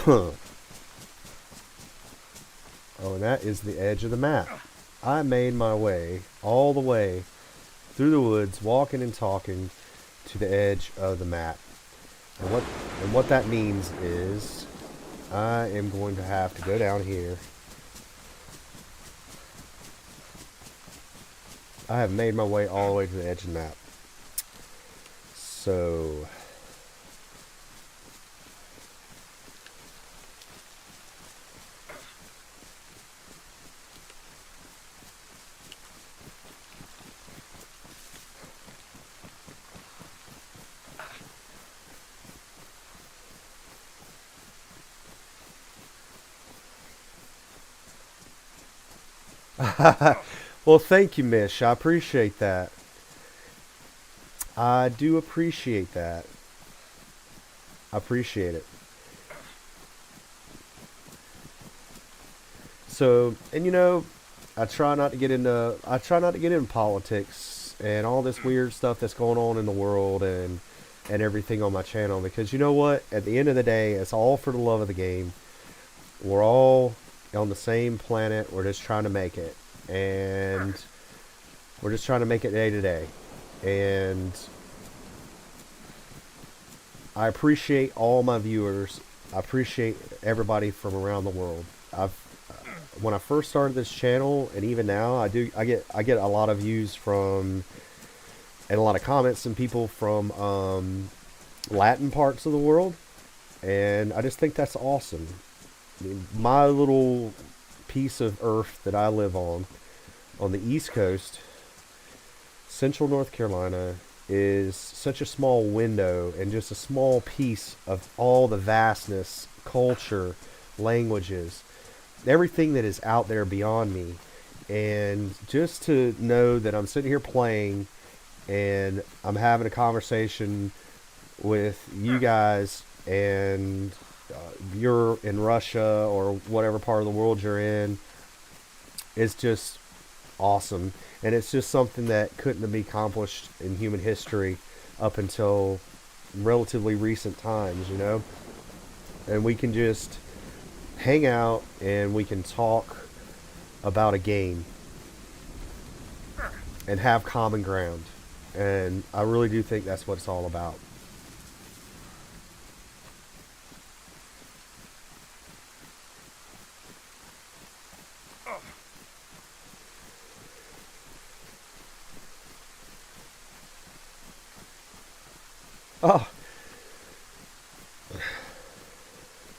oh, and that is the edge of the map. I made my way all the way through the woods, walking and talking, to the edge of the map. And what that means is I am going to have to go down here. I have made my way all the way to the edge of the map. So well, thank you, Mish. I appreciate that. I do appreciate that. I appreciate it. So, and you know, I try not to get into politics and all this weird stuff that's going on in the world and everything on my channel, because you know what? At the end of the day, it's all for the love of the game. We're all on the same planet. We're just trying to make it. And we're just trying to make it day to day. And I appreciate all my viewers. I appreciate everybody from around the world. When I first started this channel, and even now, I get a lot of views from, and a lot of comments from people from Latin parts of the world, and I just think that's awesome. I mean, my little piece of earth that I live on the East Coast, Central North Carolina, is such a small window and just a small piece of all the vastness, culture, languages, everything that is out there beyond me. And just to know that I'm sitting here playing and I'm having a conversation with you guys, and you're in Russia or whatever part of the world you're in, is just awesome. And it's just something that couldn't be accomplished in human history up until relatively recent times, you know? And we can just hang out and we can talk about a game and have common ground. And I really do think that's what it's all about. Oh,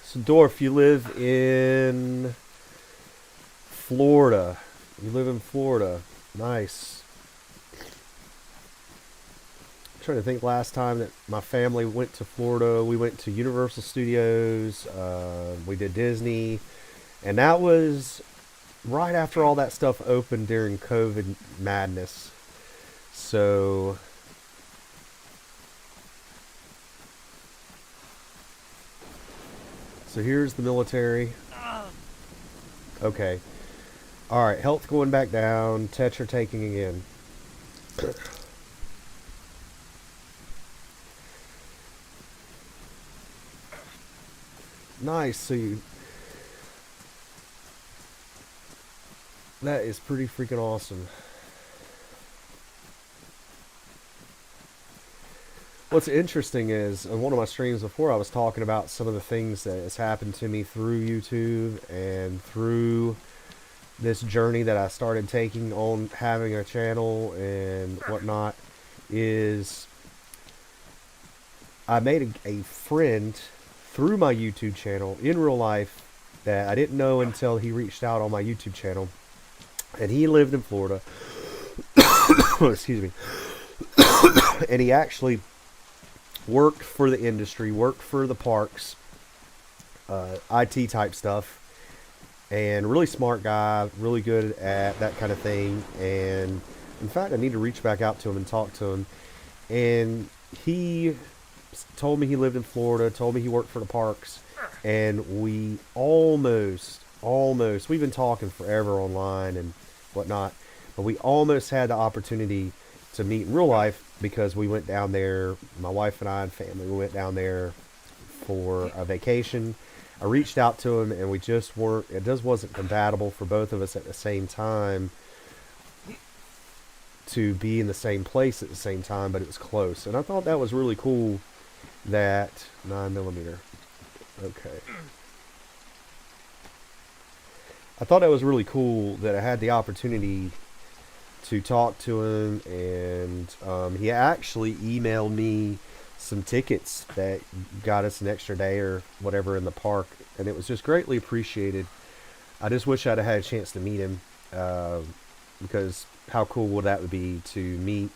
so Dorf, you live in Florida. You live in Florida. Nice. I'm trying to think last time that my family went to Florida. We went to Universal Studios. We did Disney. And that was right after all that stuff opened during COVID madness. So here's the military. Okay. Alright, health going back down. Tetra taking again. Nice. So you... That is pretty freaking awesome. What's interesting is, on one of my streams before, I was talking about some of the things that has happened to me through YouTube and through this journey that I started taking on having a channel and whatnot. Is I made a friend through my YouTube channel in real life that I didn't know until he reached out on my YouTube channel. And he lived in Florida. Excuse me. And he actually worked for the industry, worked for the parks, IT type stuff, and really smart guy, really good at that kind of thing. And in fact, I need to reach back out to him and talk to him. And he told me he lived in Florida, told me he worked for the parks, and we almost almost, we've been talking forever online and whatnot, but we almost had the opportunity to meet in real life because we went down there, my wife and I and family, we went down there for a vacation. I reached out to him and we just weren't, it just wasn't compatible for both of us at the same time to be in the same place at the same time, but it was close. And I thought that was really cool that 9mm. Okay. I thought that was really cool that I had the opportunity to talk to him, and he actually emailed me some tickets that got us an extra day or whatever in the park, and it was just greatly appreciated. I just wish I'd have had a chance to meet him, because how cool would that be to meet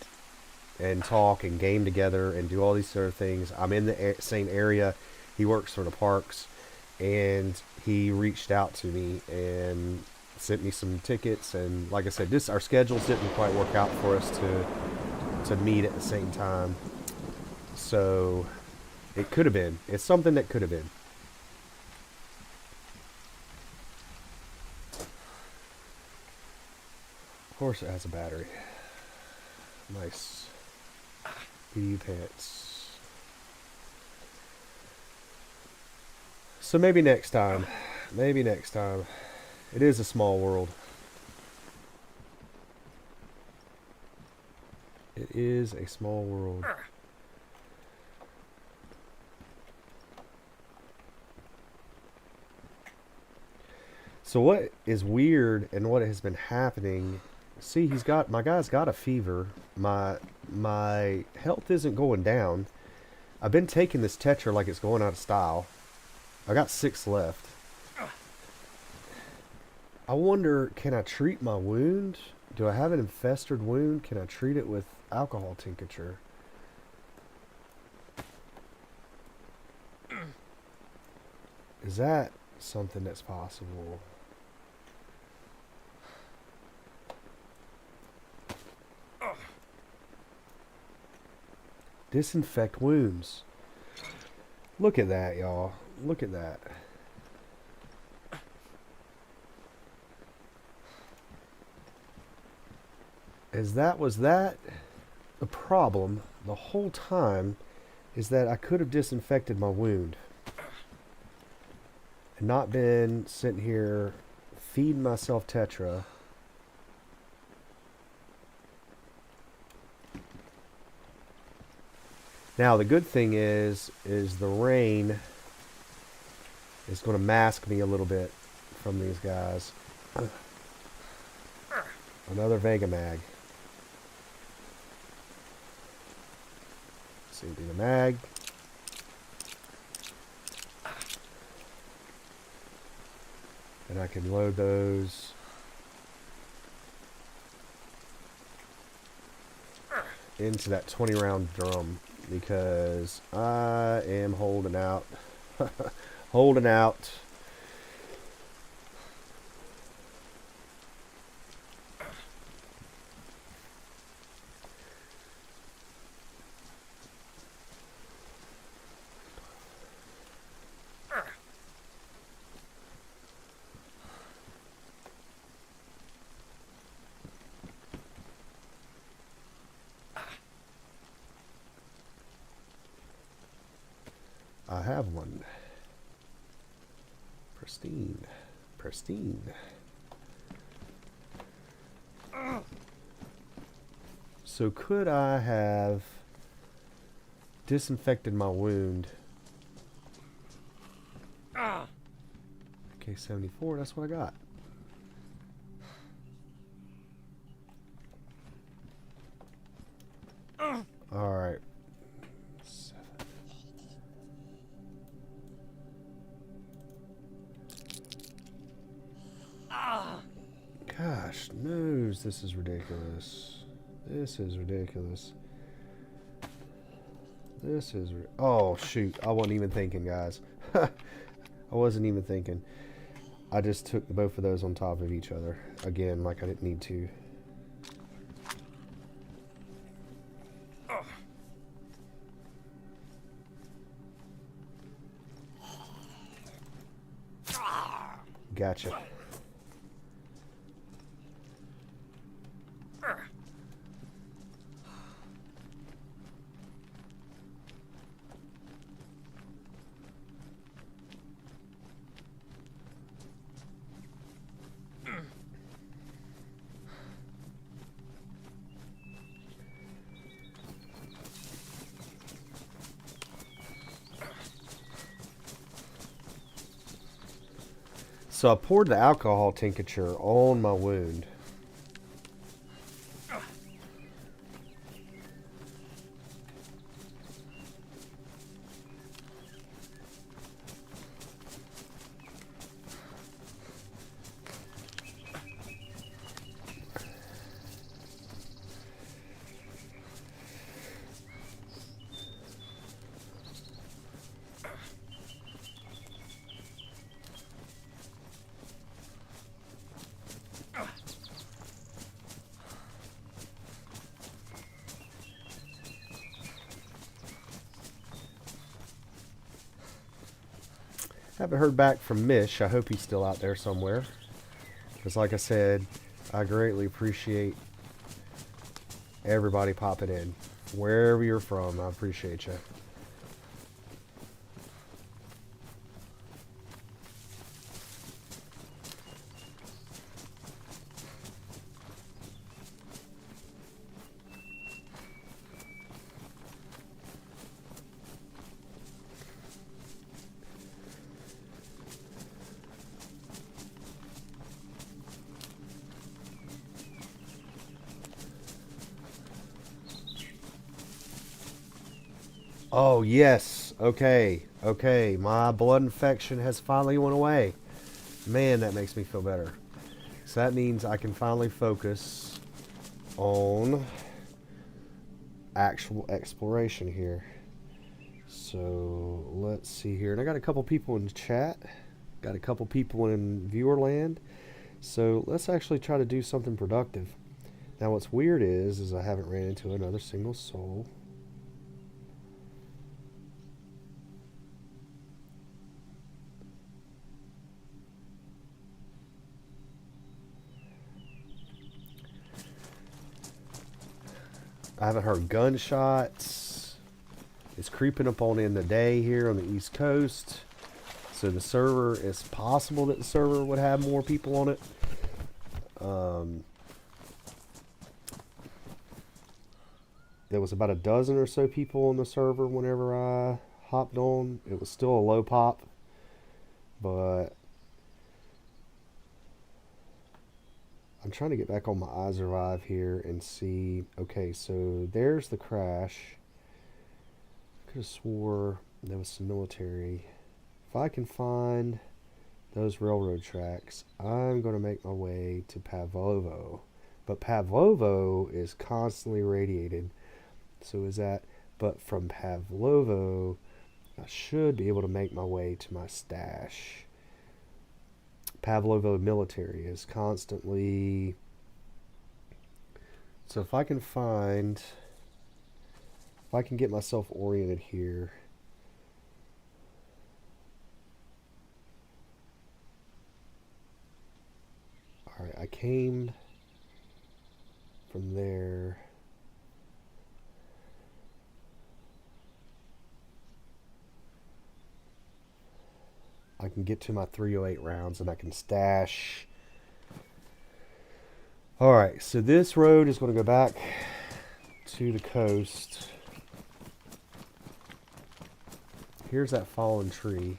and talk and game together and do all these sort of things. I'm in the same area. He works for the parks, and he reached out to me and sent me some tickets. And like I said, this our schedules didn't quite work out for us to meet at the same time. So it could have been. It's something that could have been. Of course, it has a battery. Nice. BD pants. So maybe next time. Maybe next time. It is a small world. It is a small world. So what is weird and what has been happening, see, my guy's got a fever. My health isn't going down. I've been taking this Tetra like it's going out of style. I got 6 left. I wonder, can I treat my wound? Do I have an infested wound? Can I treat it with alcohol tincture? Is that something that's possible? Disinfect wounds. Look at that, y'all. Look at that. Was that the problem the whole time, is that I could have disinfected my wound and not been sitting here feeding myself Tetra. Now the good thing is the rain is going to mask me a little bit from these guys. Another Vega Mag. Empty the mag. And I can load those into that 20 round drum because I am holding out. Holding out. I have one. Pristine. Pristine. So could I have disinfected my wound? Okay, 74, that's what I got. Alright. Gosh, knows this is ridiculous. This is ridiculous. This is... oh, shoot. I wasn't even thinking, guys. I wasn't even thinking. I just took both of those on top of each other. Again, like I didn't need to. gotcha. So I poured the alcohol tincture on my wound. Haven't heard back from Mish. I hope he's still out there somewhere. Because like I said, I greatly appreciate everybody popping in. Wherever you're from, I appreciate you. Oh, yes. Okay. Okay. My blood infection has finally went away. Man, that makes me feel better. So that means I can finally focus on actual exploration here. So let's see here. And I got a couple people in the chat. Got a couple people in viewer land. So let's actually try to do something productive. Now what's weird is I haven't ran into another single soul. I haven't heard gunshots. It's creeping up on in the day here on the East Coast. So the server, it's possible that the server would have more people on it. There was about a dozen or so people on the server whenever I hopped on. It was still a low pop, but I'm trying to get back on my iSurvive here and see. Okay, so there's the crash. Could have swore there was some military. If I can find those railroad tracks, I'm going to make my way to Pavlovo. But Pavlovo is constantly radiated. So is that, but from Pavlovo, I should be able to make my way to my stash. Pavlovo military is constantly, so if I can find, if I can get myself oriented here. Alright, I came from there. I can get to my 308 rounds and I can stash. Alright, so this road is going to go back to the coast. Here's that fallen tree.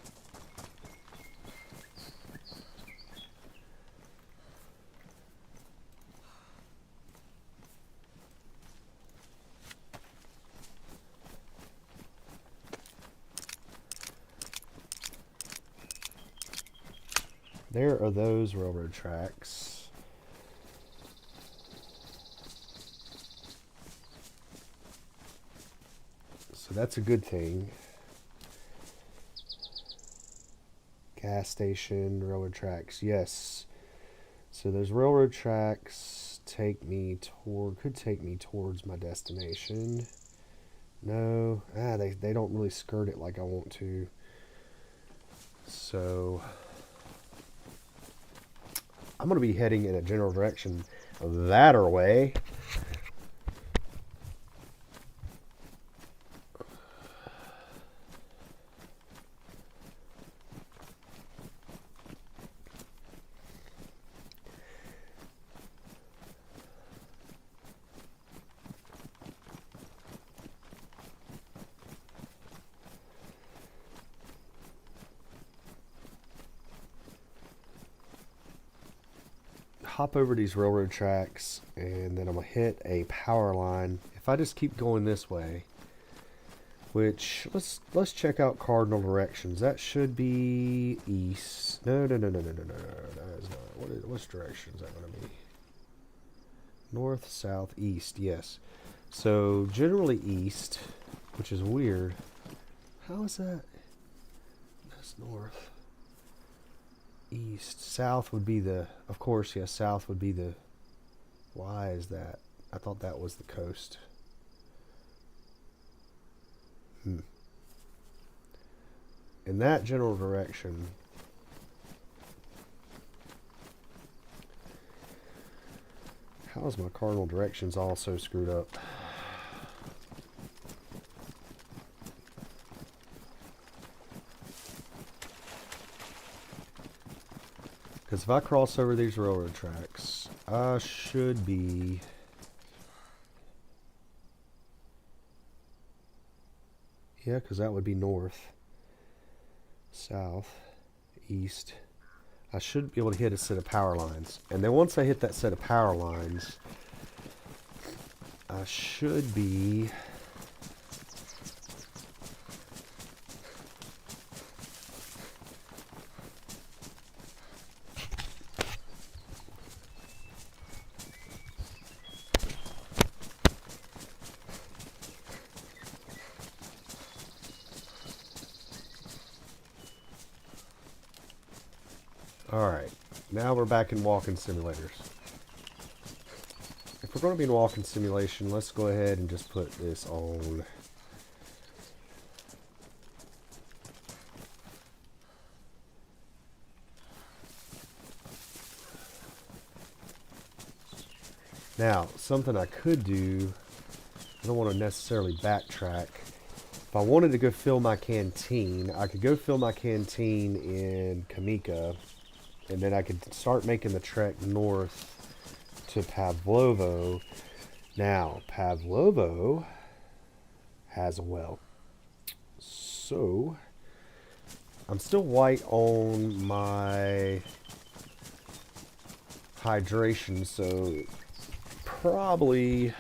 There are those railroad tracks. So that's a good thing. Gas station, railroad tracks, yes. So those railroad tracks take me toward, could take me towards my destination. No, they don't really skirt it like I want to. So I'm going to be heading in a general direction that way. Hop over these railroad tracks, and then I'm gonna hit a power line. If I just keep going this way, which let's check out cardinal directions. That should be east. No. That is not. Which direction is that gonna be? North, south, east. Yes. So generally east, which is weird. How is that? That's north. East. South would be the, of course, yes, south would be the, why is that? I thought that was the coast. In that general direction, how is my cardinal directions all so screwed up? Because if I cross over these railroad tracks, I should be... Yeah, because that would be north, south, east. I should be able to hit a set of power lines. And then once I hit that set of power lines, I should be... Alright, now we're back in walking simulators. If we're going to be in walking simulation, let's go ahead and just put this on. Now, something I could do, I don't want to necessarily backtrack. If I wanted to go fill my canteen, I could go fill my canteen in Kamika. And then I could start making the trek north to Pavlovo. Now, Pavlovo has a well. So, I'm still white on my hydration, so probably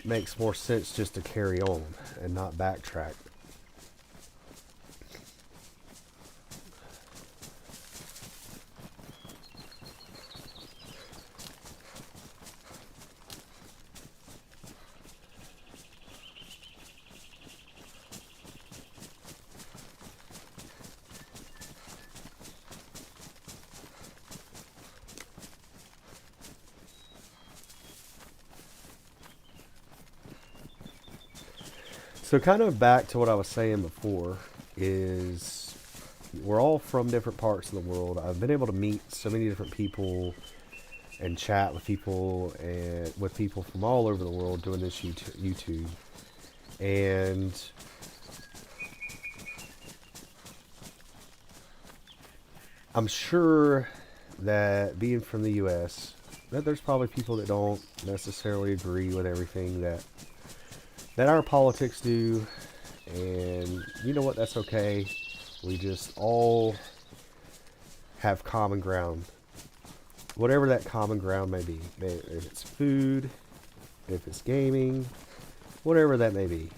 makes more sense just to carry on and not backtrack. So kind of back to what I was saying before is we're all from different parts of the world. I've been able to meet so many different people and chat with people from all over the world doing this YouTube. And I'm sure that being from the US, that there's probably people that don't necessarily agree with everything that our politics do, and you know what, that's okay. We just all have common ground, whatever that common ground may be. If it's food, if it's gaming, whatever that may be.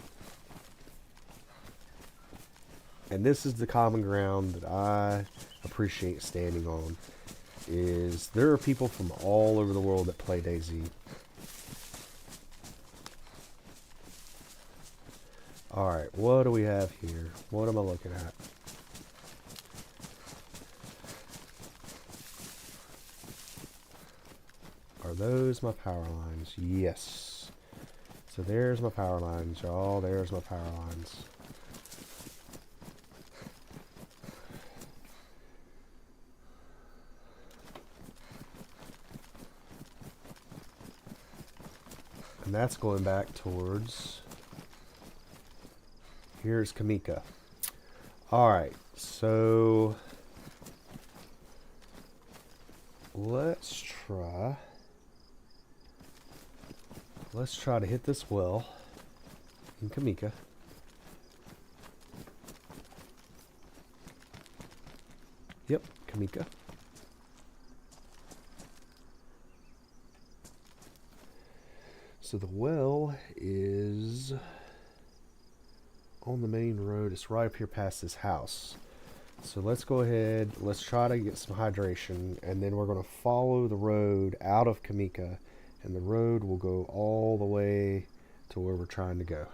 And this is the common ground that I appreciate standing on, is there are people from all over the world that play DayZ. Alright, what do we have here? What am I looking at? Are those my power lines? Yes. So there's my power lines, y'all. There's my power lines. And that's going back towards... Here's Kamika. Alright, so... Let's try to hit this well in Kamika. Yep, Kamika. So the well is on the main road. It's right up here past this house. So let's go ahead, let's try to get some hydration, and then we're going to follow the road out of Kamika, and the road will go all the way to where we're trying to go.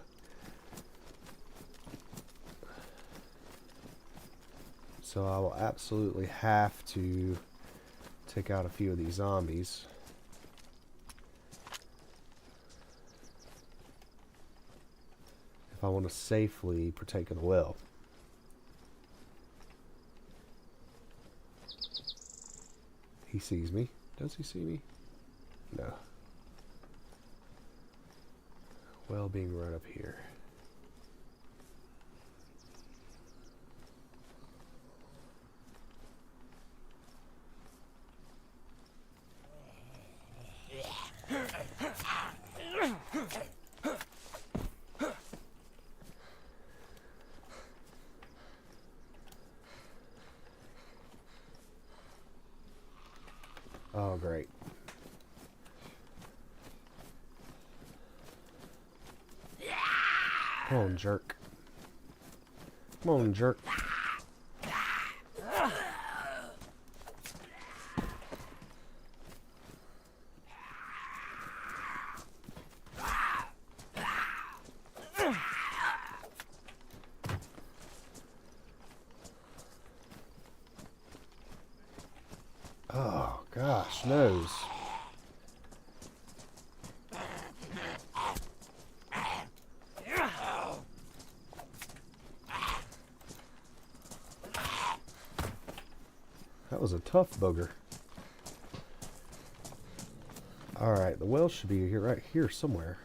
So I will absolutely have to take out a few of these zombies. If I want to safely partake of the well. He sees me. Does he see me? No. Well being right up here. Oh, great. Come on, jerk. Come on, jerk. Oh, gosh, knows. That was a tough booger. Alright, the well should be here, right here somewhere.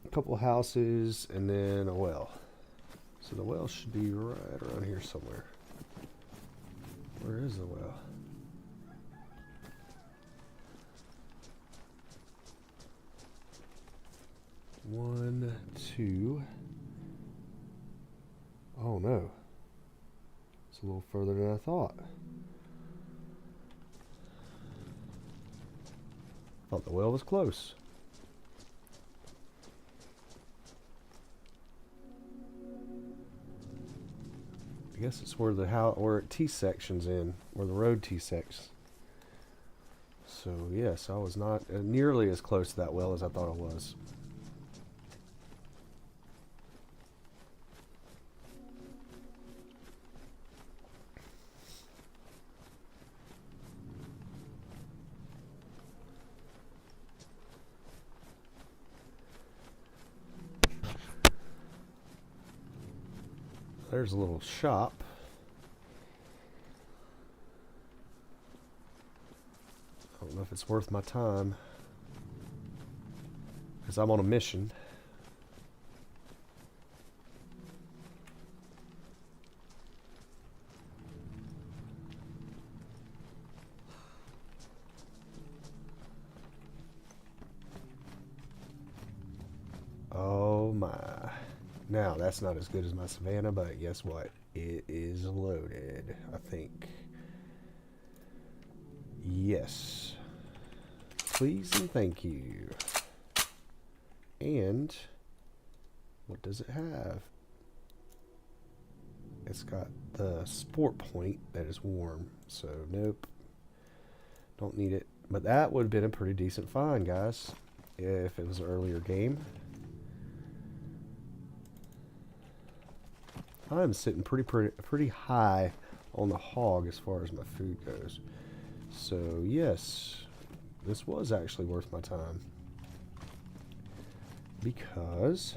A couple houses and then a well. So the well should be right around here somewhere. Where is the well? One, two. Oh no. It's a little further than I thought. Thought the well was close. I guess it's where the house, where it T-sections in, where the road T-sects. So yes, I was not nearly as close to that well as I thought I was. There's a little shop. I don't know if it's worth my time, because I'm on a mission. Oh my. Now, that's not as good as my Savannah, but guess what? It is loaded, I think. Yes. Please and thank you. And what does it have? It's got the sport point that is warm, so nope. Don't need it. But that would have been a pretty decent find, guys, if it was an earlier game. I'm sitting pretty high on the hog as far as my food goes. So yes, this was actually worth my time, because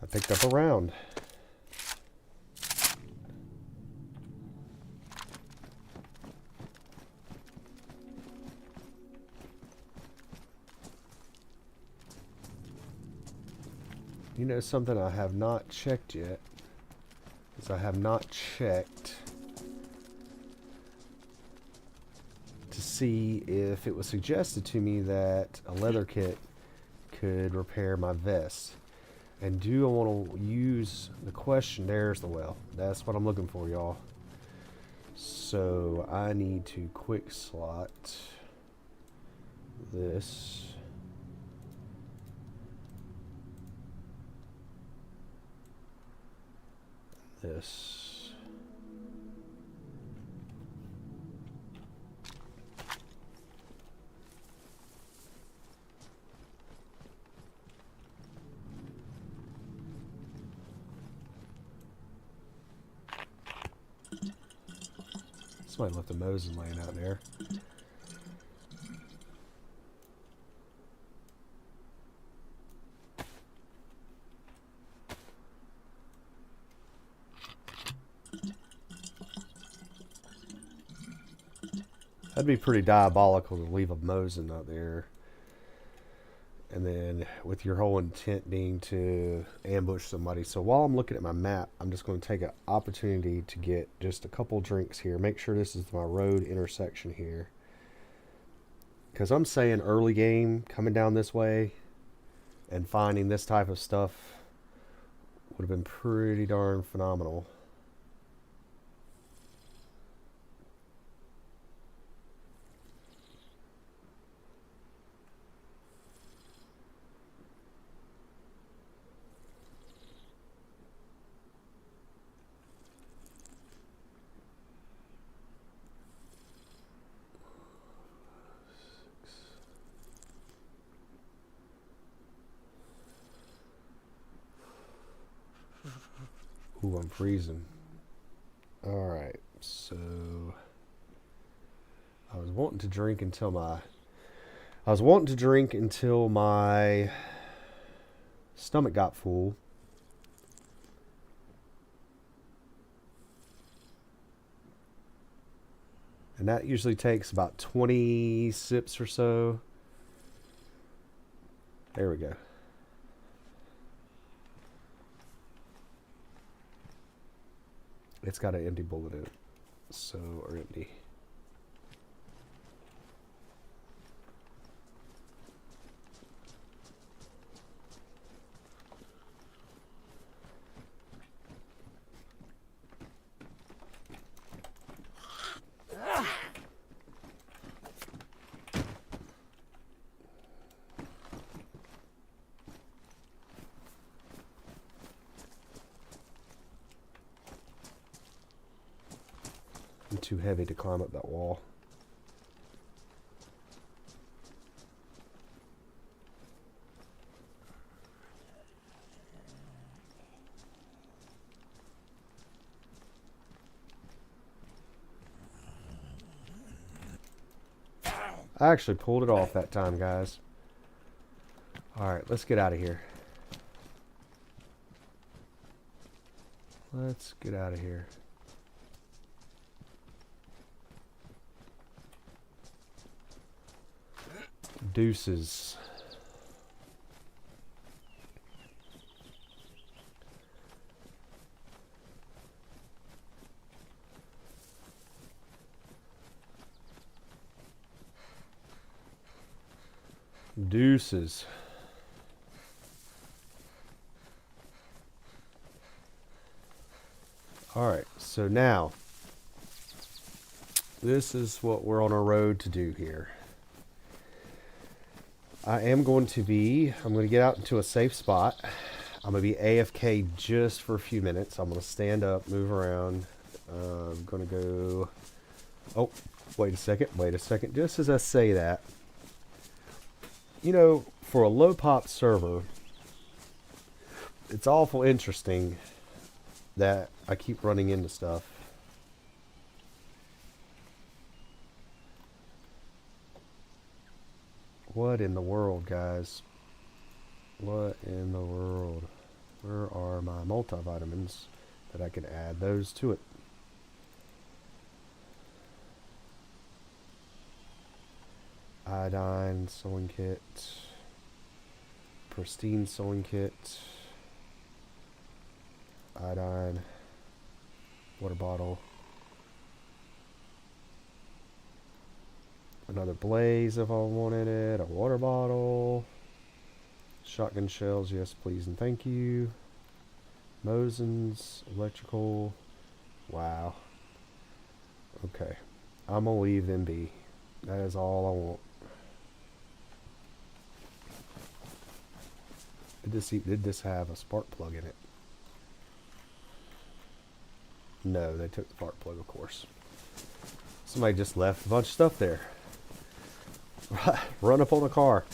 I picked up a round. You know, something I have not checked yet is I have not checked to see if it was suggested to me that a leather kit could repair my vest. And do I want to use the question? There's the well. That's what I'm looking for, y'all. So I need to quick slot this. This. Somebody left a Moses laying out there. That'd be pretty diabolical to leave a Mosin out there. And then with your whole intent being to ambush somebody. So while I'm looking at my map, I'm just going to take an opportunity to get just a couple drinks here. Make sure this is my road intersection here. Because I'm saying early game, coming down this way and finding this type of stuff would have been pretty darn phenomenal. Ooh, I'm freezing. Alright, so I was wanting to drink until my stomach got full. And that usually takes about 20 sips or so. There we go. It's got an empty bullet in it. So, or empty. I'm too heavy to climb up that wall. I actually pulled it off that time, guys. Alright, let's get out of here. Let's get out of here. Deuces. Deuces. Alright, so now this is what we're on our road to do here. I'm going to get out into a safe spot. I'm going to be AFK just for a few minutes. I'm going to stand up, move around. I'm going to go... Oh, wait a second. Just as I say that, you know, for a low pop server, it's awful interesting that I keep running into stuff. What in the world, guys? What in the world? Where are my multivitamins that I can add those to it? Iodine sewing kit. Pristine sewing kit. iodine, water bottle, another blaze if I wanted it, a water bottle, shotgun shells, yes please and thank you, Mosins, electrical, wow, okay, I'm gonna leave them be, that is all I want. Did this have a spark plug in it? No, they took the spark plug, of course. Somebody just left a bunch of stuff there. Run up on a car.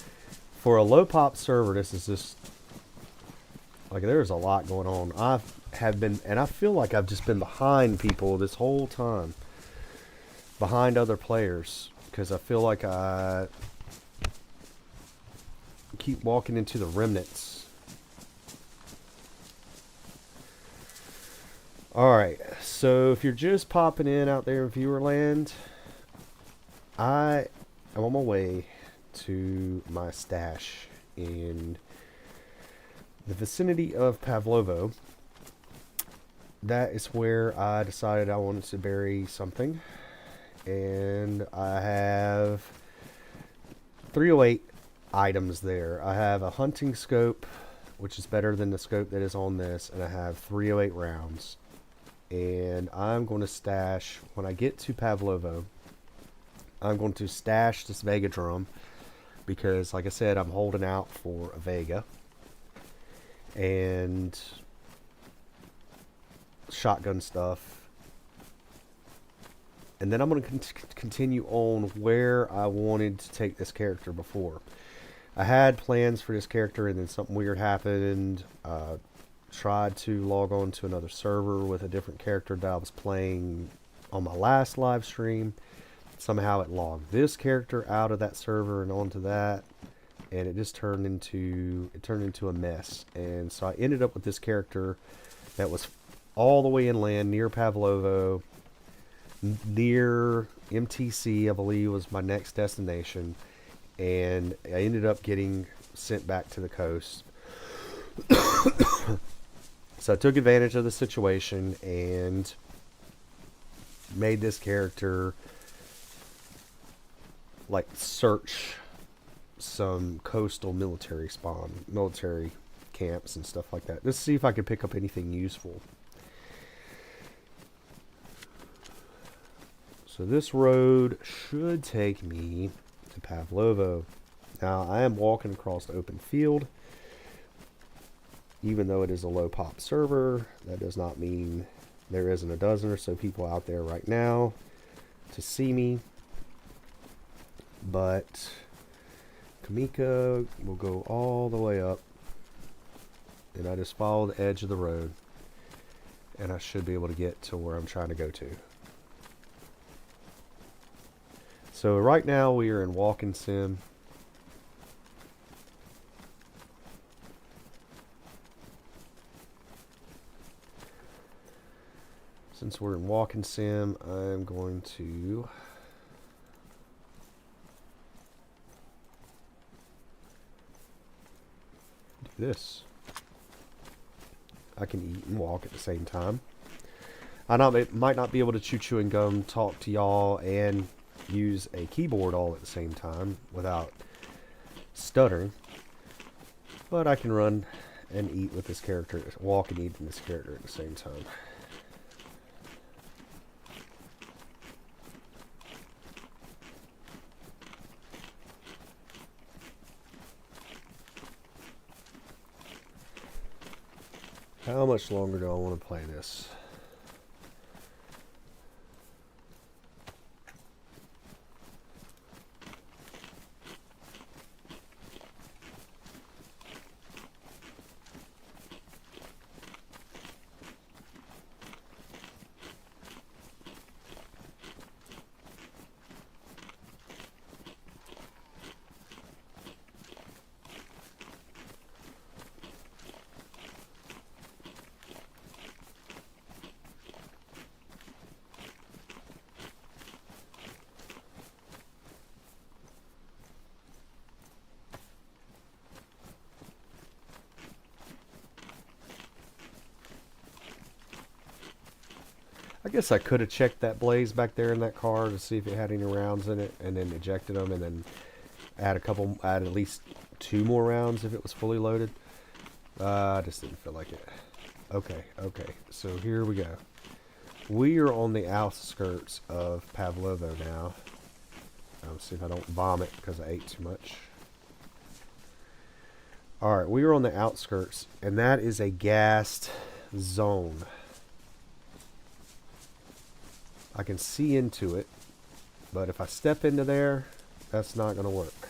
For a low pop server, this is just like there's a lot going on. I have been, and I feel like I've just been behind people this whole time, behind other players, because I feel like I keep walking into the remnants. Alright, so if you're just popping in out there in Viewerland, I am on my way to my stash in the vicinity of Pavlovo. That is where I decided I wanted to bury something, and I have 308 items there. I have a hunting scope, which is better than the scope that is on this, and I have 308 rounds. And I'm going to stash, when I get to Pavlovo, I'm going to stash this Vega drum, because like I said, I'm holding out for a Vega and shotgun stuff. And then I'm going to continue on where I wanted to take this character before. I had plans for this character, and then something weird happened. Tried to log on to another server with a different character that I was playing on my last live stream. Somehow it logged this character out of that server and onto that, and it just turned into a mess. And so I ended up with this character that was all the way inland near Pavlovo, near MTC, I believe was my next destination, and I ended up getting sent back to the coast. So I took advantage of the situation and made this character like search some coastal military camps and stuff like that. Just to see if I could pick up anything useful. So this road should take me to Pavlovo. Now I am walking across the open field. Even though it is a low pop server, that does not mean there isn't a dozen or so people out there right now to see me. But Kamika will go all the way up, and I just follow the edge of the road, and I should be able to get to where I'm trying to go to. So right now we are in Walking Sim. Since we're in Walking Sim, I'm going to do this. I can eat and walk at the same time. I might not be able to chew chewing gum, talk to y'all, and use a keyboard all at the same time without stuttering. But I can run and eat with this character, walk and eat with this character at the same time. How much longer do I want to play this? I guess I could have checked that blaze back there in that car to see if it had any rounds in it, and then ejected them, and then add at least 2 more rounds if it was fully loaded. I just didn't feel like it. Okay, so here we go. We are on the outskirts of Pavlovo now. See if I don't vomit because I ate too much. Alright, we are on the outskirts, and that is a gassed zone. I can see into it, but if I step into there, that's not going to work.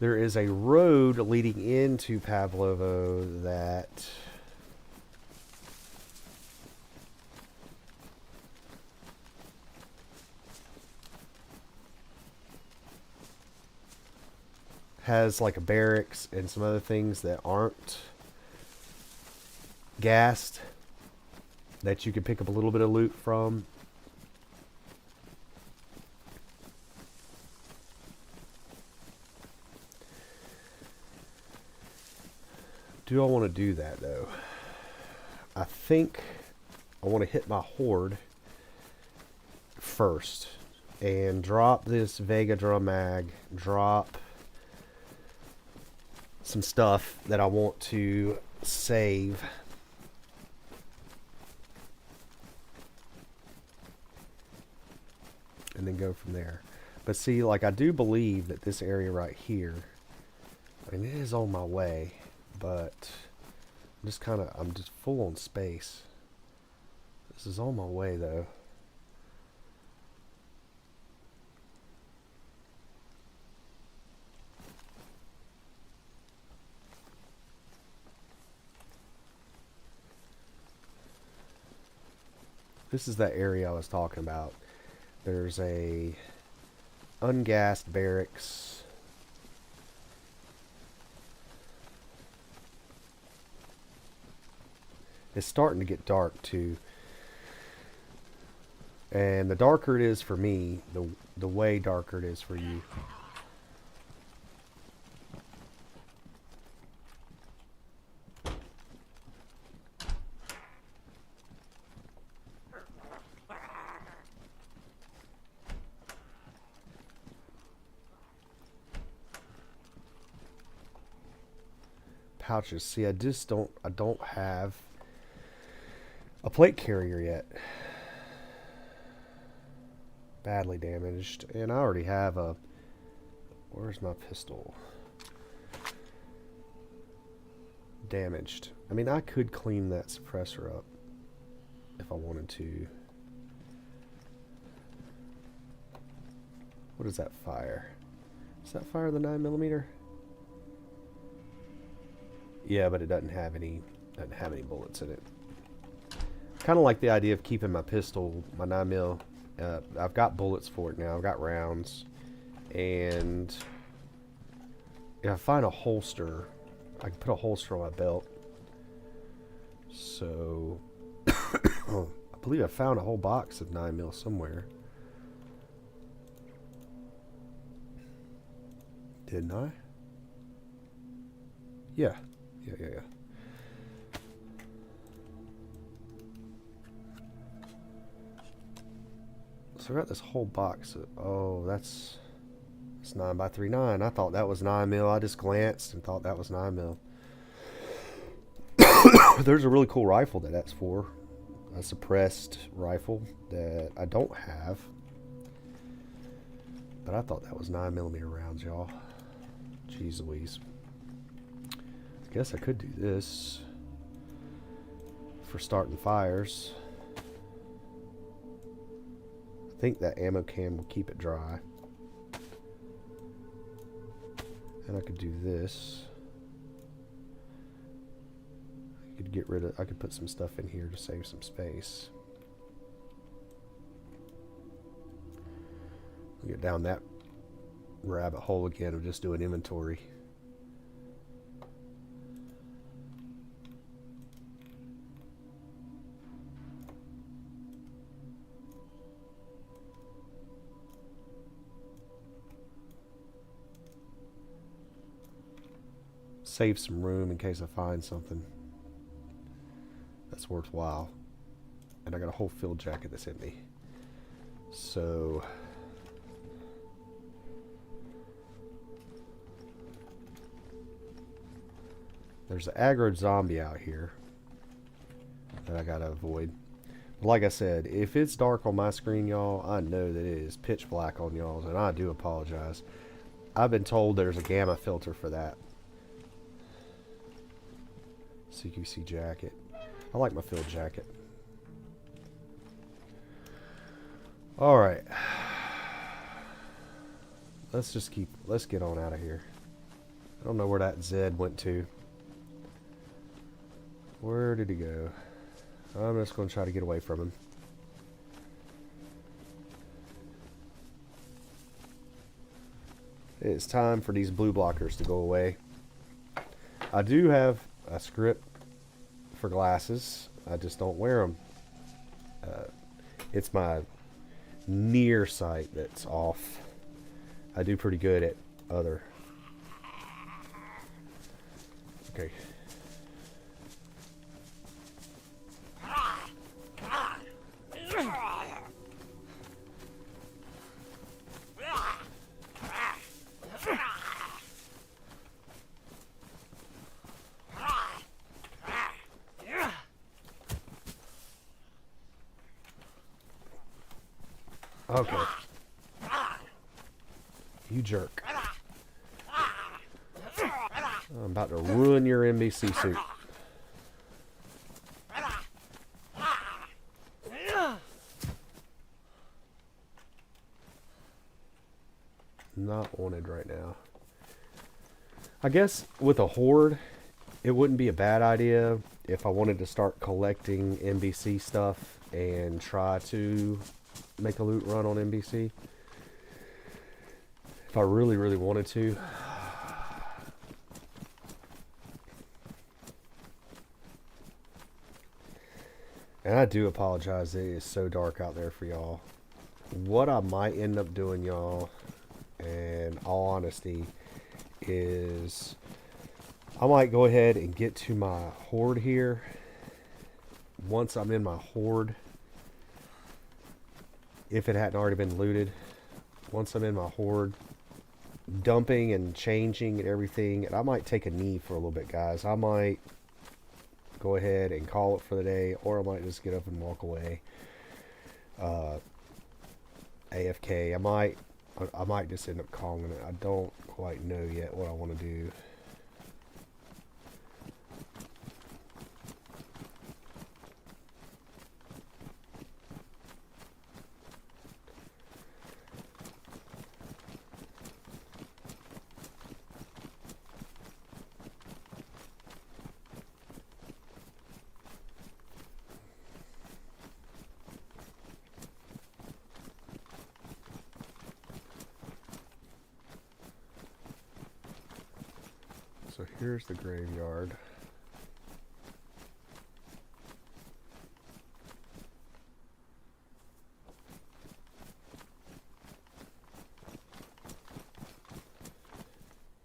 There is a road leading into Pavlovo that has like a barracks and some other things that aren't gassed that you can pick up a little bit of loot from. Do I want to do that though? I think I want to hit my horde first and drop this Vega drum mag, drop some stuff that I want to save. And then go from there. But see, like, I do believe that this area right here, I mean, it is on my way, but I'm just full on space. This is on my way though. This is that area I was talking about. There's a ungassed barracks. It's starting to get dark too. And the darker it is for me, the way darker it is for you. Pouches. See, I don't have a plate carrier yet. Badly damaged. And I already have a... Where's my pistol? Damaged. I mean, I could clean that suppressor up if I wanted to. What does that fire? Does that fire the 9mm? Yeah, but it doesn't have any bullets in it. Kind of like the idea of keeping my pistol, my 9mm. I've got bullets for it now. I've got rounds, and if I find a holster, I can put a holster on my belt. So I believe I found a whole box of 9mm somewhere. Didn't I? Yeah. Yeah. So I got this whole box of, oh, that's 9x39. I thought that was 9mm. I just glanced and thought that was 9mm. There's a really cool rifle that's for. A suppressed rifle that I don't have. But I thought that was 9mm rounds, y'all. Jeez Louise. I guess I could do this for starting fires. I think that ammo can will keep it dry. And I could do this. I could put some stuff in here to save some space. I'll get down that rabbit hole again of just doing inventory. save some room in case I find something that's worthwhile. And I got a whole field jacket that's empty. So there's an aggro zombie out here that I gotta avoid. But like I said, if it's dark on my screen, y'all, I know that it is pitch black on y'all's, and I do apologize. I've been told there's a gamma filter for that. CQC jacket. I like my field jacket. Alright. Let's get on out of here. I don't know where that Zed went to. Where did he go? I'm just going to try to get away from him. It's time for these blue blockers to go away. I do have a script for glasses. I just don't wear them. It's my near sight that's off. I do pretty good at other. Okay. Okay. You jerk. I'm about to ruin your NBC suit. Not wanted right now. I guess with a horde, it wouldn't be a bad idea if I wanted to start collecting NBC stuff and try to make a loot run on NBC. If I really, really wanted to. And I do apologize, it is so dark out there for y'all. What I might end up doing, y'all, in all honesty, is I might go ahead and get to my horde here. Once I'm in my horde, if it hadn't already been looted, once I'm in my horde, dumping and changing and everything, and I might take a knee for a little bit, guys. I might go ahead and call it for the day, or I might just get up and walk away. AFK. I might just end up calling it. I don't quite know yet what I want to do. So here's the graveyard.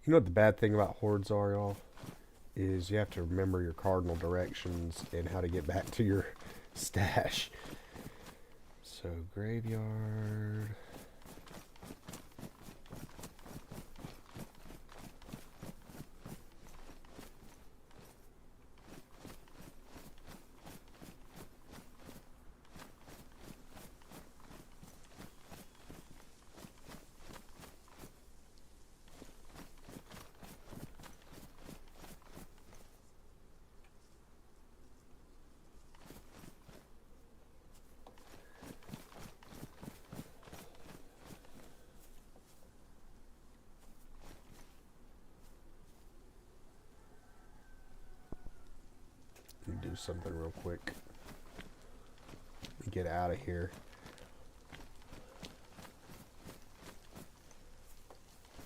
You know what the bad thing about hordes are, y'all? Is you have to remember your cardinal directions and how to get back to your stash. So graveyard. Do something real quick. Get out of here.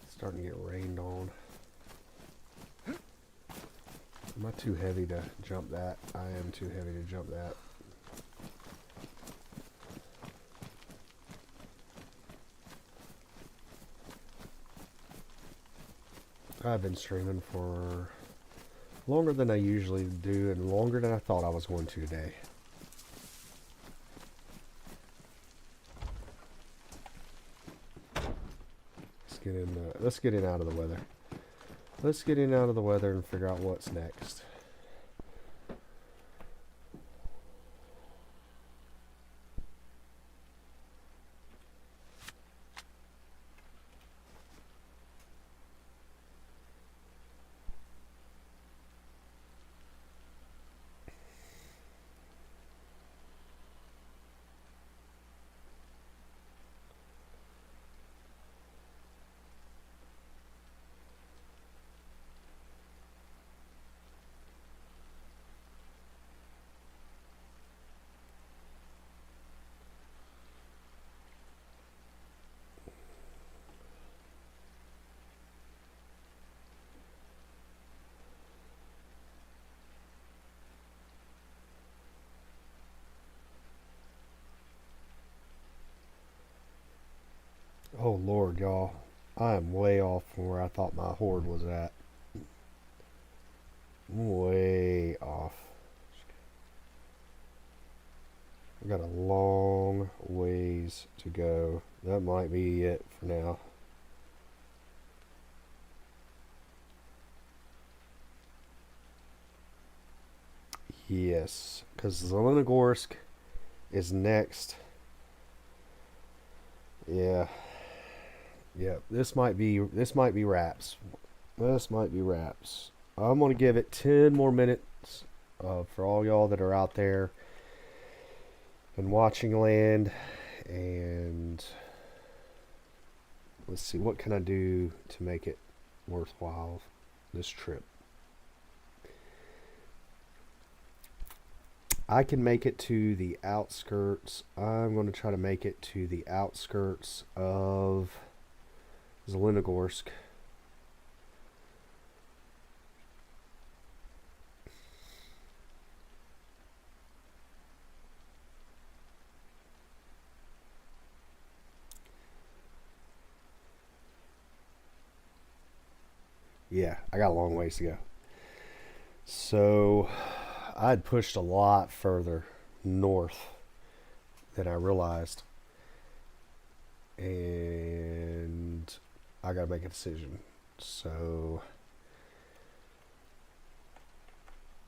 It's starting to get rained on. Am I too heavy to jump that? I am too heavy to jump that. I've been streaming for Longer than I usually do, and longer than I thought I was going to today. Let's get in out of the weather. Let's get in out of the weather and figure out what's next. Oh Lord, y'all. I am way off from where I thought my horde was at. Way off. I've got a long ways to go. That might be it for now. Yes, because Zelenogorsk is next. Yeah. Yeah, this might be wraps. This might be wraps. I'm gonna give it 10 more minutes for all y'all that are out there and watching land. And let's see, what can I do to make it worthwhile this trip? I can make it to the outskirts. I'm going to try to make it to the outskirts of Zelenogorsk. Yeah, I got a long ways to go. So I'd pushed a lot further north than I realized. And I gotta make a decision. So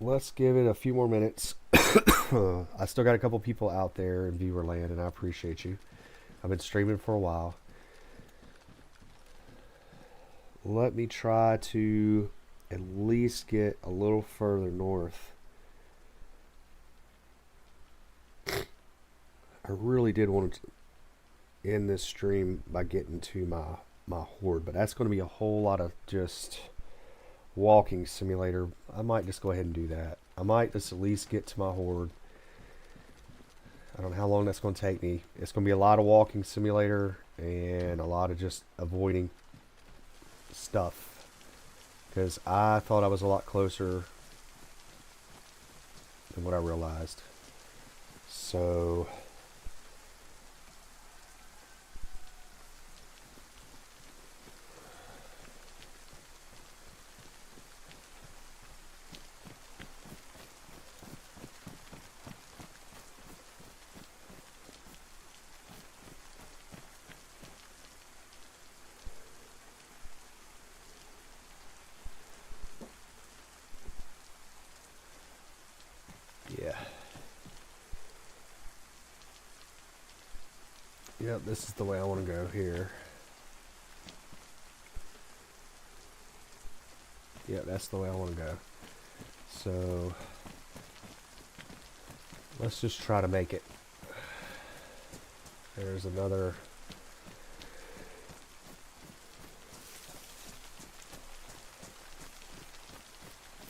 let's give it a few more minutes. I still got a couple people out there in viewer land, and I appreciate you. I've been streaming for a while. Let me try to at least get a little further north. I really did want to end this stream by getting to my horde, but that's going to be a whole lot of just walking simulator. I might just go ahead and do that. I might just at least get to my horde. I don't know how long that's going to take me. It's going to be a lot of walking simulator and a lot of just avoiding stuff, because I thought I was a lot closer than what I realized. So yeah. Yep, this is the way I want to go here. Yep, that's the way I want to go. So let's just try to make it. There's another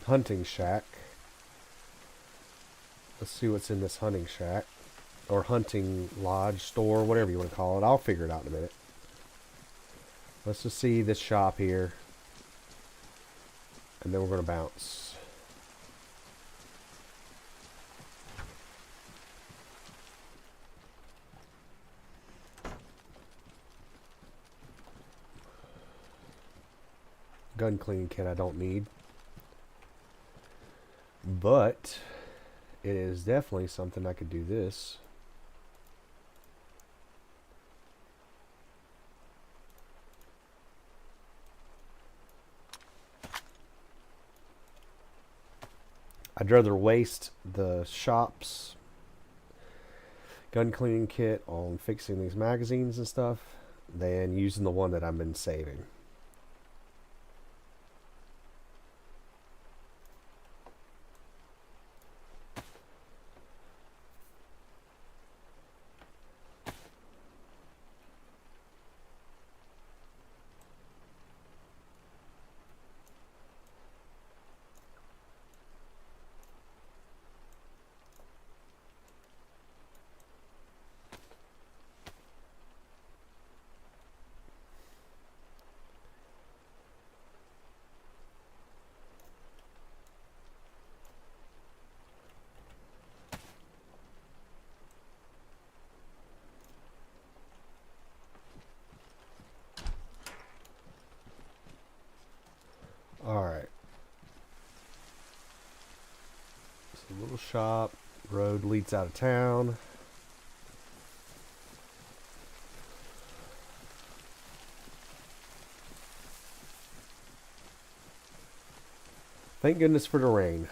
hunting shack. Let's see what's in this hunting shack. Or hunting lodge, store, whatever you want to call it. I'll figure it out in a minute. Let's just see this shop here. And then we're going to bounce. Gun cleaning kit I don't need. But it is definitely something I could do this. I'd rather waste the shop's gun cleaning kit on fixing these magazines and stuff than using the one that I've been saving. Alright. It's a little shop. Road leads out of town. Thank goodness for the rain.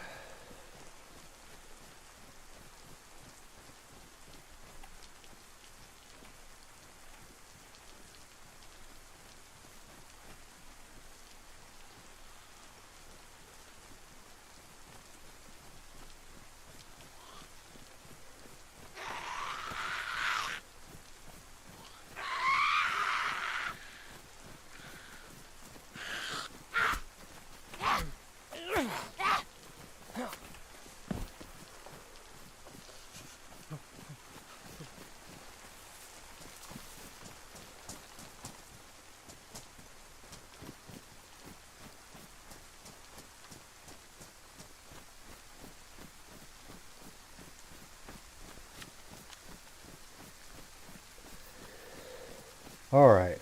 Alright.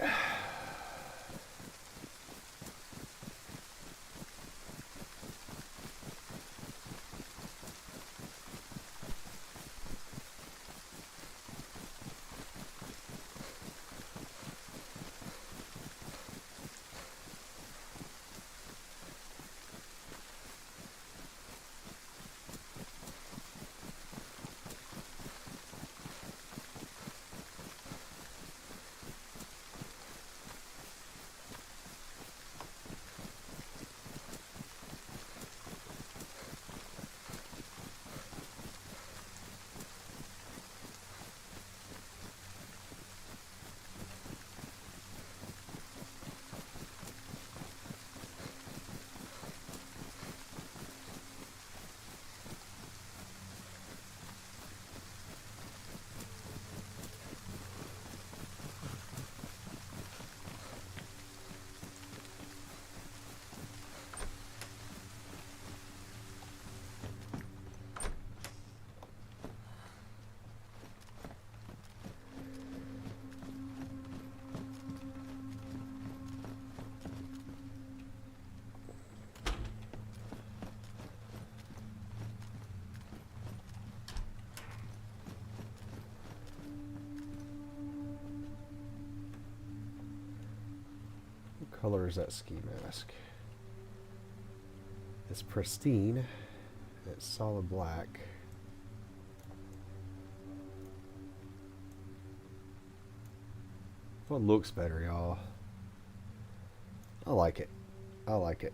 What color is that ski mask? It's pristine. It's solid black. What looks better, y'all? I like it. I like it.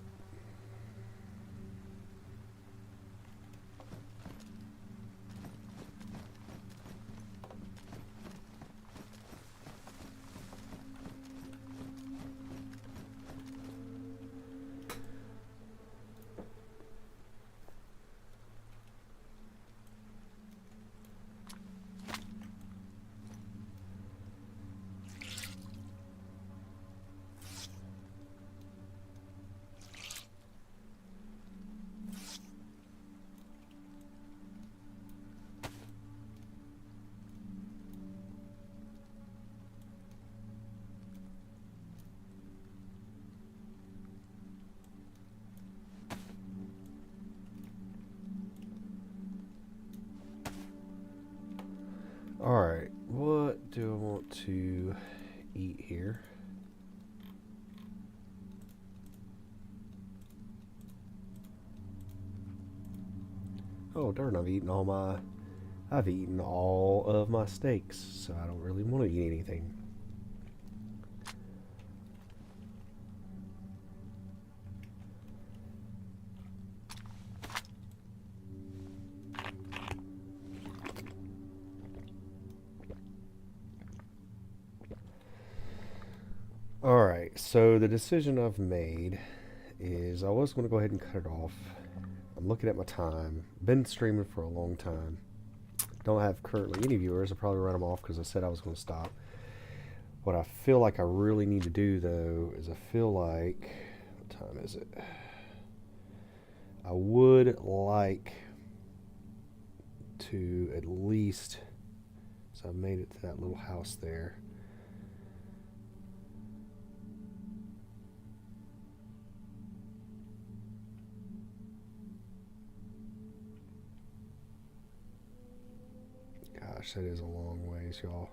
here. Oh darn, I've eaten all of my steaks, so I don't really want to eat anything. Alright, so the decision I've made is I was going to go ahead and cut it off. I'm looking at my time. Been streaming for a long time. Don't have currently any viewers. I'll probably run them off because I said I was going to stop. What I feel like I really need to do, though, is I feel like... What time is it? I would like to at least... So I've made it to that little house there. Gosh, that is a long ways, y'all.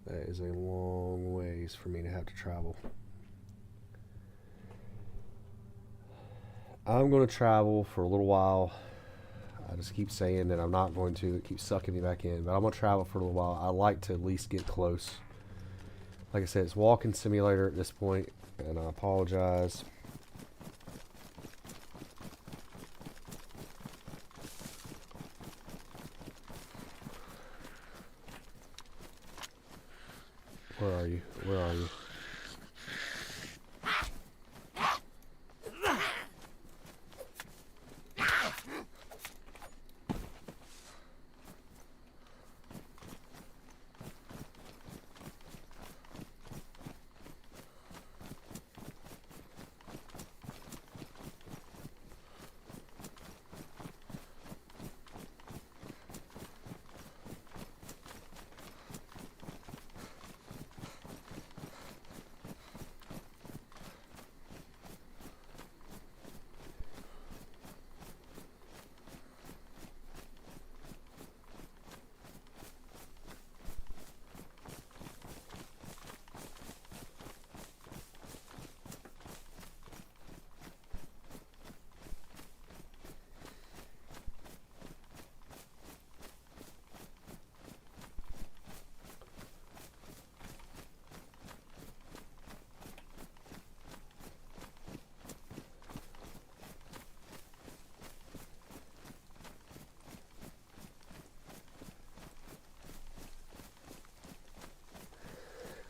That is a long ways for me to have to travel. I'm going to travel for a little while. I just keep saying that I'm not going to. It keeps sucking me back in. But I'm going to travel for a little while. I like to at least get close. Like I said, it's walking simulator at this point, and I apologize. Where are you? Where are you?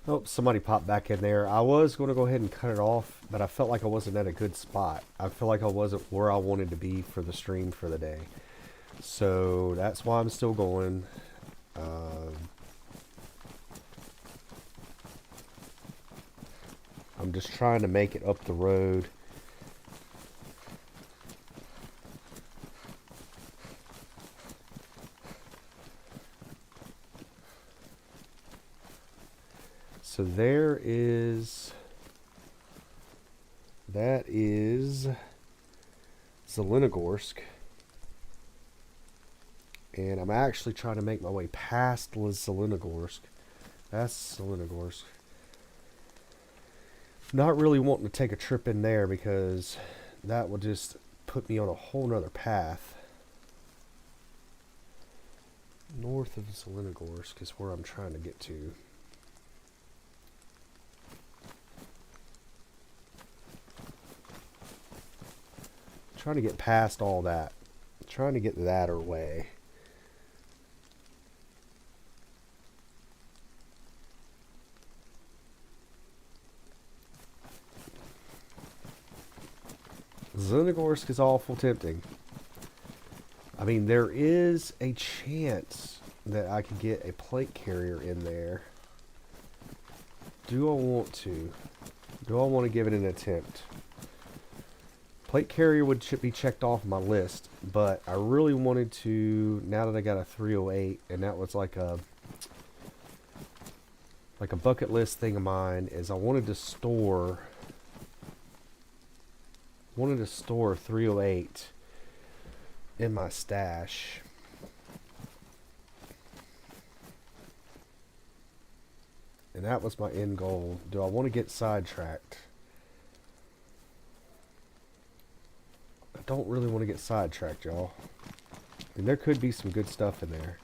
Oh, somebody popped back in there. I was going to go ahead and cut it off, but I felt like I wasn't at a good spot. I feel like I wasn't where I wanted to be for the stream for the day. So that's why I'm still going. I'm just trying to make it up the road. So that is Zelenogorsk. And I'm actually trying to make my way past Zelenogorsk. That's Zelenogorsk. Not really wanting to take a trip in there because that will just put me on a whole nother path. North of Zelenogorsk is where I'm trying to get to. Trying to get past all that. Trying to get that away. Zelenogorsk is awful tempting. I mean, there is a chance that I could get a plate carrier in there. Do I want to? Do I want to give it an attempt? Plate carrier would be checked off my list, but I really wanted to, now that I got a 308, and that was like a bucket list thing of mine, is I wanted to store 308 in my stash. And that was my end goal. Do I want to get sidetracked? I don't really want to get sidetracked, y'all. And there could be some good stuff in there.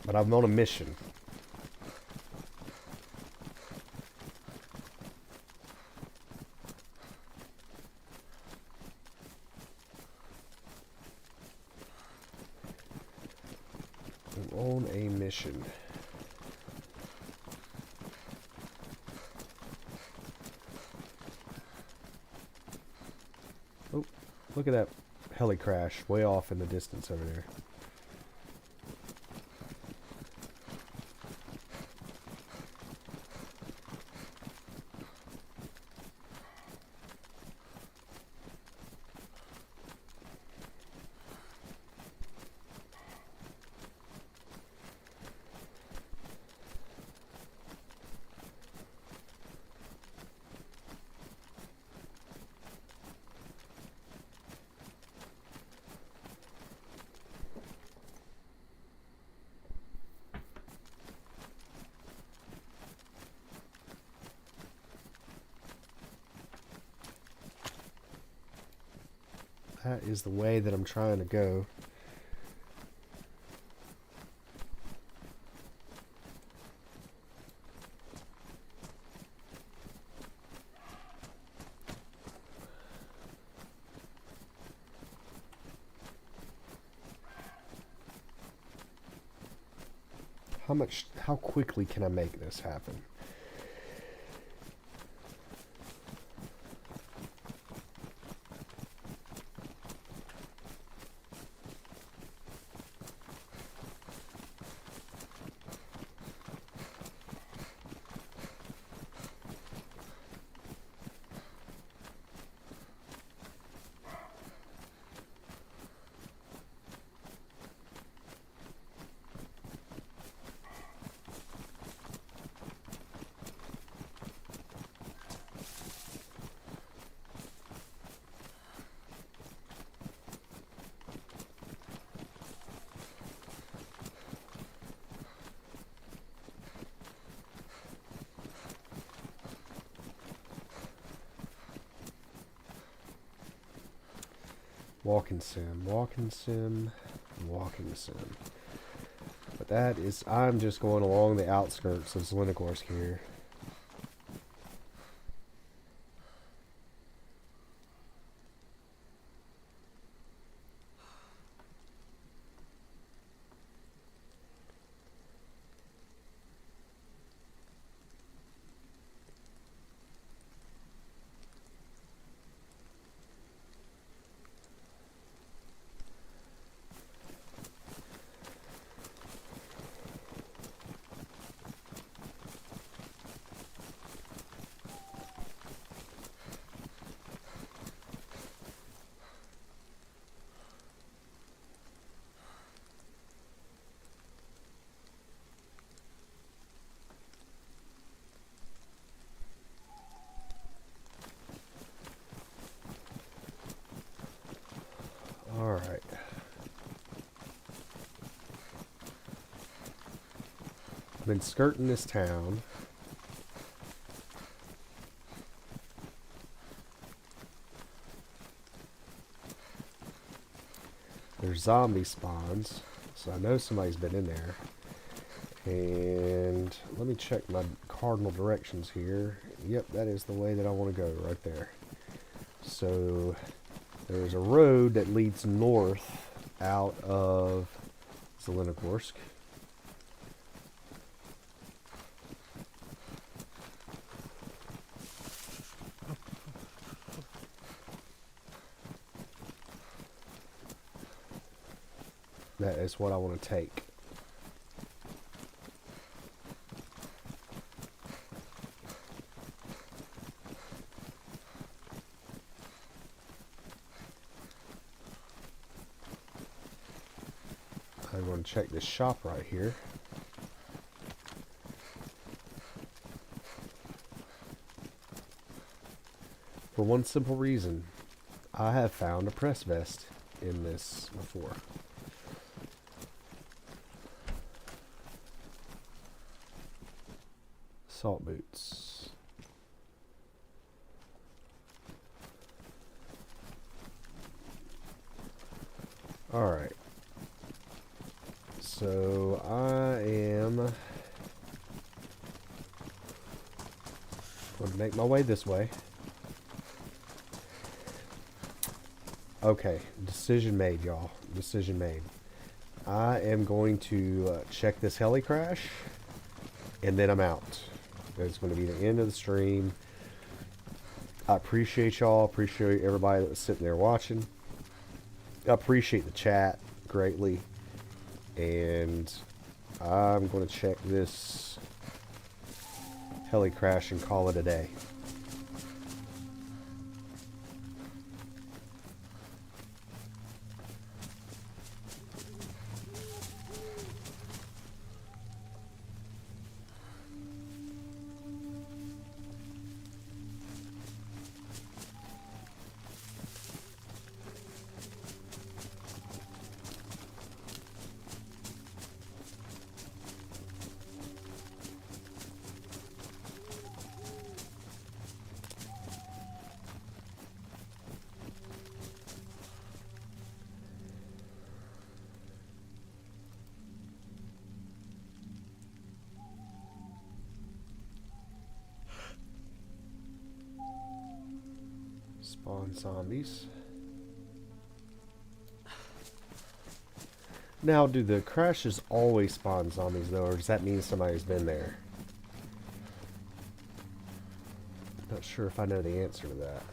But I'm on a mission. I'm on a mission. Oh, look at that heli crash way off in the distance over there. That is the way that I'm trying to go. How quickly can I make this happen? Walking sim, walking sim, walking sim. But that is, I'm just going along the outskirts of Zelenikorsk here. Alright. I've been skirting this town. There's zombie spawns, so I know somebody's been in there. And let me check my cardinal directions here. Yep, that is the way that I want to go, right there. So there's a road that leads north out of Zelenikorsk. That is what I want to take. I'm going to check this shop right here. For one simple reason. I have found a press vest in this before. Salt boots. Alright. So I am going to make my way this way. Okay, decision made, y'all. Decision made. I am going to check this heli crash, and then I'm out. It's going to be the end of the stream. I appreciate y'all. Appreciate everybody that was sitting there watching. I appreciate the chat greatly. And I'm going to check this heli crash and call it a day. Spawn zombies. Now, do the crashes always spawn zombies, though, or does that mean somebody's been there? Not sure if I know the answer to that.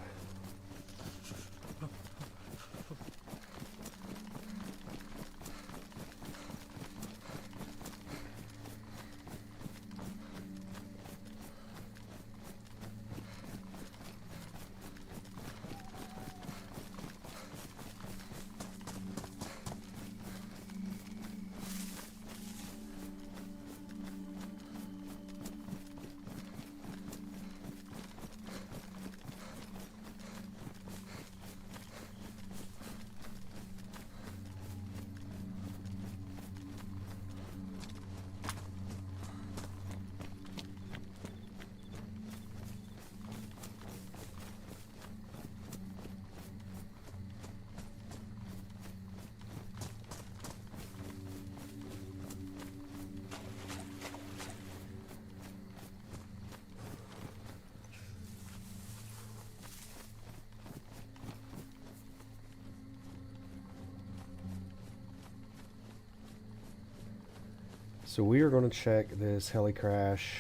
So we are going to check this heli crash,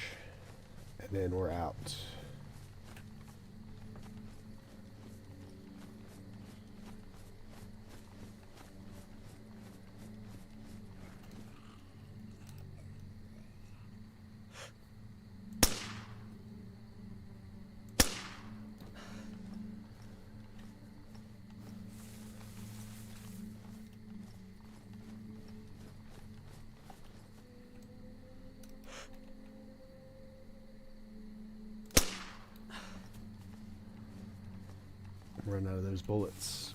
and then we're out. Run out of those bullets.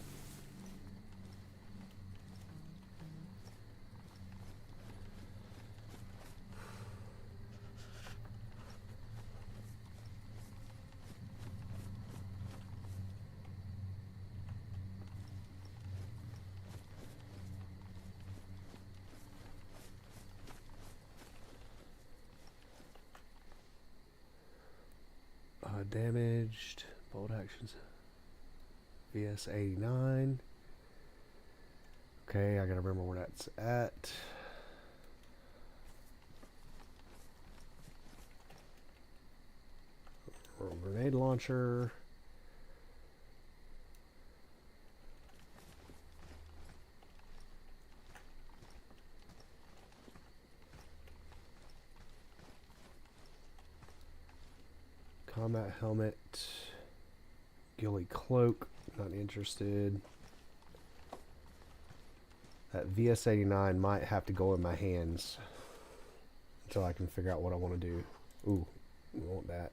Damaged. Bolt actions. VS 89. Okay, I gotta remember where that's at. Grenade launcher. Combat helmet. Ghillie cloak. Not interested. That VS-89 might have to go in my hands until I can figure out what I want to do. Ooh, we want that.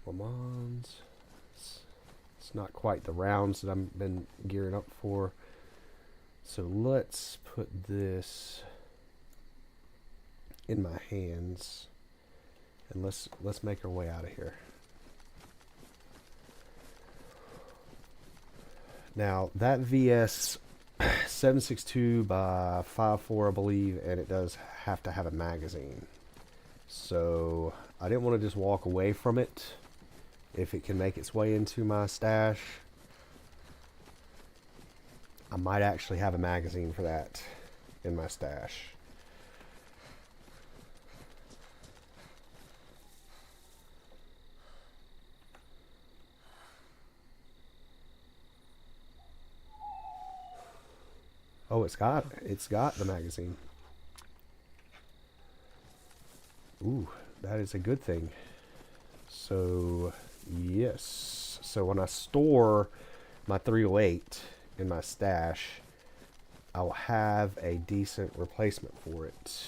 Lemons. It's not quite the rounds that I've been gearing up for. So let's put this in my hands and let's make our way out of here. Now that VS 7.62 by 5.4, I believe, and it does have to have a magazine. So I didn't want to just walk away from it if it can make its way into my stash. I might actually have a magazine for that in my stash. Oh, it's got the magazine. Ooh, that is a good thing. So, yes. So when I store my 308 in my stash, I'll have a decent replacement for it.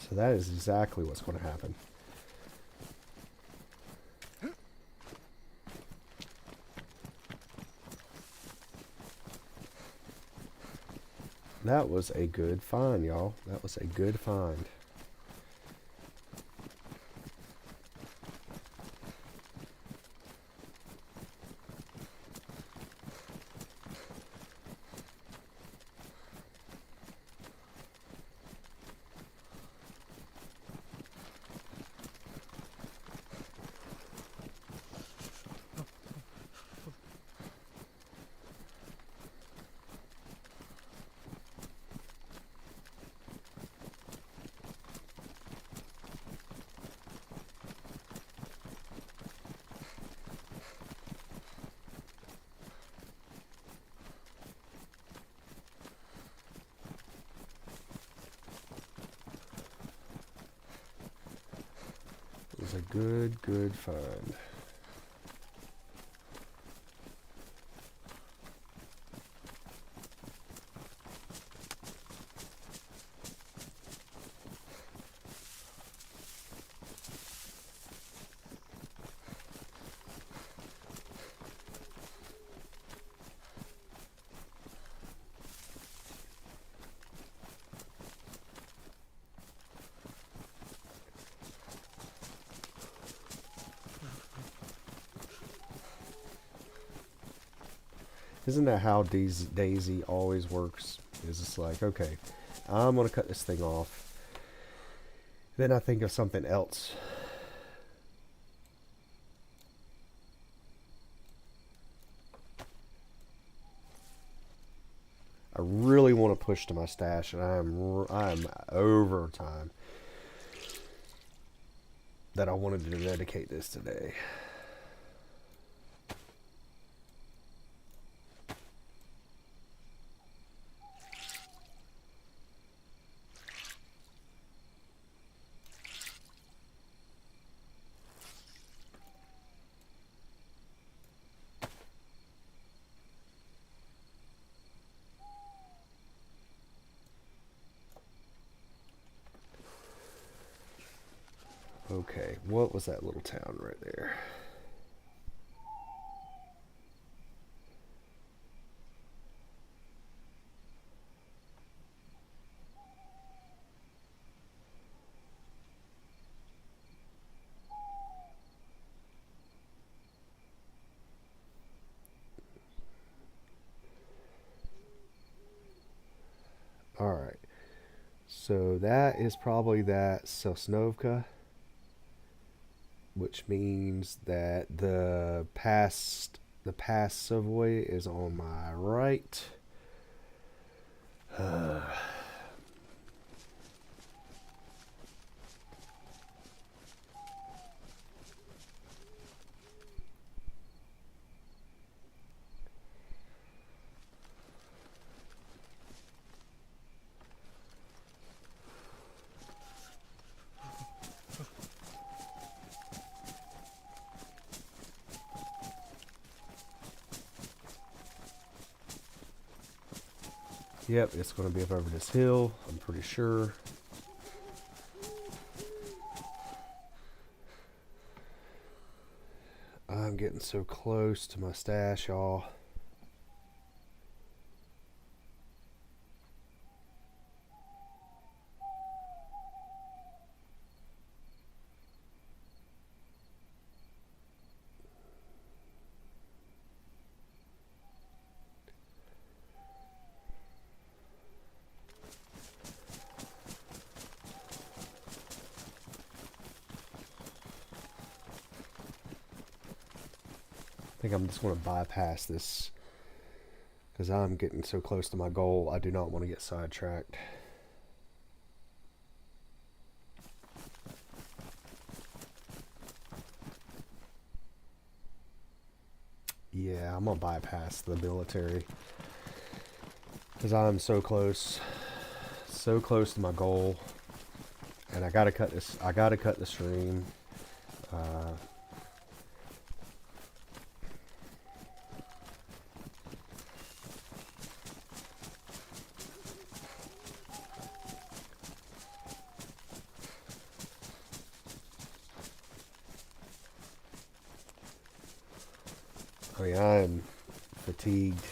So that is exactly what's going to happen. That was a good find, y'all. That was a good find. It was a good find. Isn't that how Daisy always works? It's just like, okay, I'm going to cut this thing off. Then I think of something else. I really want to push to my stash, and I'm over time that I wanted to dedicate this today. Okay, what was that little town right there? Alright, so that is probably that Sosnovka, which means that the pass Savoy is on my right. Yep, it's going to be up over this hill, I'm pretty sure. I'm getting so close to my stash, y'all. I think I'm just going to bypass this because I'm getting so close to my goal. I do not want to get sidetracked. Yeah, I'm going to bypass the military because I'm so close to my goal. And I got to cut the stream. I mean, I'm fatigued.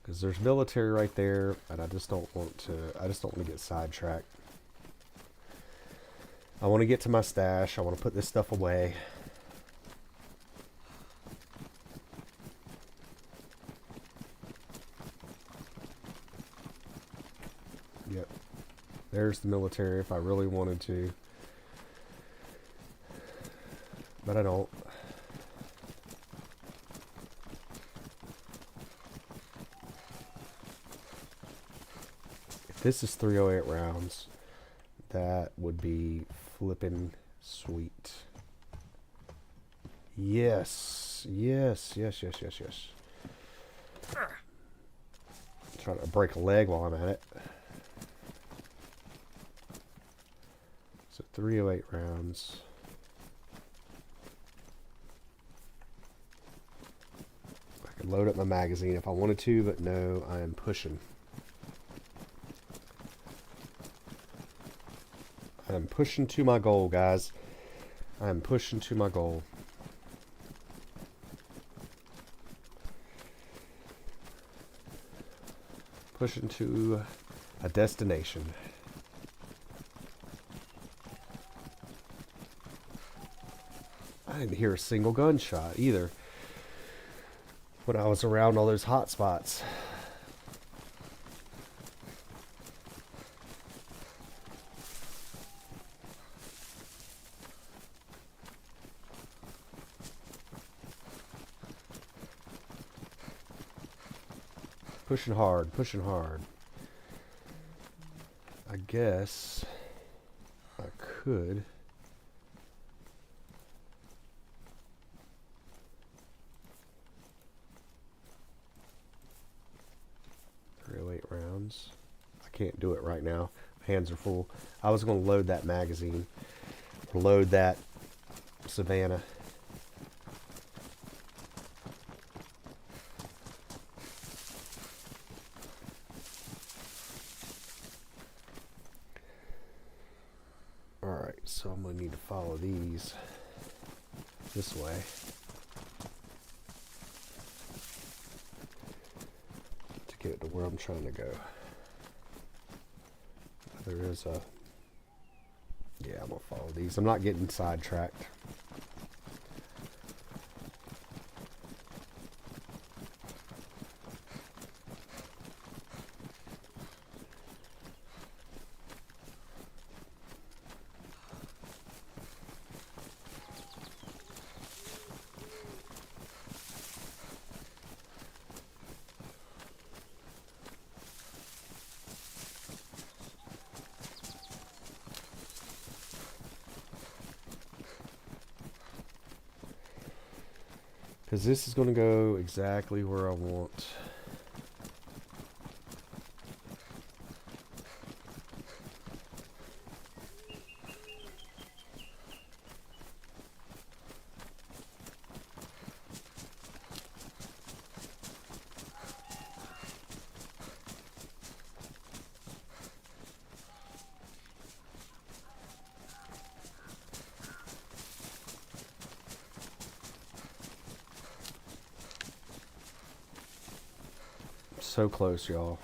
Because there's military right there, and I just don't want to get sidetracked. I want to get to my stash. I want to put this stuff away. Yep. There's the military if I really wanted to. But I don't. If this is 308 rounds, that would be flippin' sweet. Yes. Yes, yes, yes, yes, yes. Trying to break a leg while I'm at it. So 308 rounds. I could load up my magazine if I wanted to, but no, I am pushing. I'm pushing to my goal, guys. I'm pushing to my goal. Pushing to a destination. I didn't hear a single gunshot either when I was around all those hot spots. Pushing hard, pushing hard. I guess I could. Rounds. I can't do it right now. My hands are full. I was going to load that magazine. Load that Savannah. Alright, so I'm going to need to follow these this way. Get to where I'm trying to go. There is a... Yeah, I'm going to follow these. I'm not getting sidetracked. Because this is going to go exactly where I want. so close, y'all.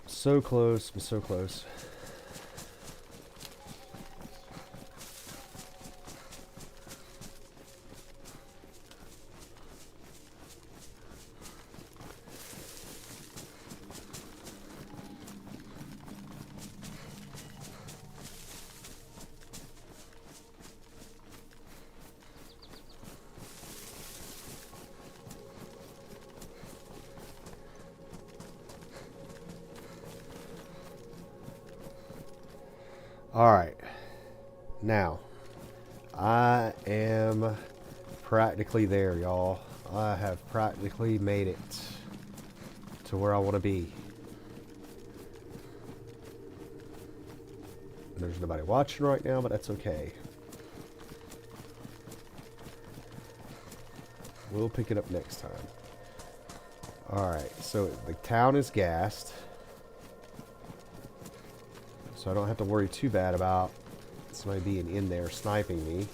So close, but so close. Alright. Now, I am practically there, y'all. I have practically made it to where I want to be. There's nobody watching right now, but that's okay. We'll pick it up next time. Alright, so the town is gassed. So I don't have to worry too bad about somebody being in there sniping me.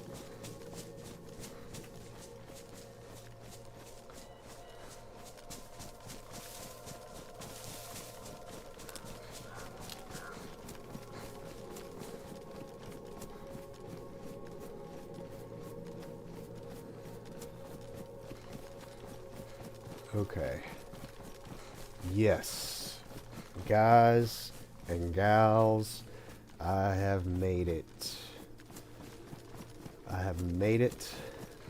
Okay. Yes. Guys and gals, I have made it. I have made it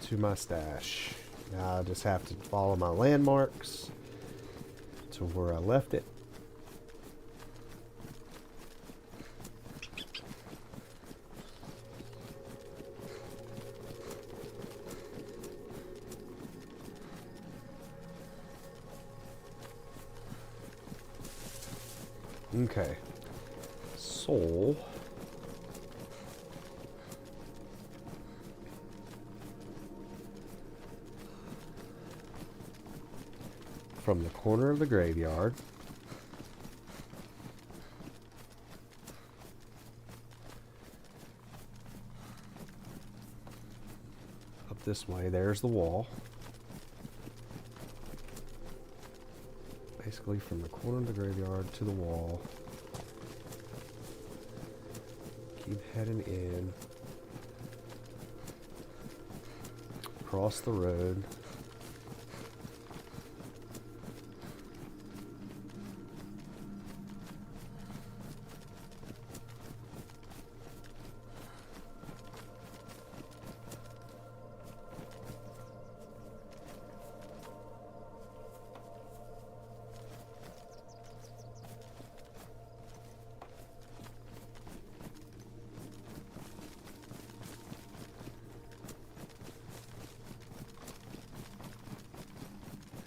to my stash. Now I just have to follow my landmarks to where I left it. Okay. Soul. From the corner of the graveyard. Up this way, there's the wall. Basically from the corner of the graveyard to the wall. Keep heading in. Across the road.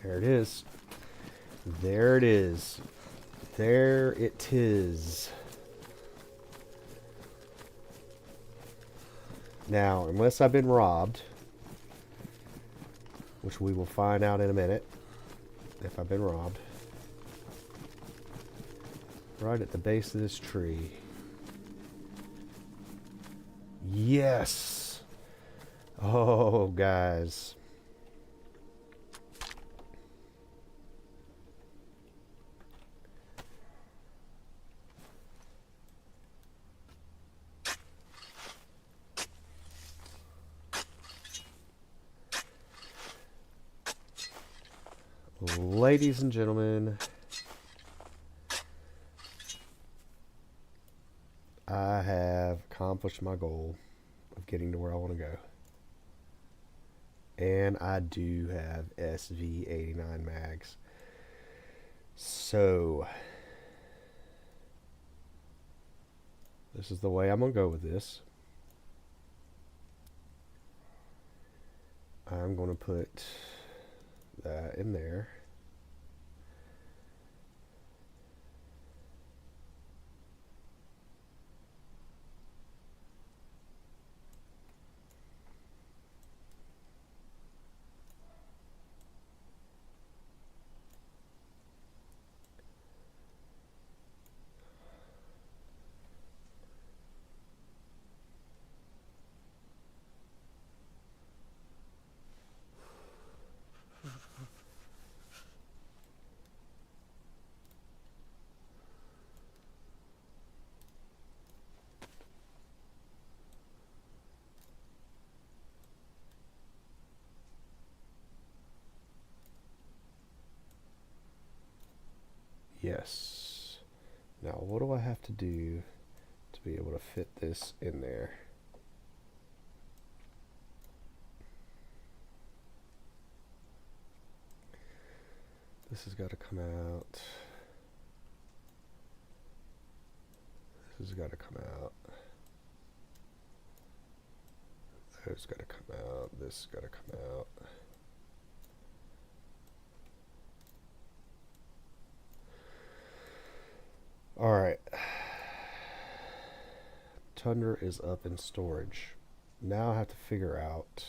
There it is. There it is. There it is. Now, unless I've been robbed, which we will find out in a minute, if I've been robbed. Right at the base of this tree. Yes! Oh, guys. Ladies and gentlemen, I have accomplished my goal of getting to where I want to go. And I do have SV89 mags. So, this is the way I'm going to go with this. I'm going to put that in there. Yes. Now, what do I have to do to be able to fit this in there? This has got to come out. This has got to come out. Those got to come out. This got to come out. Alright. Tundra is up in storage. Now I have to figure out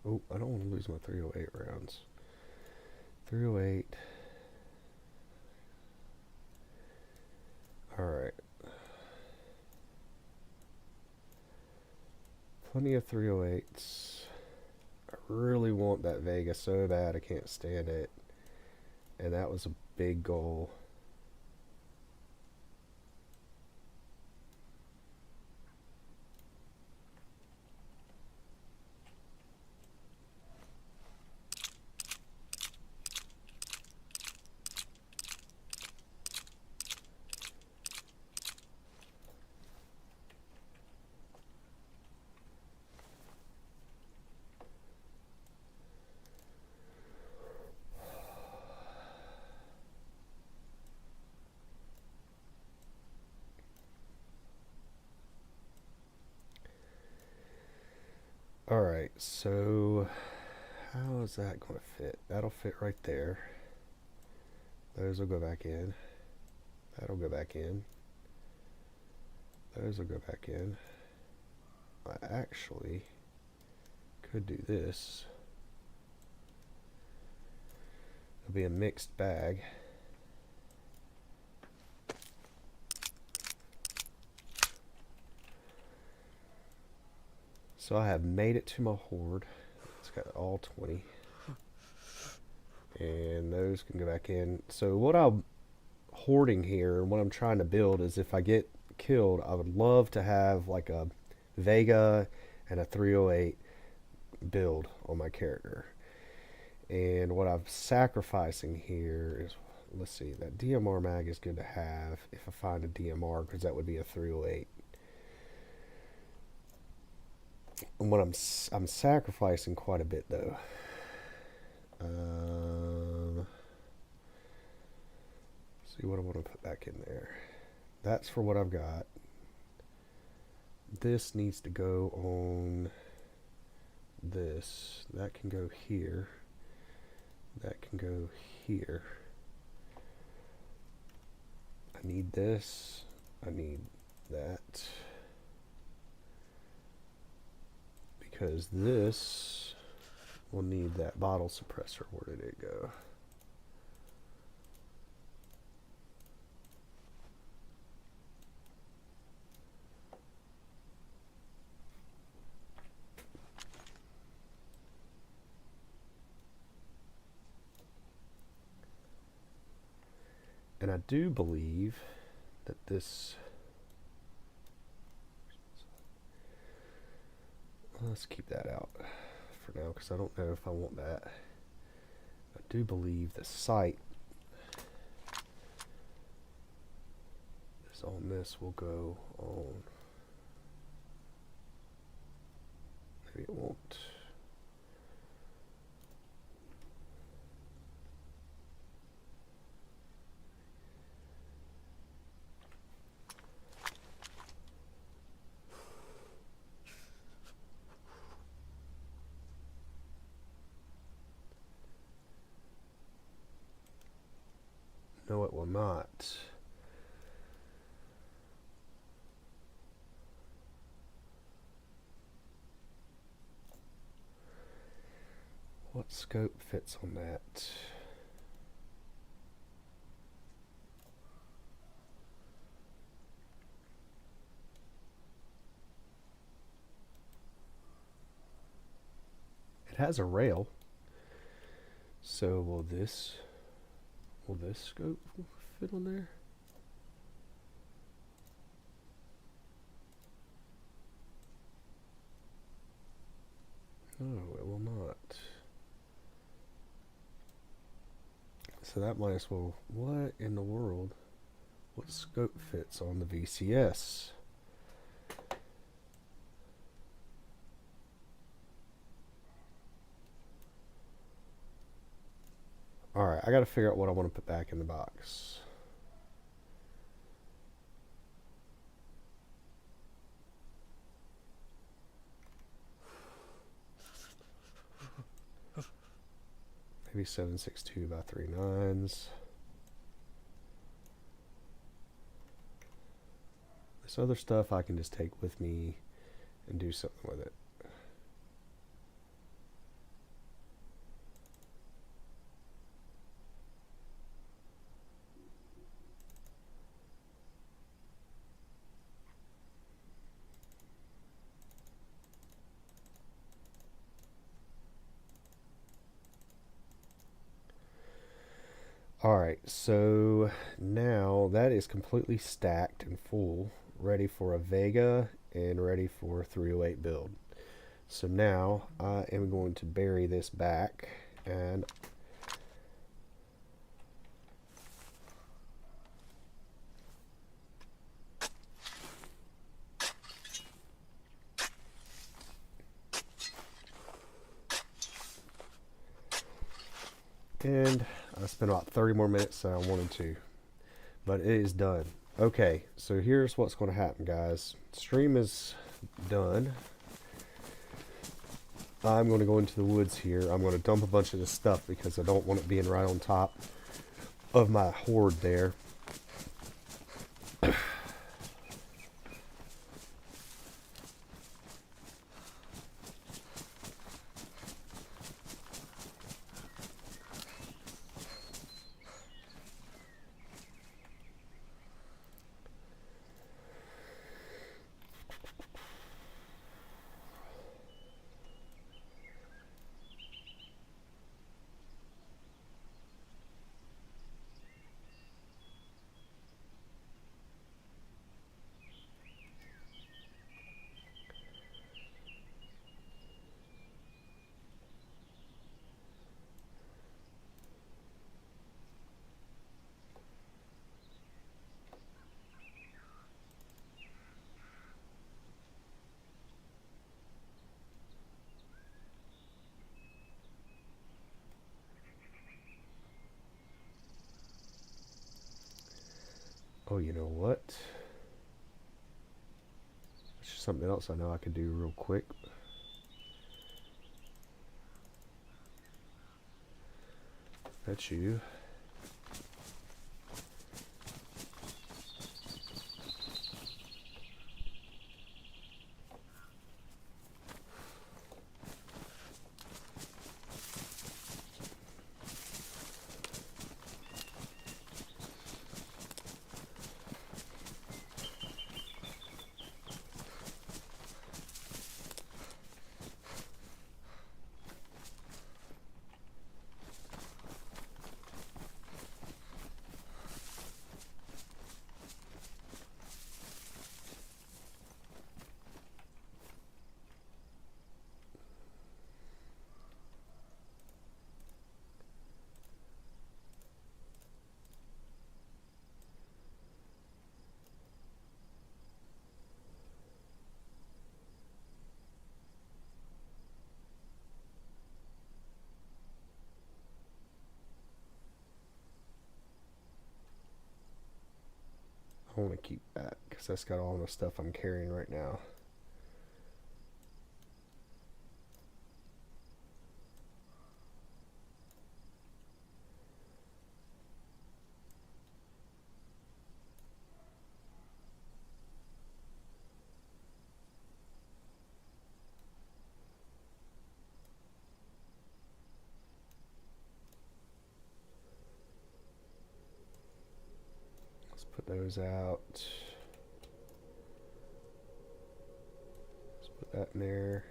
oh, I don't want to lose my 308 rounds. 308. Alright. Plenty of 308s. I really want that Vega so bad I can't stand it. And that was a big goal. Alright, so how is that going to fit? That'll fit right there. Those will go back in. That'll go back in. Those will go back in. I actually could do this. It'll be a mixed bag. So I have made it to my hoard. It's got all 20. And those can go back in. So what I'm hoarding here, what I'm trying to build is if I get killed, I would love to have like a Vega and a 308 build on my character. And what I'm sacrificing here is, let's see, that DMR mag is good to have if I find a DMR, because that would be a 308. And what I'm sacrificing quite a bit though. See what I want to put back in there. That's for what I've got. This needs to go on this. That can go here. That can go here. I need this. I need that. Because this will need that bottle suppressor. Where did it go? And I do believe that this... Let's keep that out for now, because I don't know if I want that. I do believe the sight is on this will go on. Maybe it won't. No, it will not. What scope fits on that? It has a rail. So will this scope fit on there? No, it will not. So that might as well. What in the world? What scope fits on the VCS? Alright, I gotta figure out what I want to put back in the box. Maybe 762 by 3 nines. This other stuff I can just take with me and do something with it. Alright, so now that is completely stacked and full, ready for a Vega and ready for 308 build. So now I am going to bury this back and I spent about 30 more minutes than I wanted to, but it is done. Okay, so here's what's going to happen, guys. Stream is done. I'm going to go into the woods here. I'm going to dump a bunch of this stuff because I don't want it being right on top of my hoard there. Oh, you know what? It's just something else I know I could do real quick. That's you. I want to keep that because that's got all the stuff I'm carrying right now. Let's put those out. Let's put that in there.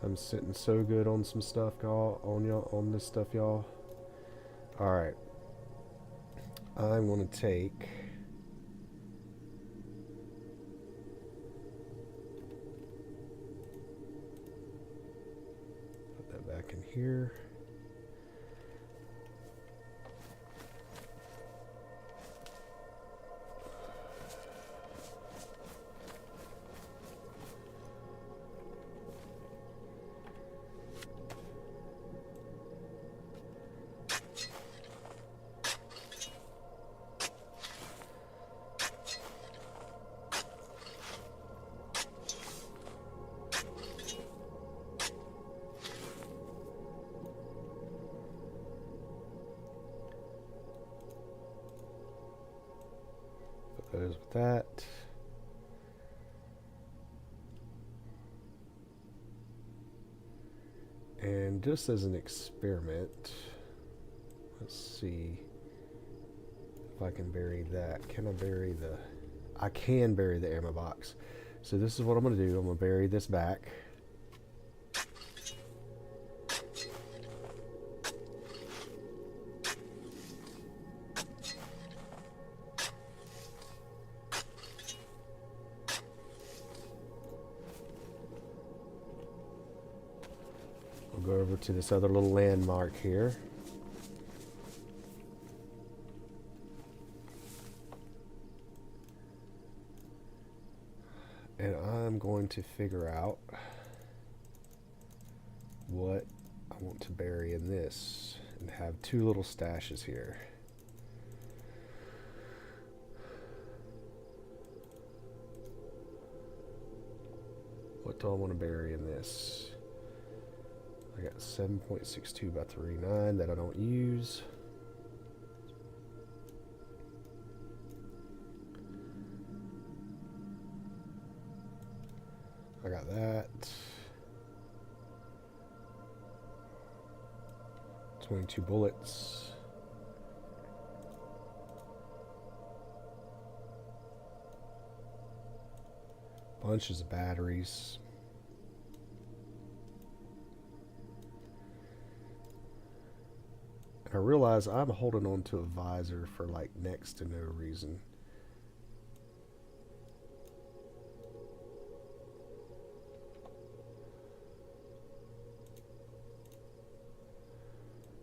I'm sitting so good on some stuff, y'all. On this stuff, y'all. All right. I'm going to take. Put that back in here. Goes with that. And just as an experiment, let's see if I can bury that. Can I bury the... I can bury the ammo box. So this is what I'm going to do. I'm going to bury this back. Go over to this other little landmark here. And I'm going to figure out what I want to bury in this and have two little stashes here. What do I want to bury in this? I got 7.62 by 39 that I don't use. I got that. 22 bullets. Bunches of batteries. I realize I'm holding on to a visor for like next to no reason.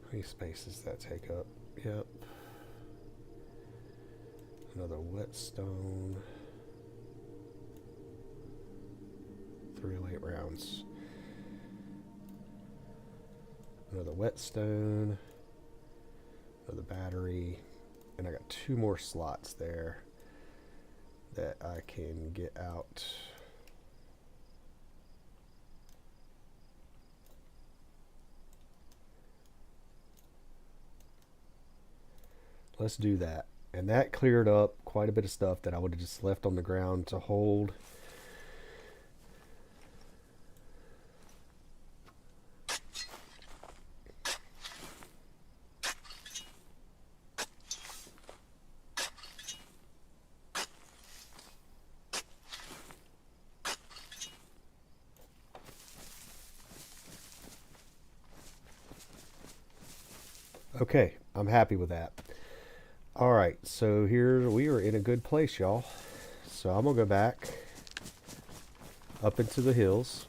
How many spaces that take up? Yep. Another whetstone. 308 rounds. Another whetstone. Another battery, and I got two more slots there that I can get out. Let's do that. And that cleared up quite a bit of stuff that I would have just left on the ground to hold. Okay, I'm happy with that. All right, so here we are in a good place, y'all. So I'm gonna go back up into the hills.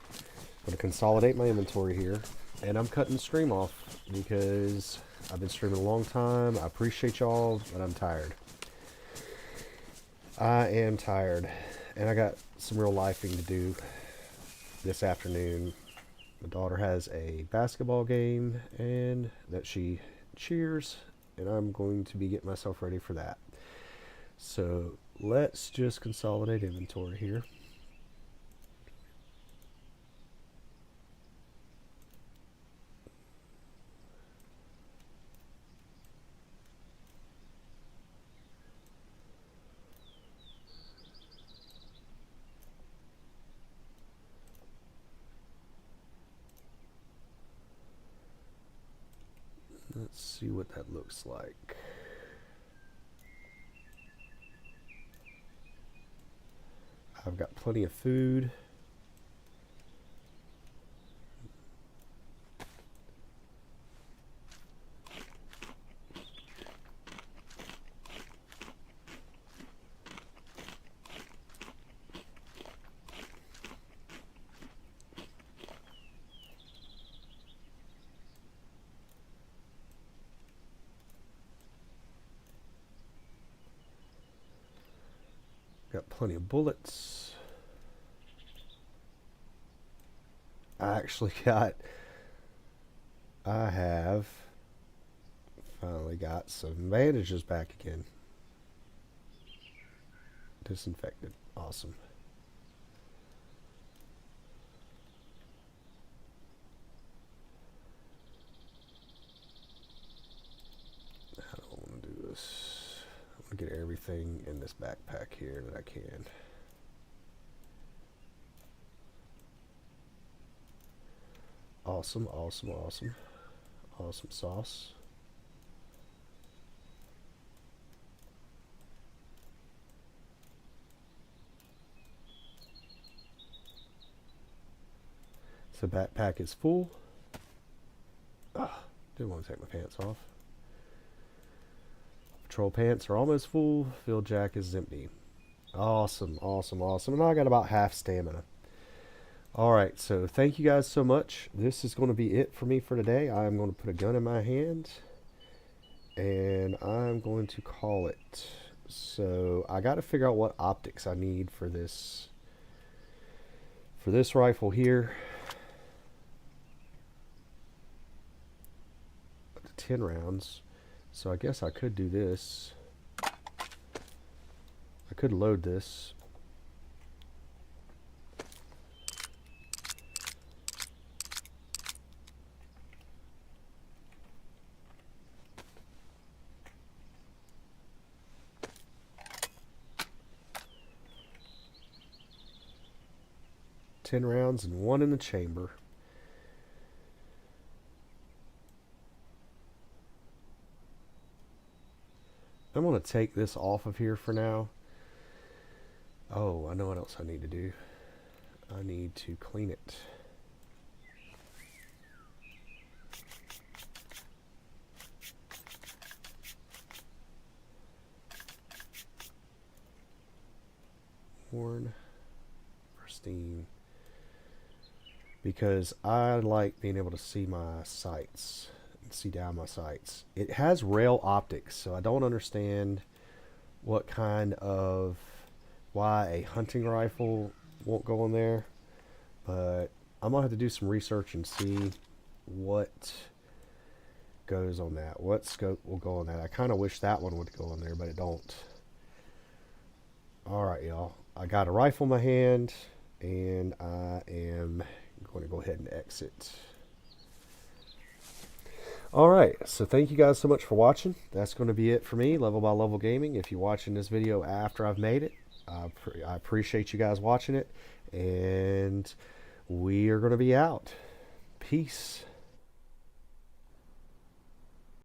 I'm gonna consolidate my inventory here, and I'm cutting the stream off because I've been streaming a long time. I appreciate y'all, but I'm tired. I am tired, and I got some real lifing to do this afternoon. My daughter has a basketball game and that she cheers, and I'm going to be getting myself ready for that. So let's just consolidate inventory here. Let's see what that looks like. I've got plenty of food. plenty of bullets. I have finally got some bandages back again. Disinfected. Awesome. How do I want to do this? I want to get everything in this backpack here that I can. Awesome, awesome, awesome. Awesome sauce. So backpack is full. Didn't want to take my pants off. Patrol pants are almost full. Field jack is empty. Awesome, awesome, awesome. And I got about half stamina. Alright, so thank you guys so much. This is going to be it for me for today. I'm going to put a gun in my hand. And I'm going to call it. So I got to figure out what optics I need for this rifle here. 10 rounds. So I guess I could do this. I could load this. Ten rounds and one in the chamber. I'm going to take this off of here for now. Oh, I know what else I need to do. I need to clean it. Worn, pristine. Because I like being able to see my sights. See down my sights. It has rail optics, so I don't understand what kind of why a hunting rifle won't go in there, but I'm gonna have to do some research and see what goes on that, what scope will go on that. I kind of wish that one would go in there, but it don't. Alright, y'all, I got a rifle in my hand and I am going to go ahead and exit. Alright, so thank you guys so much for watching. That's going to be it for me, Level by Level Gaming. If you're watching this video after I've made it, I appreciate you guys watching it, and we are going to be out. Peace.